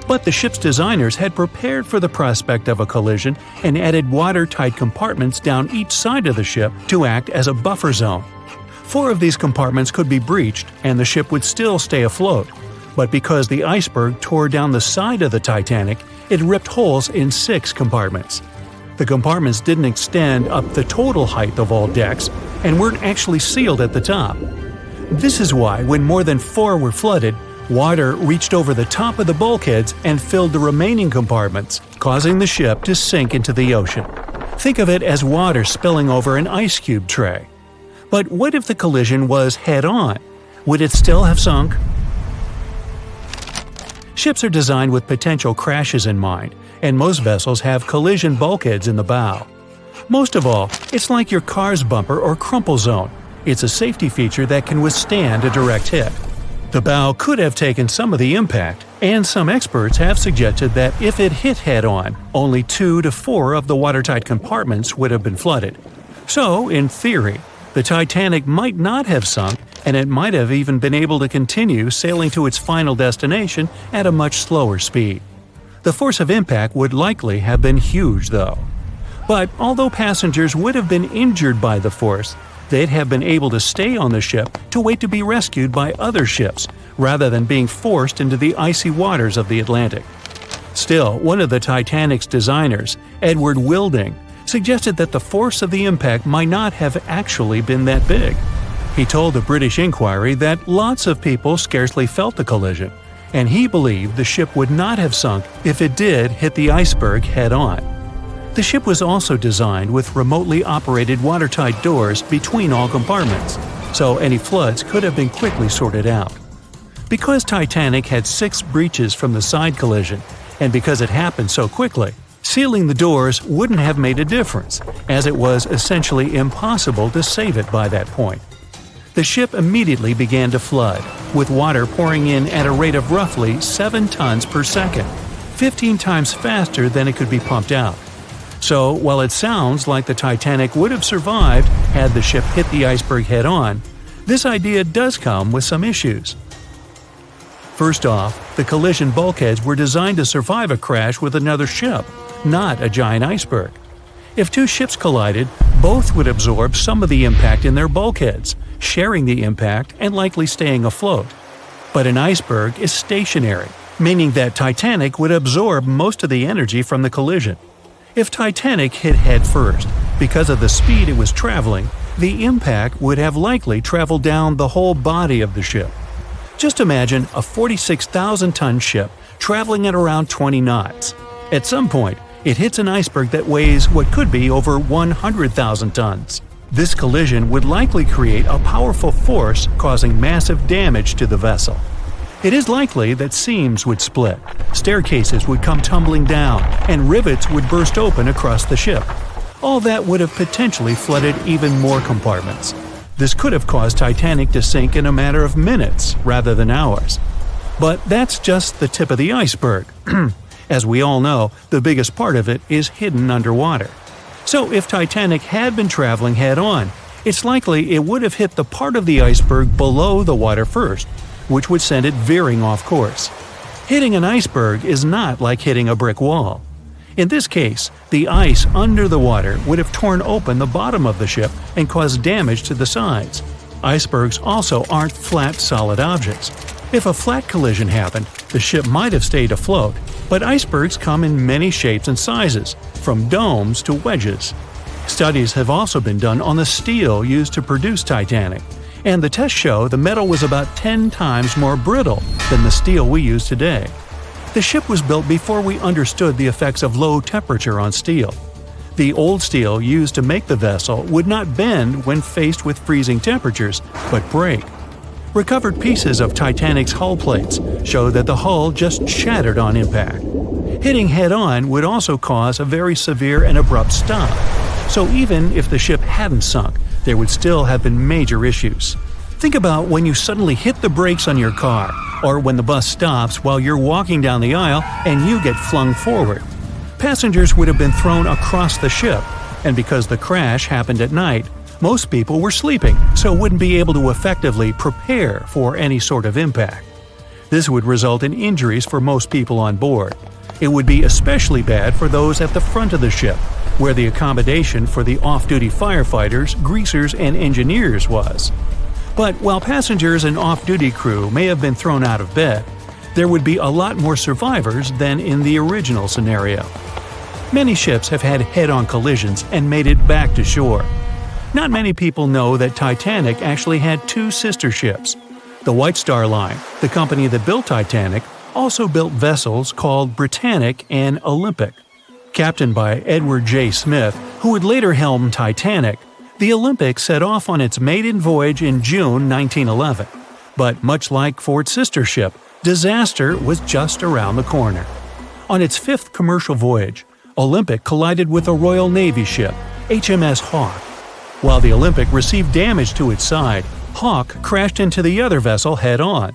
But the ship's designers had prepared for the prospect of a collision and added watertight compartments down each side of the ship to act as a buffer zone. 4 of these compartments could be breached and the ship would still stay afloat. But because the iceberg tore down the side of the Titanic, it ripped holes in 6 compartments. The compartments didn't extend up the total height of all decks and weren't actually sealed at the top. This is why, when more than 4 were flooded, water reached over the top of the bulkheads and filled the remaining compartments, causing the ship to sink into the ocean. Think of it as water spilling over an ice cube tray. But what if the collision was head-on? Would it still have sunk? Ships are designed with potential crashes in mind, and most vessels have collision bulkheads in the bow. Most of all, it's like your car's bumper or crumple zone. It's a safety feature that can withstand a direct hit. The bow could have taken some of the impact, and some experts have suggested that if it hit head-on, only 2 to 4 of the watertight compartments would have been flooded. So, in theory, the Titanic might not have sunk, and it might have even been able to continue sailing to its final destination at a much slower speed. The force of impact would likely have been huge, though. But although passengers would have been injured by the force, they'd have been able to stay on the ship to wait to be rescued by other ships, rather than being forced into the icy waters of the Atlantic. Still, one of the Titanic's designers, Edward Wilding, suggested that the force of the impact might not have actually been that big. He told the British Inquiry that lots of people scarcely felt the collision, and he believed the ship would not have sunk if it did hit the iceberg head-on. The ship was also designed with remotely operated watertight doors between all compartments, so any floods could have been quickly sorted out. Because Titanic had 6 breaches from the side collision, and because it happened so quickly, sealing the doors wouldn't have made a difference, as it was essentially impossible to save it by that point. The ship immediately began to flood, with water pouring in at a rate of roughly 7 tons per second, 15 times faster than it could be pumped out. So, while it sounds like the Titanic would have survived had the ship hit the iceberg head-on, this idea does come with some issues. First off, the collision bulkheads were designed to survive a crash with another ship, not a giant iceberg. If 2 ships collided, both would absorb some of the impact in their bulkheads, sharing the impact and likely staying afloat. But an iceberg is stationary, meaning that Titanic would absorb most of the energy from the collision. If Titanic hit head first, because of the speed it was traveling, the impact would have likely traveled down the whole body of the ship. Just imagine a 46,000-ton ship traveling at around 20 knots. At some point, it hits an iceberg that weighs what could be over 100,000 tons. This collision would likely create a powerful force causing massive damage to the vessel. It is likely that seams would split, staircases would come tumbling down, and rivets would burst open across the ship. All that would have potentially flooded even more compartments. This could have caused Titanic to sink in a matter of minutes rather than hours. But that's just the tip of the iceberg. As we all know, the biggest part of it is hidden underwater. So if Titanic had been traveling head-on, it's likely it would have hit the part of the iceberg below the water first, which would send it veering off course. Hitting an iceberg is not like hitting a brick wall. In this case, the ice under the water would have torn open the bottom of the ship and caused damage to the sides. Icebergs also aren't flat, solid objects. If a flat collision happened, the ship might have stayed afloat, but icebergs come in many shapes and sizes, from domes to wedges. Studies have also been done on the steel used to produce Titanic, and the tests show the metal was about 10 times more brittle than the steel we use today. The ship was built before we understood the effects of low temperature on steel. The old steel used to make the vessel would not bend when faced with freezing temperatures, but break. Recovered pieces of Titanic's hull plates show that the hull just shattered on impact. Hitting head-on would also cause a very severe and abrupt stop, so even if the ship hadn't sunk, there would still have been major issues. Think about when you suddenly hit the brakes on your car, or when the bus stops while you're walking down the aisle and you get flung forward. Passengers would have been thrown across the ship, and because the crash happened at night, most people were sleeping, so wouldn't be able to effectively prepare for any sort of impact. This would result in injuries for most people on board. It would be especially bad for those at the front of the ship, where the accommodation for the off-duty firefighters, greasers, and engineers was. But while passengers and off-duty crew may have been thrown out of bed, there would be a lot more survivors than in the original scenario. Many ships have had head-on collisions and made it back to shore. Not many people know that Titanic actually had two sister ships. The White Star Line, the company that built Titanic, also built vessels called Britannic and Olympic. Captained by Edward J. Smith, who would later helm Titanic, the Olympic set off on its maiden voyage in June 1911. But much like Ford's sister ship, disaster was just around the corner. On its fifth commercial voyage, Olympic collided with a Royal Navy ship, HMS Hawke. While the Olympic received damage to its side, Hawke crashed into the other vessel head-on.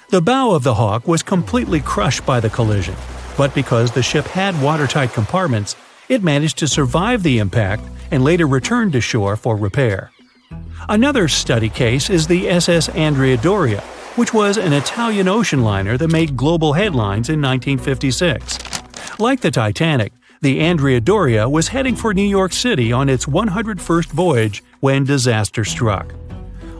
The bow of the Hawke was completely crushed by the collision, but because the ship had watertight compartments, it managed to survive the impact and later returned to shore for repair. Another study case is the SS Andrea Doria, which was an Italian ocean liner that made global headlines in 1956. Like the Titanic, the Andrea Doria was heading for New York City on its 101st voyage when disaster struck.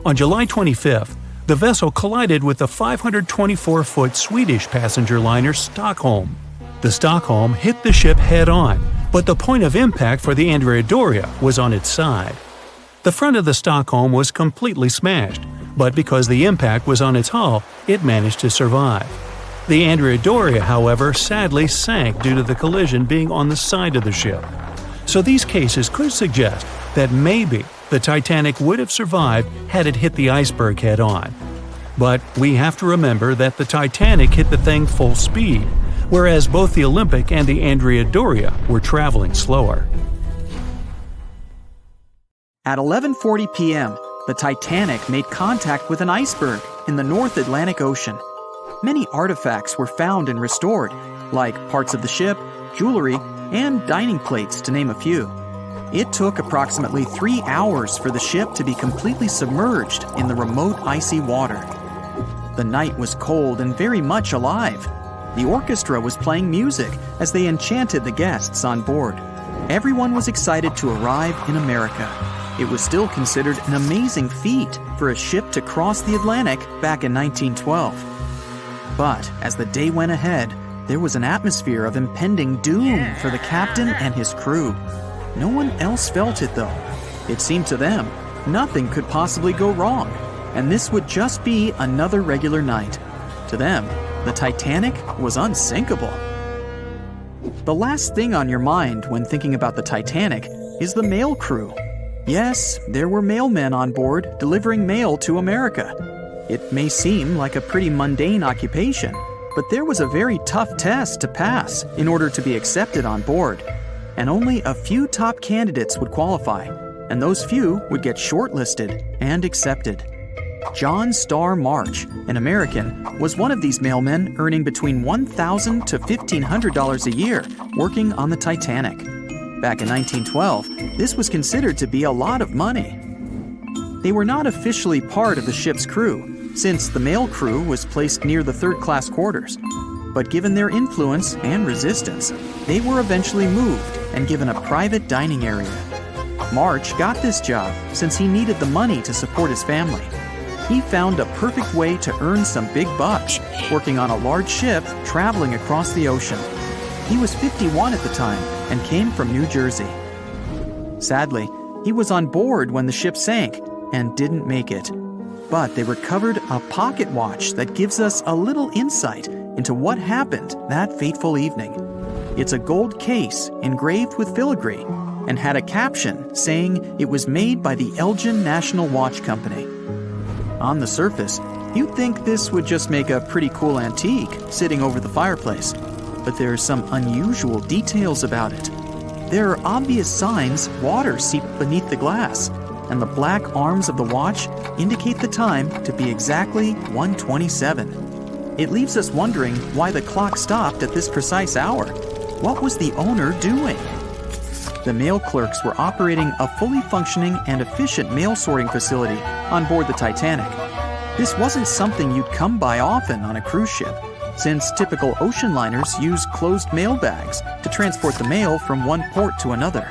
On July 25th, the vessel collided with the 524-foot Swedish passenger liner Stockholm. The Stockholm hit the ship head-on, but the point of impact for the Andrea Doria was on its side. The front of the Stockholm was completely smashed, but because the impact was on its hull, it managed to survive. The Andrea Doria, however, sadly sank due to the collision being on the side of the ship. So these cases could suggest that maybe the Titanic would have survived had it hit the iceberg head-on. But we have to remember that the Titanic hit the thing full speed, whereas both the Olympic and the Andrea Doria were traveling slower. At 11:40 p.m., the Titanic made contact with an iceberg in the North Atlantic Ocean. Many artifacts were found and restored, like parts of the ship, jewelry, and dining plates, to name a few. It took approximately 3 hours for the ship to be completely submerged in the remote icy water. The night was cold and very much alive. The orchestra was playing music as they enchanted the guests on board. Everyone was excited to arrive in America. It was still considered an amazing feat for a ship to cross the Atlantic back in 1912. But as the day went ahead, there was an atmosphere of impending doom for the captain and his crew. No one else felt it though. It seemed to them nothing could possibly go wrong, and this would just be another regular night. To them, the Titanic was unsinkable. The last thing on your mind when thinking about the Titanic is the mail crew. Yes, there were mailmen on board delivering mail to America. It may seem like a pretty mundane occupation, but there was a very tough test to pass in order to be accepted on board. And only a few top candidates would qualify, and those few would get shortlisted and accepted. John Starr March, an American, was one of these mailmen earning between $1,000 to $1,500 a year working on the Titanic. Back in 1912, this was considered to be a lot of money. They were not officially part of the ship's crew, since the mail crew was placed near the third-class quarters. But given their influence and resistance, they were eventually moved and given a private dining area. March got this job since he needed the money to support his family. He found a perfect way to earn some big bucks, working on a large ship traveling across the ocean. He was 51 at the time and came from New Jersey. Sadly, he was on board when the ship sank and didn't make it. But they recovered a pocket watch that gives us a little insight into what happened that fateful evening. It's a gold case engraved with filigree and had a caption saying it was made by the Elgin National Watch Company. On the surface, you'd think this would just make a pretty cool antique sitting over the fireplace, but there are some unusual details about it. There are obvious signs water seeped beneath the glass, and the black arms of the watch indicate the time to be exactly 1:27. It leaves us wondering why the clock stopped at this precise hour. What was the owner doing? The mail clerks were operating a fully functioning and efficient mail sorting facility on board the Titanic. This wasn't something you'd come by often on a cruise ship, since typical ocean liners use closed mail bags to transport the mail from one port to another.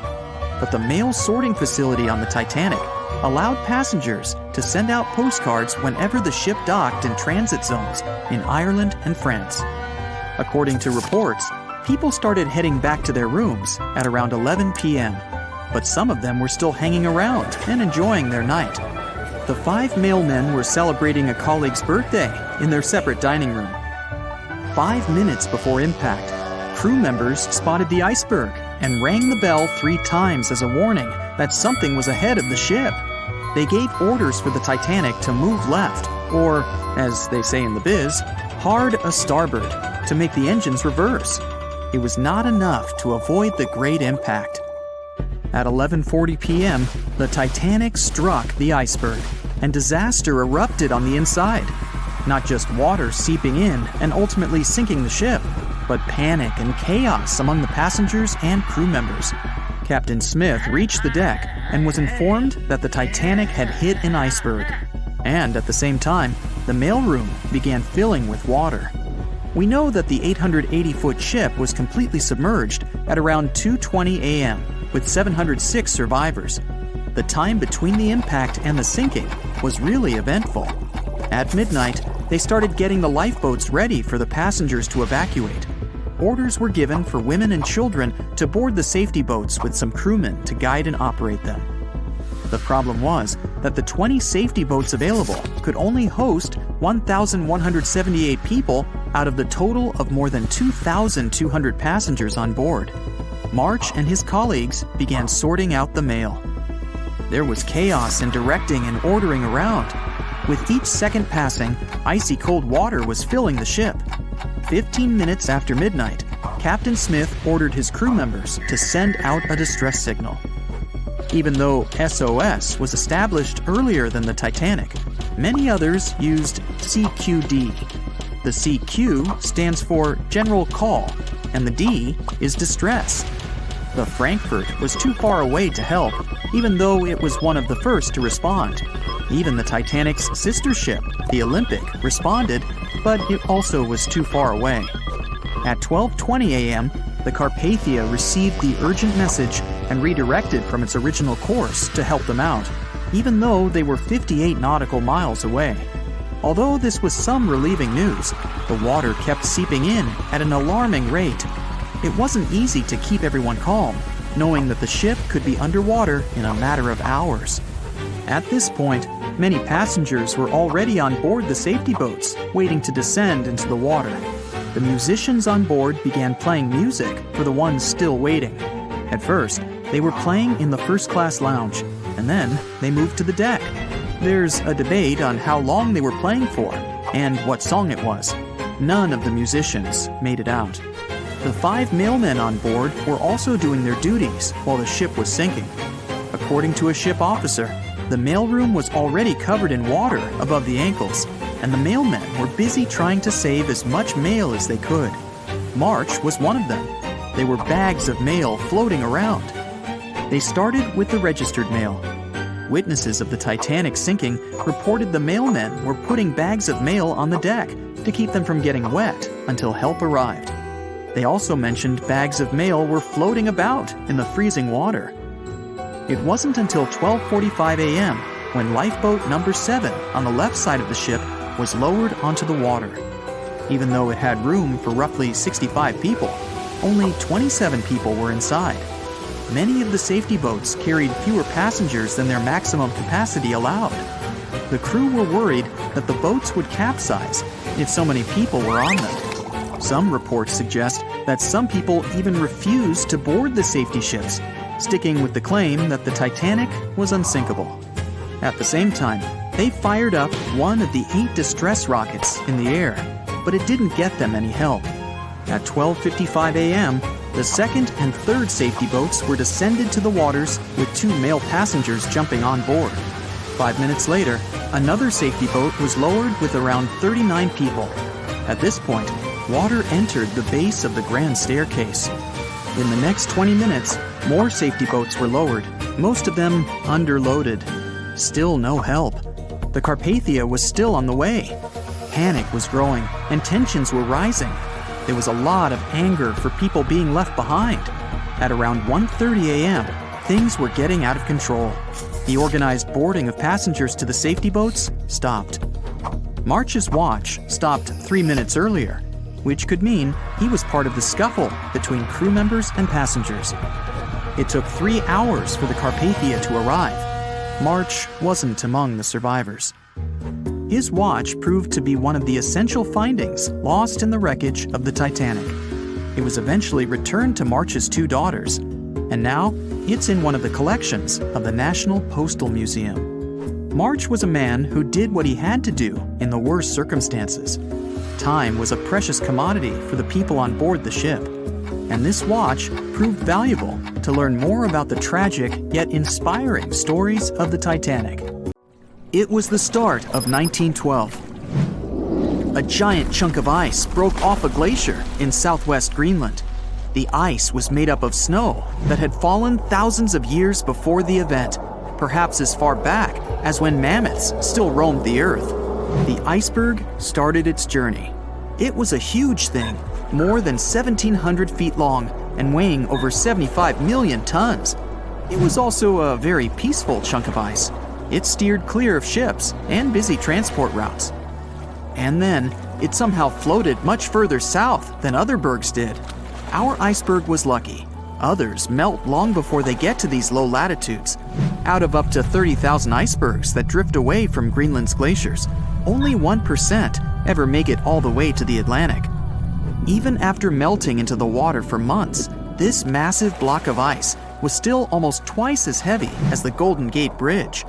But the mail sorting facility on the Titanic allowed passengers to send out postcards whenever the ship docked in transit zones in Ireland and France. According to reports, people started heading back to their rooms at around 11 p.m., but some of them were still hanging around and enjoying their night. The 5 mailmen were celebrating a colleague's birthday in their separate dining room. 5 minutes before impact, crew members spotted the iceberg and rang the bell 3 times as a warning that something was ahead of the ship. They gave orders for the Titanic to move left, or, as they say in the biz, hard a starboard, to make the engines reverse. It was not enough to avoid the great impact. At 11:40 p.m., the Titanic struck the iceberg, and disaster erupted on the inside. Not just water seeping in and ultimately sinking the ship, but panic and chaos among the passengers and crew members. Captain Smith reached the deck and was informed that the Titanic had hit an iceberg. And at the same time, the mailroom began filling with water. We know that the 880-foot ship was completely submerged at around 2:20 a.m., with 706 survivors. The time between the impact and the sinking was really eventful. At midnight, they started getting the lifeboats ready for the passengers to evacuate. Orders were given for women and children to board the safety boats with some crewmen to guide and operate them. The problem was that the 20 safety boats available could only host 1,178 people out of the total of more than 2,200 passengers on board. March and his colleagues began sorting out the mail. There was chaos in directing and ordering around. With each second passing, icy cold water was filling the ship. 15 minutes after midnight, Captain Smith ordered his crew members to send out a distress signal. Even though SOS was established earlier than the Titanic, many others used CQD. The CQ stands for General Call, and the D is Distress. The Frankfurt was too far away to help, even though it was one of the first to respond. Even the Titanic's sister ship, the Olympic, responded, but it also was too far away. At 12:20 a.m., the Carpathia received the urgent message and redirected from its original course to help them out, even though they were 58 nautical miles away. Although this was some relieving news, the water kept seeping in at an alarming rate. It wasn't easy to keep everyone calm, knowing that the ship could be underwater in a matter of hours. At this point, many passengers were already on board the safety boats, waiting to descend into the water. The musicians on board began playing music for the ones still waiting. At first, they were playing in the first-class lounge, and then they moved to the deck. There's a debate on how long they were playing for and what song it was. None of the musicians made it out. The 5 mailmen on board were also doing their duties while the ship was sinking. According to a ship officer, the mailroom was already covered in water above the ankles, and the mailmen were busy trying to save as much mail as they could. March was one of them. There were bags of mail floating around. They started with the registered mail. Witnesses of the Titanic sinking reported the mailmen were putting bags of mail on the deck to keep them from getting wet until help arrived. They also mentioned bags of mail were floating about in the freezing water. It wasn't until 12:45 a.m. when lifeboat number 7 on the left side of the ship was lowered onto the water. Even though it had room for roughly 65 people, only 27 people were inside. Many of the safety boats carried fewer passengers than their maximum capacity allowed. The crew were worried that the boats would capsize if so many people were on them. Some reports suggest that some people even refused to board the safety ships, sticking with the claim that the Titanic was unsinkable. At the same time, they fired up one of the 8 distress rockets in the air, but it didn't get them any help. At 12:55 a.m., the second and third safety boats were descended to the waters with 2 male passengers jumping on board. 5 minutes later, another safety boat was lowered with around 39 people. At this point, water entered the base of the grand staircase. In the next 20 minutes, more safety boats were lowered, most of them underloaded. Still no help. The Carpathia was still on the way. Panic was growing and tensions were rising. There was a lot of anger for people being left behind. At around 1:30 a.m., things were getting out of control. The organized boarding of passengers to the safety boats stopped. March's watch stopped 3 minutes earlier, which could mean he was part of the scuffle between crew members and passengers. It took 3 hours for the Carpathia to arrive. March wasn't among the survivors. His watch proved to be one of the essential findings lost in the wreckage of the Titanic. It was eventually returned to March's 2 daughters, and now it's in one of the collections of the National Postal Museum. March was a man who did what he had to do in the worst circumstances. Time was a precious commodity for the people on board the ship, and this watch proved valuable to learn more about the tragic yet inspiring stories of the Titanic. It was the start of 1912. A giant chunk of ice broke off a glacier in southwest Greenland. The ice was made up of snow that had fallen thousands of years before the event, perhaps as far back as when mammoths still roamed the earth. The iceberg started its journey. It was a huge thing, more than 1,700 feet long and weighing over 75 million tons. It was also a very peaceful chunk of ice. It steered clear of ships and busy transport routes. And then, it somehow floated much further south than other bergs did. Our iceberg was lucky. Others melt long before they get to these low latitudes. Out of up to 30,000 icebergs that drift away from Greenland's glaciers, only 1% ever make it all the way to the Atlantic. Even after melting into the water for months, this massive block of ice was still almost twice as heavy as the Golden Gate Bridge.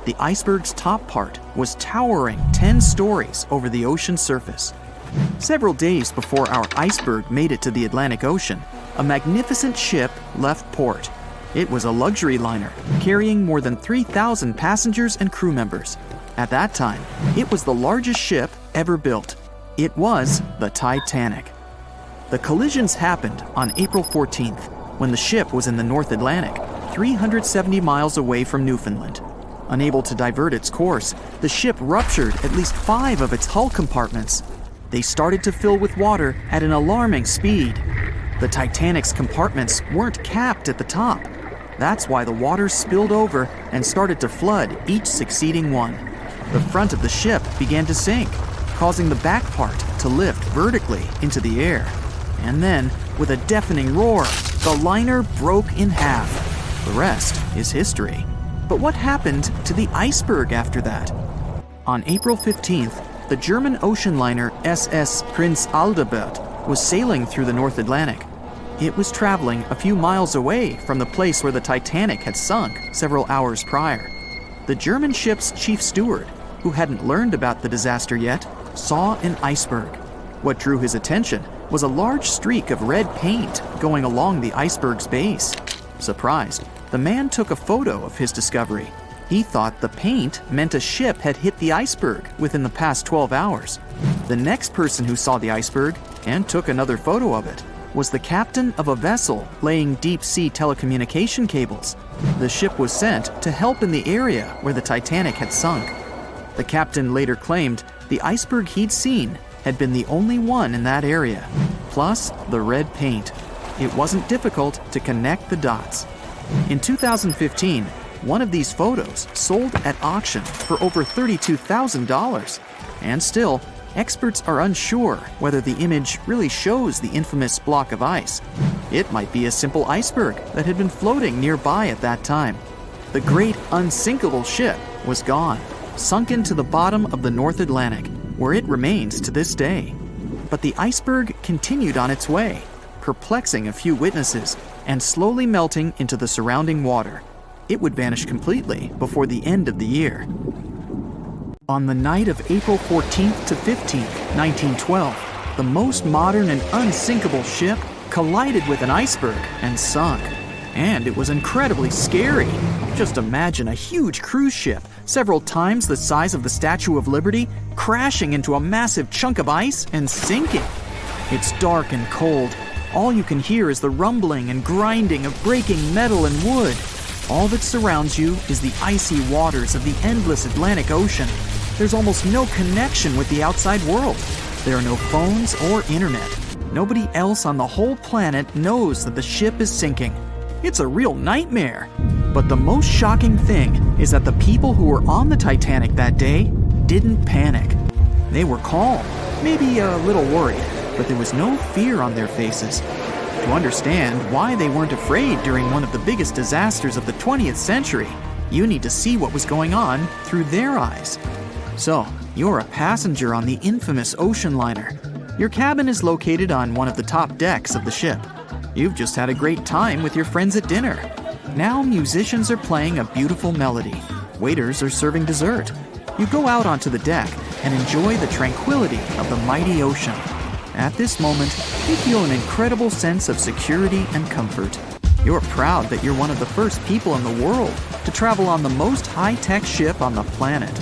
The iceberg's top part was towering 10 stories over the ocean surface. Several days before our iceberg made it to the Atlantic Ocean, a magnificent ship left port. It was a luxury liner carrying more than 3,000 passengers and crew members. At that time, it was the largest ship ever built. It was the Titanic. The collisions happened on April 14th, when the ship was in the North Atlantic, 370 miles away from Newfoundland. Unable to divert its course, the ship ruptured at least 5 of its hull compartments. They started to fill with water at an alarming speed. The Titanic's compartments weren't capped at the top. That's why the water spilled over and started to flood each succeeding one. The front of the ship began to sink, causing the back part to lift vertically into the air. And then, with a deafening roar, the liner broke in half. The rest is history. But what happened to the iceberg after that? On April 15th, the German ocean liner SS Prinz Adalbert was sailing through the North Atlantic. It was traveling a few miles away from the place where the Titanic had sunk several hours prior. The German ship's chief steward, who hadn't learned about the disaster yet, saw an iceberg. What drew his attention was a large streak of red paint going along the iceberg's base. Surprised, the man took a photo of his discovery. He thought the paint meant a ship had hit the iceberg within the past 12 hours. The next person who saw the iceberg and took another photo of it was the captain of a vessel laying deep-sea telecommunication cables. The ship was sent to help in the area where the Titanic had sunk. The captain later claimed the iceberg he'd seen had been the only one in that area, plus the red paint. It wasn't difficult to connect the dots. In 2015, one of these photos sold at auction for over $32,000. And still, experts are unsure whether the image really shows the infamous block of ice. It might be a simple iceberg that had been floating nearby at that time. The great unsinkable ship was gone, sunken to the bottom of the North Atlantic, where it remains to this day. But the iceberg continued on its way, perplexing a few witnesses and slowly melting into the surrounding water. It would vanish completely before the end of the year. On the night of April 14th to 15th, 1912, the most modern and unsinkable ship collided with an iceberg and sunk. And it was incredibly scary. Just imagine a huge cruise ship, several times the size of the Statue of Liberty, crashing into a massive chunk of ice and sinking. It's dark and cold. All you can hear is the rumbling and grinding of breaking metal and wood. All that surrounds you is the icy waters of the endless Atlantic Ocean. There's almost no connection with the outside world. There are no phones or internet. Nobody else on the whole planet knows that the ship is sinking. It's a real nightmare. But the most shocking thing is that the people who were on the Titanic that day didn't panic. They were calm, maybe a little worried, but there was no fear on their faces. To understand why they weren't afraid during one of the biggest disasters of the 20th century, you need to see what was going on through their eyes. So, you're a passenger on the infamous ocean liner. Your cabin is located on one of the top decks of the ship. You've just had a great time with your friends at dinner. Now musicians are playing a beautiful melody. Waiters are serving dessert. You go out onto the deck and enjoy the tranquility of the mighty ocean. At this moment, you feel an incredible sense of security and comfort. You're proud that you're one of the first people in the world to travel on the most high-tech ship on the planet.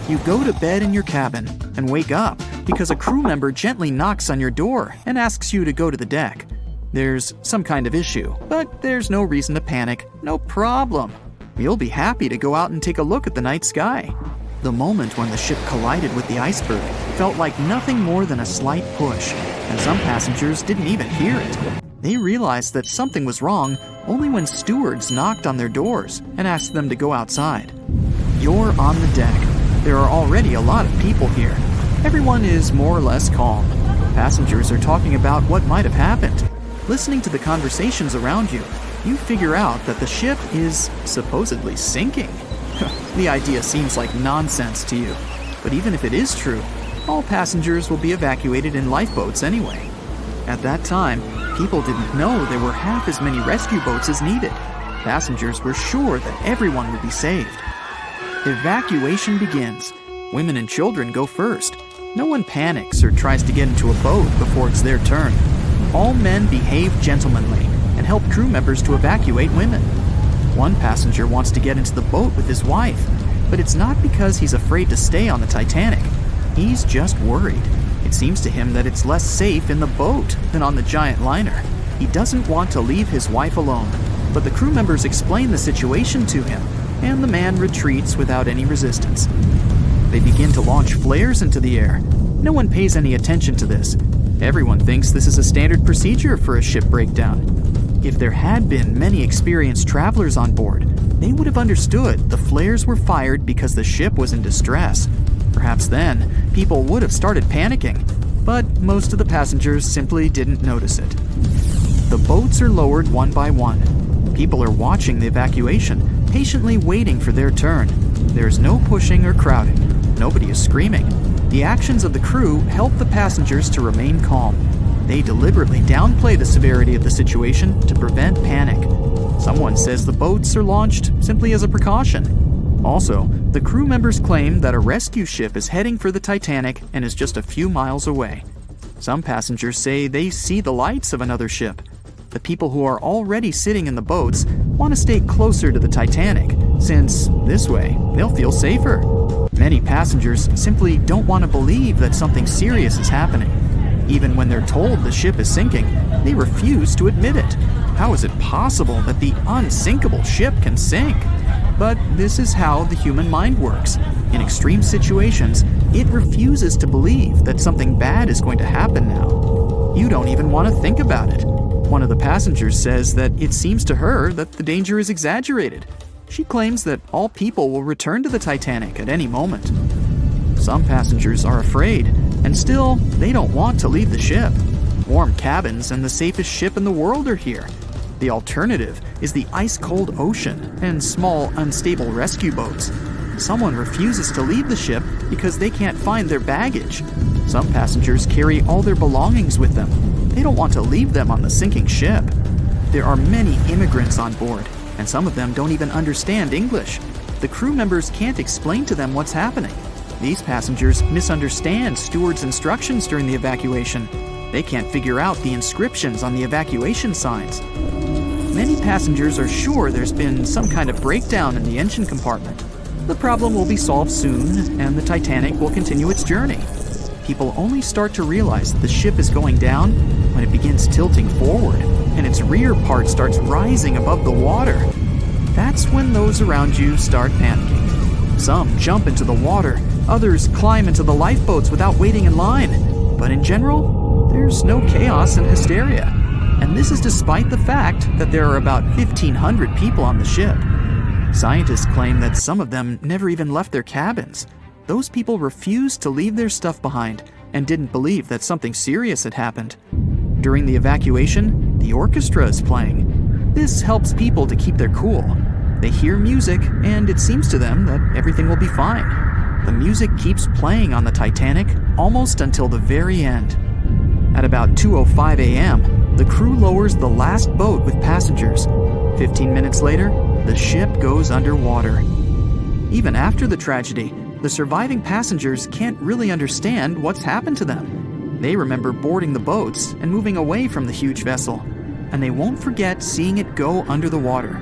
You go to bed in your cabin and wake up because a crew member gently knocks on your door and asks you to go to the deck. There's some kind of issue, but there's no reason to panic. No problem. You'll be happy to go out and take a look at the night sky. The moment when the ship collided with the iceberg felt like nothing more than a slight push, and some passengers didn't even hear it. They realized that something was wrong only when stewards knocked on their doors and asked them to go outside. You're on the deck. There are already a lot of people here. Everyone is more or less calm. Passengers are talking about what might have happened. Listening to the conversations around you, you figure out that the ship is supposedly sinking. The idea seems like nonsense to you, but even if it is true, all passengers will be evacuated in lifeboats anyway. At that time, people didn't know there were half as many rescue boats as needed. Passengers were sure that everyone would be saved. Evacuation begins. Women and children go first. No one panics or tries to get into a boat before it's their turn. All men behave gentlemanly and help crew members to evacuate women. One passenger wants to get into the boat with his wife, but it's not because he's afraid to stay on the Titanic. He's just worried. It seems to him that it's less safe in the boat than on the giant liner. He doesn't want to leave his wife alone, but the crew members explain the situation to him, and the man retreats without any resistance. They begin to launch flares into the air. No one pays any attention to this. Everyone thinks this is a standard procedure for a ship breakdown. If there had been many experienced travelers on board, they would have understood the flares were fired because the ship was in distress. Perhaps then, people would have started panicking, but most of the passengers simply didn't notice it. The boats are lowered one by one. People are watching the evacuation, patiently waiting for their turn. There's no pushing or crowding. Nobody is screaming. The actions of the crew help the passengers to remain calm. They deliberately downplay the severity of the situation to prevent panic. Someone says the boats are launched simply as a precaution. Also, the crew members claim that a rescue ship is heading for the Titanic and is just a few miles away. Some passengers say they see the lights of another ship. The people who are already sitting in the boats want to stay closer to the Titanic, since this way they'll feel safer. Many passengers simply don't want to believe that something serious is happening. Even when they're told the ship is sinking, they refuse to admit it. How is it possible that the unsinkable ship can sink? But this is how the human mind works. In extreme situations, it refuses to believe that something bad is going to happen now. You don't even want to think about it. One of the passengers says that it seems to her that the danger is exaggerated. She claims that all people will return to the Titanic at any moment. Some passengers are afraid, and still, they don't want to leave the ship. Warm cabins and the safest ship in the world are here. The alternative is the ice-cold ocean and small, unstable rescue boats. Someone refuses to leave the ship because they can't find their baggage. Some passengers carry all their belongings with them. They don't want to leave them on the sinking ship. There are many immigrants on board, and some of them don't even understand English. The crew members can't explain to them what's happening. These passengers misunderstand stewards' instructions during the evacuation. They can't figure out the inscriptions on the evacuation signs. Many passengers are sure there's been some kind of breakdown in the engine compartment. The problem will be solved soon, and the Titanic will continue its journey. People only start to realize that the ship is going down when it begins tilting forward, and its rear part starts rising above the water. that's when those around you start panicking. Some jump into the water, others climb into the lifeboats without waiting in line. But in general, there's no chaos and hysteria. And this is despite the fact that there are about 1,500 people on the ship. Scientists claim that some of them never even left their cabins. Those people refused to leave their stuff behind and didn't believe that something serious had happened. During the evacuation, the orchestra is playing. This helps people to keep their cool. They hear music, and it seems to them that everything will be fine. The music keeps playing on the Titanic almost until the very end. At about 2:05 a.m., the crew lowers the last boat with passengers. 15 minutes later, the ship goes underwater. Even after the tragedy, the surviving passengers can't really understand what's happened to them. They remember boarding the boats and moving away from the huge vessel, and they won't forget seeing it go under the water.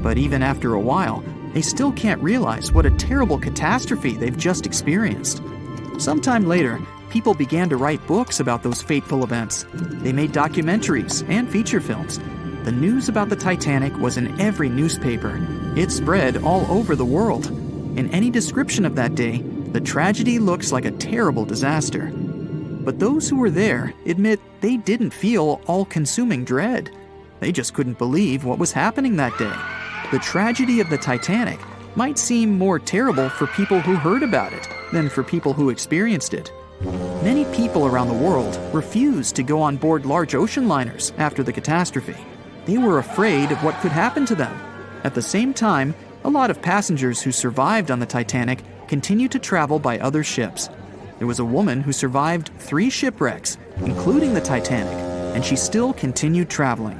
But even after a while, they still can't realize what a terrible catastrophe they've just experienced. Sometime later, people began to write books about those fateful events. They made documentaries and feature films. The news about the Titanic was in every newspaper. It spread all over the world. In any description of that day, the tragedy looks like a terrible disaster. But those who were there admit they didn't feel all-consuming dread. They just couldn't believe what was happening that day. The tragedy of the Titanic might seem more terrible for people who heard about it than for people who experienced it. Many people around the world refused to go on board large ocean liners after the catastrophe. They were afraid of what could happen to them. At the same time, a lot of passengers who survived on the Titanic continued to travel by other ships. There was a woman who survived 3 shipwrecks, including the Titanic, and she still continued traveling.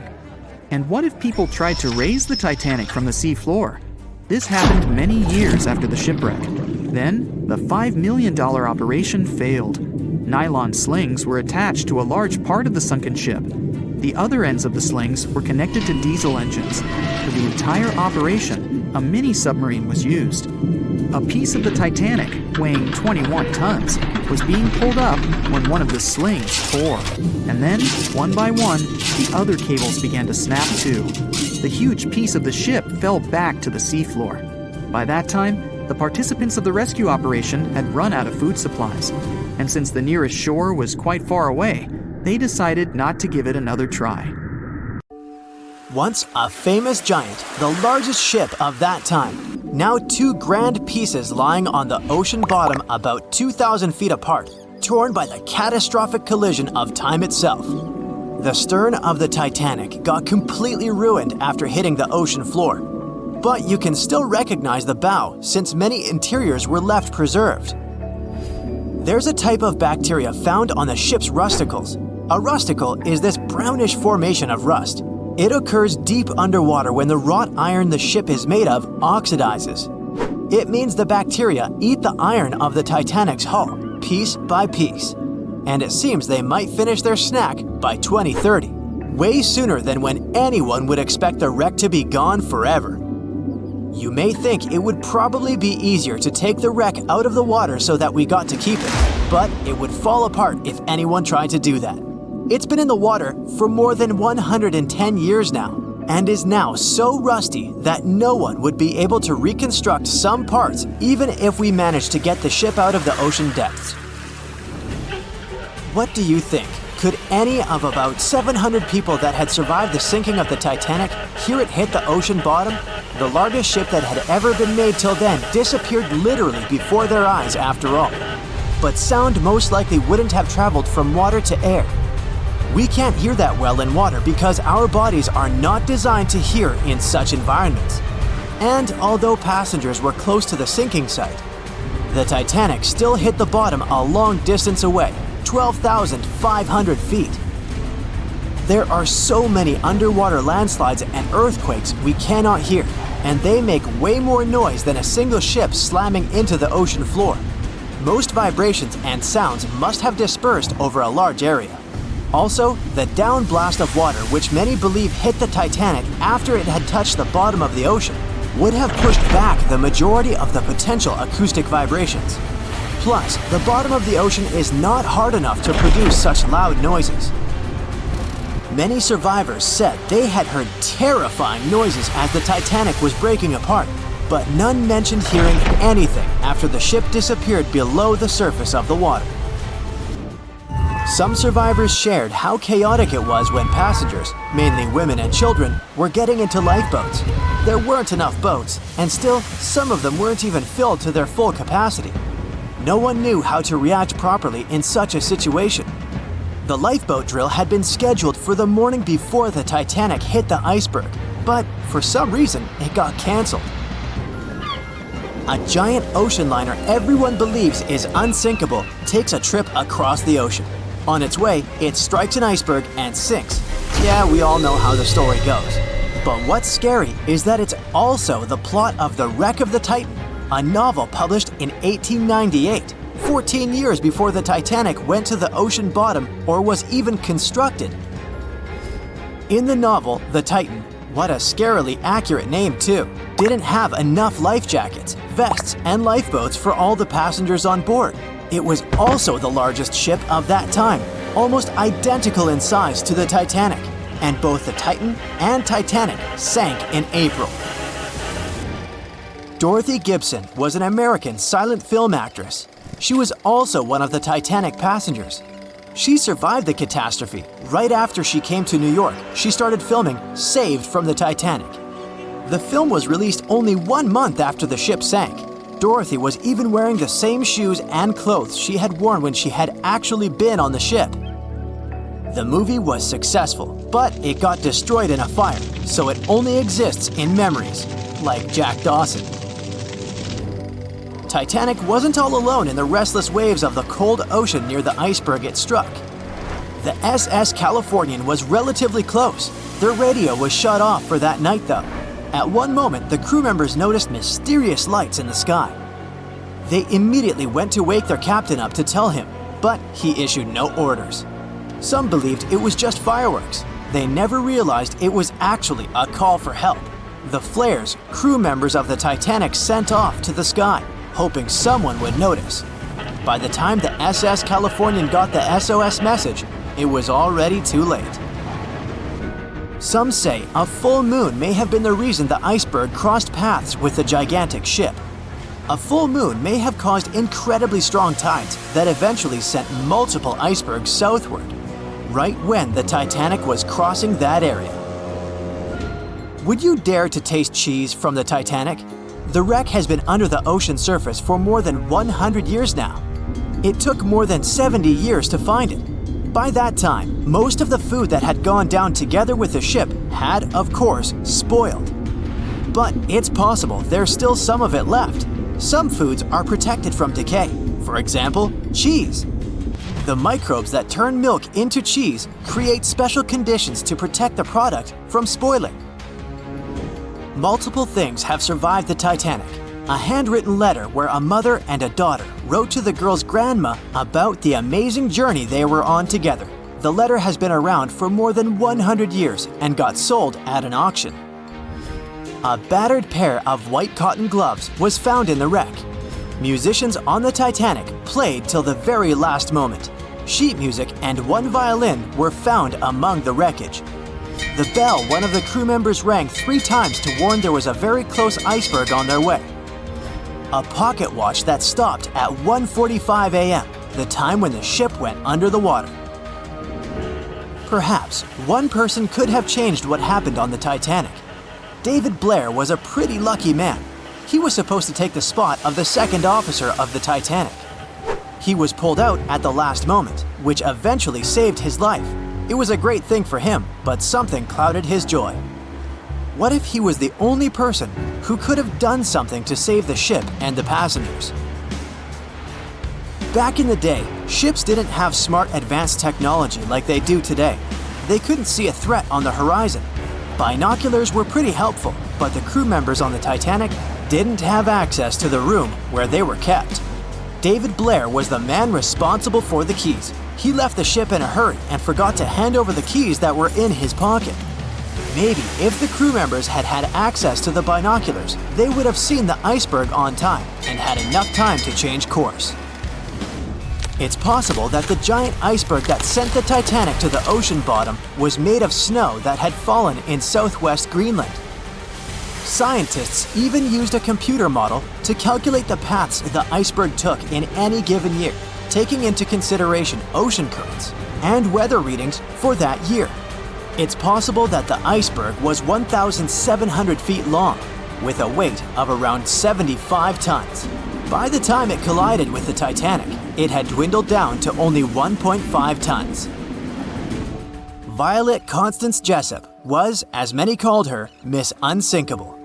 And what if people tried to raise the Titanic from the sea floor? This happened many years after the shipwreck. Then, the $5 million operation failed. Nylon slings were attached to a large part of the sunken ship. The other ends of the slings were connected to diesel engines. For the entire operation, a mini-submarine was used. A piece of the Titanic, weighing 21 tons, was being pulled up when one of the slings tore. And then, one by one, the other cables began to snap too. The huge piece of the ship fell back to the seafloor. By that time, the participants of the rescue operation had run out of food supplies. And since the nearest shore was quite far away, they decided not to give it another try. Once a famous giant, the largest ship of that time, now 2 grand pieces lying on the ocean bottom about 2,000 feet apart, torn by the catastrophic collision of time itself. The stern of the Titanic got completely ruined after hitting the ocean floor, but you can still recognize the bow since many interiors were left preserved. There's a type of bacteria found on the ship's rusticles. A rusticle is this brownish formation of rust. It occurs deep underwater when the wrought iron the ship is made of oxidizes. It means the bacteria eat the iron of the Titanic's hull, piece by piece. And it seems they might finish their snack by 2030, way sooner than when anyone would expect the wreck to be gone forever. You may think it would probably be easier to take the wreck out of the water so that we got to keep it, but it would fall apart if anyone tried to do that. It's been in the water for more than 110 years now, and is now so rusty that no one would be able to reconstruct some parts even if we managed to get the ship out of the ocean depths. What do you think? Could any of about 700 people that had survived the sinking of the Titanic hear it hit the ocean bottom? The largest ship that had ever been made till then disappeared literally before their eyes after all. But sound most likely wouldn't have traveled from water to air. We can't hear that well in water because our bodies are not designed to hear in such environments. And although passengers were close to the sinking site, the Titanic still hit the bottom a long distance away, 12,500 feet. There are so many underwater landslides and earthquakes we cannot hear, and they make way more noise than a single ship slamming into the ocean floor. Most vibrations and sounds must have dispersed over a large area. Also, the downblast of water, which many believe hit the Titanic after it had touched the bottom of the ocean, would have pushed back the majority of the potential acoustic vibrations. Plus, the bottom of the ocean is not hard enough to produce such loud noises. Many survivors said they had heard terrifying noises as the Titanic was breaking apart, but none mentioned hearing anything after the ship disappeared below the surface of the water. Some survivors shared how chaotic it was when passengers, mainly women and children, were getting into lifeboats. There weren't enough boats, and still, some of them weren't even filled to their full capacity. No one knew how to react properly in such a situation. The lifeboat drill had been scheduled for the morning before the Titanic hit the iceberg, but for some reason, it got canceled. A giant ocean liner everyone believes is unsinkable takes a trip across the ocean. On its way, it strikes an iceberg and sinks. Yeah, we all know how the story goes. But what's scary is that it's also the plot of The Wreck of the Titan, a novel published in 1898, 14 years before the Titanic went to the ocean bottom or was even constructed. In the novel, the Titan, what a scarily accurate name too, didn't have enough life jackets, vests, and lifeboats for all the passengers on board. It was also the largest ship of that time, almost identical in size to the Titanic, and both the Titan and Titanic sank in April. Dorothy Gibson was an American silent film actress. She was also one of the Titanic passengers. She survived the catastrophe. Right after she came to New York, she started filming Saved from the Titanic. The film was released only 1 month after the ship sank. Dorothy was even wearing the same shoes and clothes she had worn when she had actually been on the ship. The movie was successful, but it got destroyed in a fire, so it only exists in memories, like Jack Dawson. Titanic wasn't all alone in the restless waves of the cold ocean near the iceberg it struck. The SS Californian was relatively close. Their radio was shut off for that night though. At one moment, the crew members noticed mysterious lights in the sky. They immediately went to wake their captain up to tell him, but he issued no orders. Some believed it was just fireworks. They never realized it was actually a call for help. The flares crew members of the Titanic sent off to the sky, hoping someone would notice. By the time the SS Californian got the SOS message, it was already too late. Some say a full moon may have been the reason the iceberg crossed paths with the gigantic ship. A full moon may have caused incredibly strong tides that eventually sent multiple icebergs southward, right when the Titanic was crossing that area. Would you dare to taste cheese from the Titanic? The wreck has been under the ocean surface for more than 100 years now. It took more than 70 years to find it. By that time, most of the food that had gone down together with the ship had, of course, spoiled. But it's possible there's still some of it left. Some foods are protected from decay. For example, cheese. The microbes that turn milk into cheese create special conditions to protect the product from spoiling. Multiple things have survived the Titanic. A handwritten letter where a mother and a daughter wrote to the girl's grandma about the amazing journey they were on together. The letter has been around for more than 100 years and got sold at an auction. A battered pair of white cotton gloves was found in the wreck. Musicians on the Titanic played till the very last moment. Sheet music and one violin were found among the wreckage. The bell one of the crew members rang 3 times to warn there was a very close iceberg on their way. A pocket watch that stopped at 1:45 a.m., the time when the ship went under the water. Perhaps one person could have changed what happened on the Titanic. David Blair was a pretty lucky man. He was supposed to take the spot of the second officer of the Titanic. He was pulled out at the last moment, which eventually saved his life. It was a great thing for him, but something clouded his joy. What if he was the only person who could have done something to save the ship and the passengers? Back in the day, ships didn't have smart advanced technology like they do today. They couldn't see a threat on the horizon. Binoculars were pretty helpful, but the crew members on the Titanic didn't have access to the room where they were kept. David Blair was the man responsible for the keys. He left the ship in a hurry and forgot to hand over the keys that were in his pocket. Maybe if the crew members had had access to the binoculars, they would have seen the iceberg on time and had enough time to change course. It's possible that the giant iceberg that sent the Titanic to the ocean bottom was made of snow that had fallen in southwest Greenland. Scientists even used a computer model to calculate the paths the iceberg took in any given year, taking into consideration ocean currents and weather readings for that year. It's possible that the iceberg was 1,700 feet long, with a weight of around 75 tons. By the time it collided with the Titanic, it had dwindled down to only 1.5 tons. Violet Constance Jessop was, as many called her, Miss Unsinkable.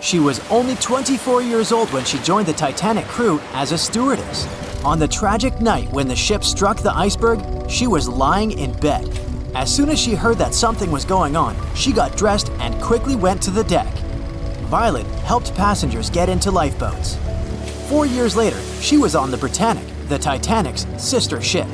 She was only 24 years old when she joined the Titanic crew as a stewardess. On the tragic night when the ship struck the iceberg, she was lying in bed. As soon as she heard that something was going on, she got dressed and quickly went to the deck. Violet helped passengers get into lifeboats. 4 years later, she was on the Britannic, the Titanic's sister ship.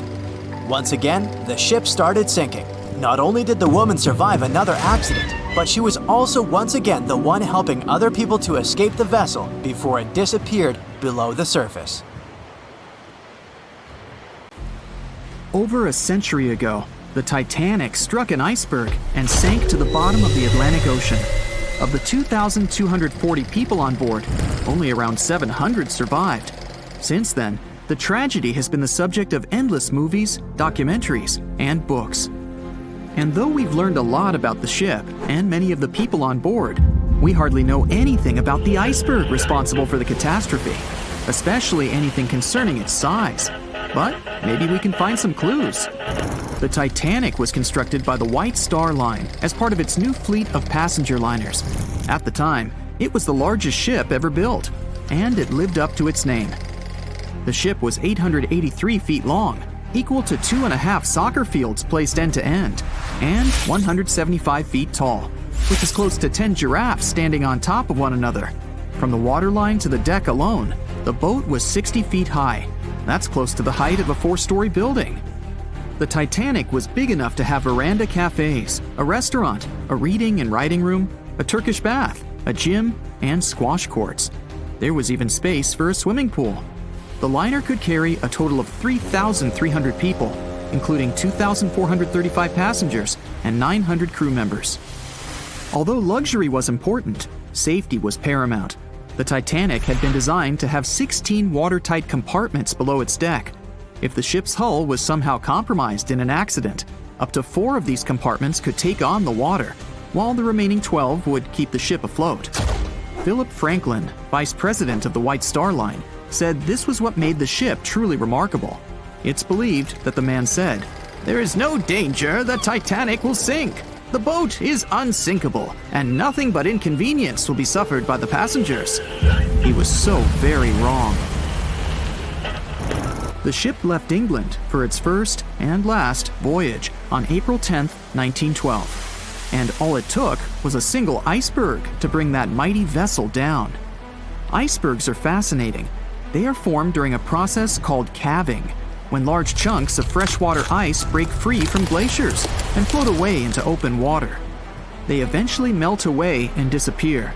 Once again, the ship started sinking. Not only did the woman survive another accident, but she was also once again the one helping other people to escape the vessel before it disappeared below the surface. Over a century ago, the Titanic struck an iceberg and sank to the bottom of the Atlantic Ocean. Of the 2,240 people on board, only around 700 survived. Since then, the tragedy has been the subject of endless movies, documentaries, and books. And though we've learned a lot about the ship and many of the people on board, we hardly know anything about the iceberg responsible for the catastrophe, especially anything concerning its size. But maybe we can find some clues. The Titanic was constructed by the White Star Line as part of its new fleet of passenger liners. At the time, it was the largest ship ever built, and it lived up to its name. The ship was 883 feet long, equal to 2.5 soccer fields placed end to end, and 175 feet tall, which is close to 10 giraffes standing on top of one another. From the waterline to the deck alone, the boat was 60 feet high. That's close to the height of a 4-story building. The Titanic was big enough to have veranda cafes, a restaurant, a reading and writing room, a Turkish bath, a gym, and squash courts. There was even space for a swimming pool. The liner could carry a total of 3,300 people, including 2,435 passengers and 900 crew members. Although luxury was important, safety was paramount. The Titanic had been designed to have 16 watertight compartments below its deck. If the ship's hull was somehow compromised in an accident, up to 4 of these compartments could take on the water, while the remaining 12 would keep the ship afloat. Philip Franklin, vice president of the White Star Line, said this was what made the ship truly remarkable. It's believed that the man said, "There is no danger the Titanic will sink. The boat is unsinkable, and nothing but inconvenience will be suffered by the passengers." He was so very wrong. The ship left England for its first and last voyage on April 10, 1912. And all it took was a single iceberg to bring that mighty vessel down. Icebergs are fascinating. They are formed during a process called calving, when large chunks of freshwater ice break free from glaciers and float away into open water. They eventually melt away and disappear.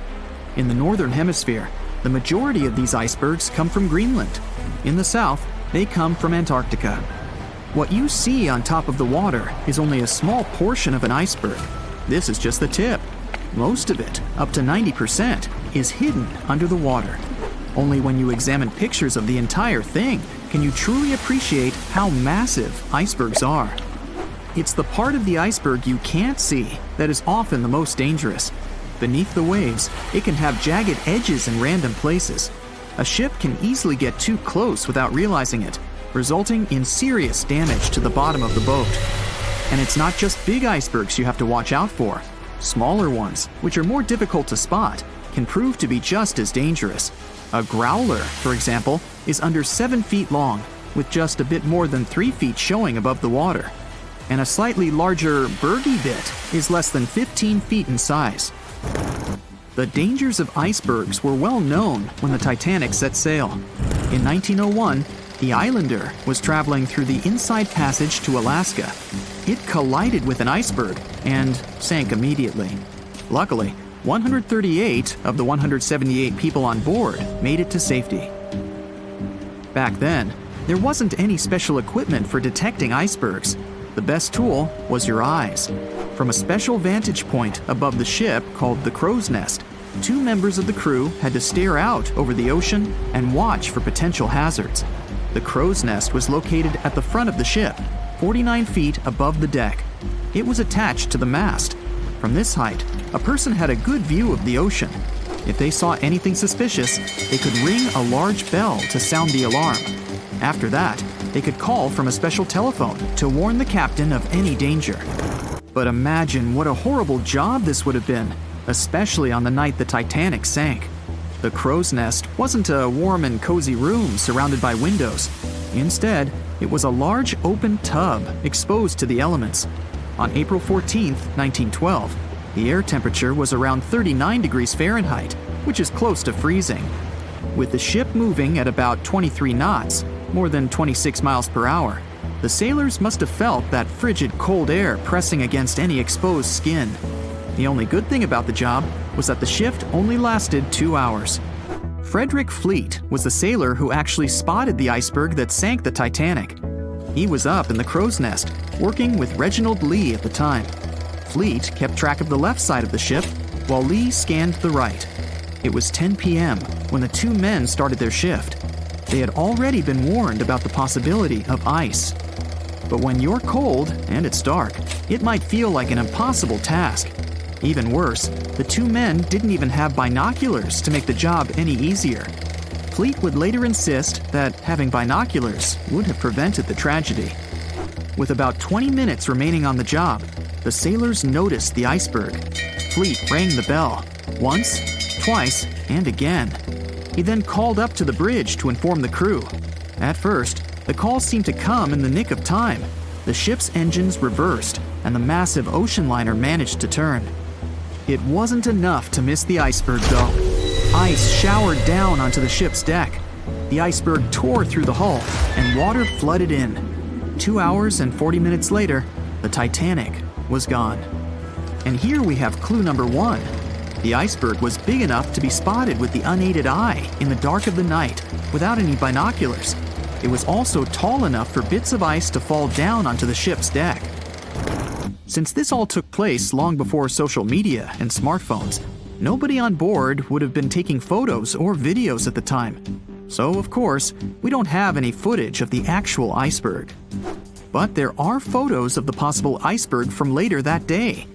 In the northern hemisphere, the majority of these icebergs come from Greenland. In the south, they come from Antarctica. What you see on top of the water is only a small portion of an iceberg. This is just the tip. Most of it, up to 90%, is hidden under the water. Only when you examine pictures of the entire thing can you truly appreciate how massive icebergs are. It's the part of the iceberg you can't see that is often the most dangerous. Beneath the waves, it can have jagged edges in random places. A ship can easily get too close without realizing it, resulting in serious damage to the bottom of the boat. And it's not just big icebergs you have to watch out for. Smaller ones, which are more difficult to spot, can prove to be just as dangerous. A growler, for example, is under 7 feet long, with just a bit more than 3 feet showing above the water. And a slightly larger bergy bit is less than 15 feet in size. The dangers of icebergs were well known when the Titanic set sail. In 1901, the Islander was traveling through the inside passage to Alaska. It collided with an iceberg and sank immediately. Luckily, 138 of the 178 people on board made it to safety. Back then, There wasn't any special equipment for detecting icebergs. The best tool was your eyes. From a special vantage point above the ship called the Crow's Nest, 2 members of the crew had to stare out over the ocean and watch for potential hazards. The Crow's Nest was located at the front of the ship, 49 feet above the deck. It was attached to the mast. From this height, a person had a good view of the ocean. If they saw anything suspicious, they could ring a large bell to sound the alarm. After that, they could call from a special telephone to warn the captain of any danger. But imagine what a horrible job this would have been, especially on the night the Titanic sank. The Crow's Nest wasn't a warm and cozy room surrounded by windows. Instead, it was a large open tub exposed to the elements. On April 14, 1912, the air temperature was around 39 degrees Fahrenheit, which is close to freezing. With the ship moving at about 23 knots, more than 26 miles per hour, the sailors must have felt that frigid cold air pressing against any exposed skin. The only good thing about the job was that the shift only lasted 2 hours. Frederick Fleet was the sailor who actually spotted the iceberg that sank the Titanic. He was up in the Crow's Nest, working with Reginald Lee at the time. Fleet kept track of the left side of the ship, while Lee scanned the right. It was 10 p.m. when the 2 men started their shift. They had already been warned about the possibility of ice. But when you're cold and it's dark, it might feel like an impossible task. Even worse, the 2 men didn't even have binoculars to make the job any easier. Fleet would later insist that having binoculars would have prevented the tragedy. With about 20 minutes remaining on the job, the sailors noticed the iceberg. Fleet rang the bell, once, twice, and again. He then called up to the bridge to inform the crew. At first, the call seemed to come in the nick of time. The ship's engines reversed, and the massive ocean liner managed to turn. It wasn't enough to miss the iceberg, though. Ice showered down onto the ship's deck. The iceberg tore through the hull, and water flooded in. 2 hours and 40 minutes later, the Titanic was gone. And here we have clue number 1. The iceberg was big enough to be spotted with the unaided eye in the dark of the night without any binoculars. It was also tall enough for bits of ice to fall down onto the ship's deck. Since this all took place long before social media and smartphones, nobody on board would have been taking photos or videos at the time. So, of course, we don't have any footage of the actual iceberg. But there are photos of the possible iceberg from later that day.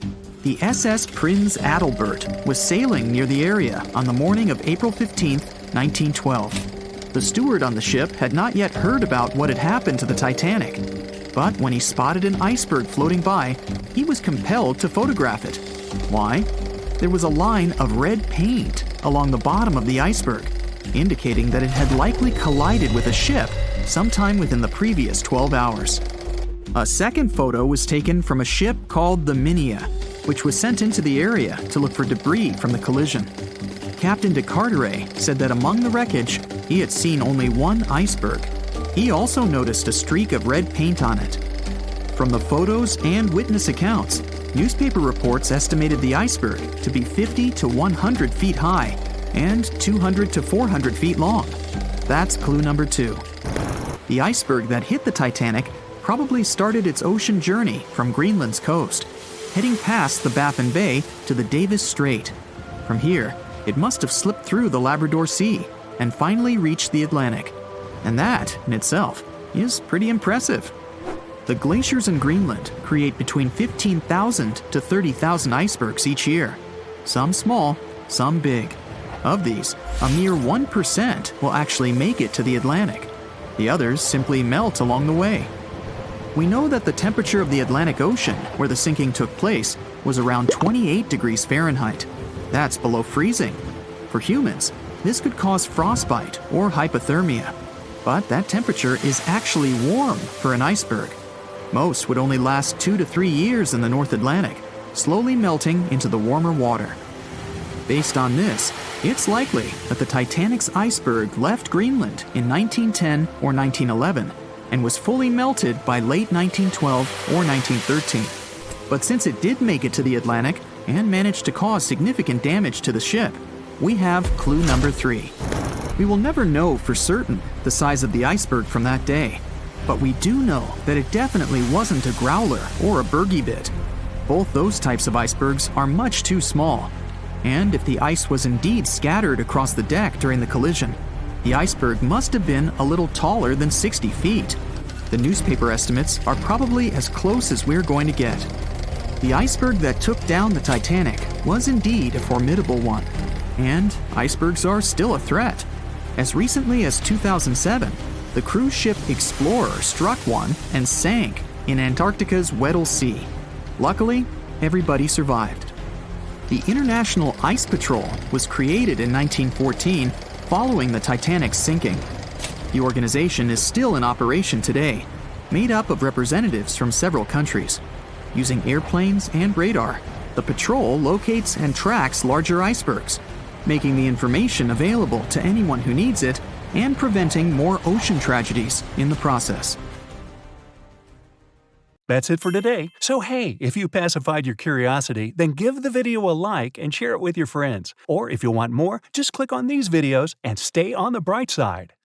The SS Prinz Adalbert was sailing near the area on the morning of April 15, 1912. The steward on the ship had not yet heard about what had happened to the Titanic. But when he spotted an iceberg floating by, he was compelled to photograph it. Why? There was a line of red paint along the bottom of the iceberg, indicating that it had likely collided with a ship sometime within the previous 12 hours. A second photo was taken from a ship called the Minia, which was sent into the area to look for debris from the collision. Captain de Carteret said that among the wreckage, he had seen only one iceberg. He also noticed a streak of red paint on it. From the photos and witness accounts, newspaper reports estimated the iceberg to be 50 to 100 feet high and 200 to 400 feet long. That's clue number 2. The iceberg that hit the Titanic probably started its ocean journey from Greenland's coast, heading past the Baffin Bay to the Davis Strait. From here, it must have slipped through the Labrador Sea and finally reached the Atlantic. And that, in itself, is pretty impressive. The glaciers in Greenland create between 15,000 to 30,000 icebergs each year. Some small, some big. Of these, a mere 1% will actually make it to the Atlantic. The others simply melt along the way. We know that the temperature of the Atlantic Ocean, where the sinking took place, was around 28 degrees Fahrenheit. That's below freezing. For humans, this could cause frostbite or hypothermia. But that temperature is actually warm for an iceberg. Most would only last 2 to 3 years in the North Atlantic, slowly melting into the warmer water. Based on this, it's likely that the Titanic's iceberg left Greenland in 1910 or 1911 and was fully melted by late 1912 or 1913. But since it did make it to the Atlantic and managed to cause significant damage to the ship, we have clue number 3. We will never know for certain the size of the iceberg from that day, but we do know that it definitely wasn't a growler or a bergy bit. Both those types of icebergs are much too small, and if the ice was indeed scattered across the deck during the collision, the iceberg must have been a little taller than 60 feet. The newspaper estimates are probably as close as we're going to get. The iceberg that took down the Titanic was indeed a formidable one, and icebergs are still a threat. As recently as 2007, the cruise ship Explorer struck one and sank in Antarctica's Weddell Sea. Luckily, everybody survived. The International Ice Patrol was created in 1914 following the Titanic's sinking. The organization is still in operation today, made up of representatives from several countries. Using airplanes and radar, the patrol locates and tracks larger icebergs, making the information available to anyone who needs it and preventing more ocean tragedies in the process. That's it for today. So hey, if you pacified your curiosity, then give the video a like and share it with your friends. Or if you want more, just click on these videos and stay on the bright side.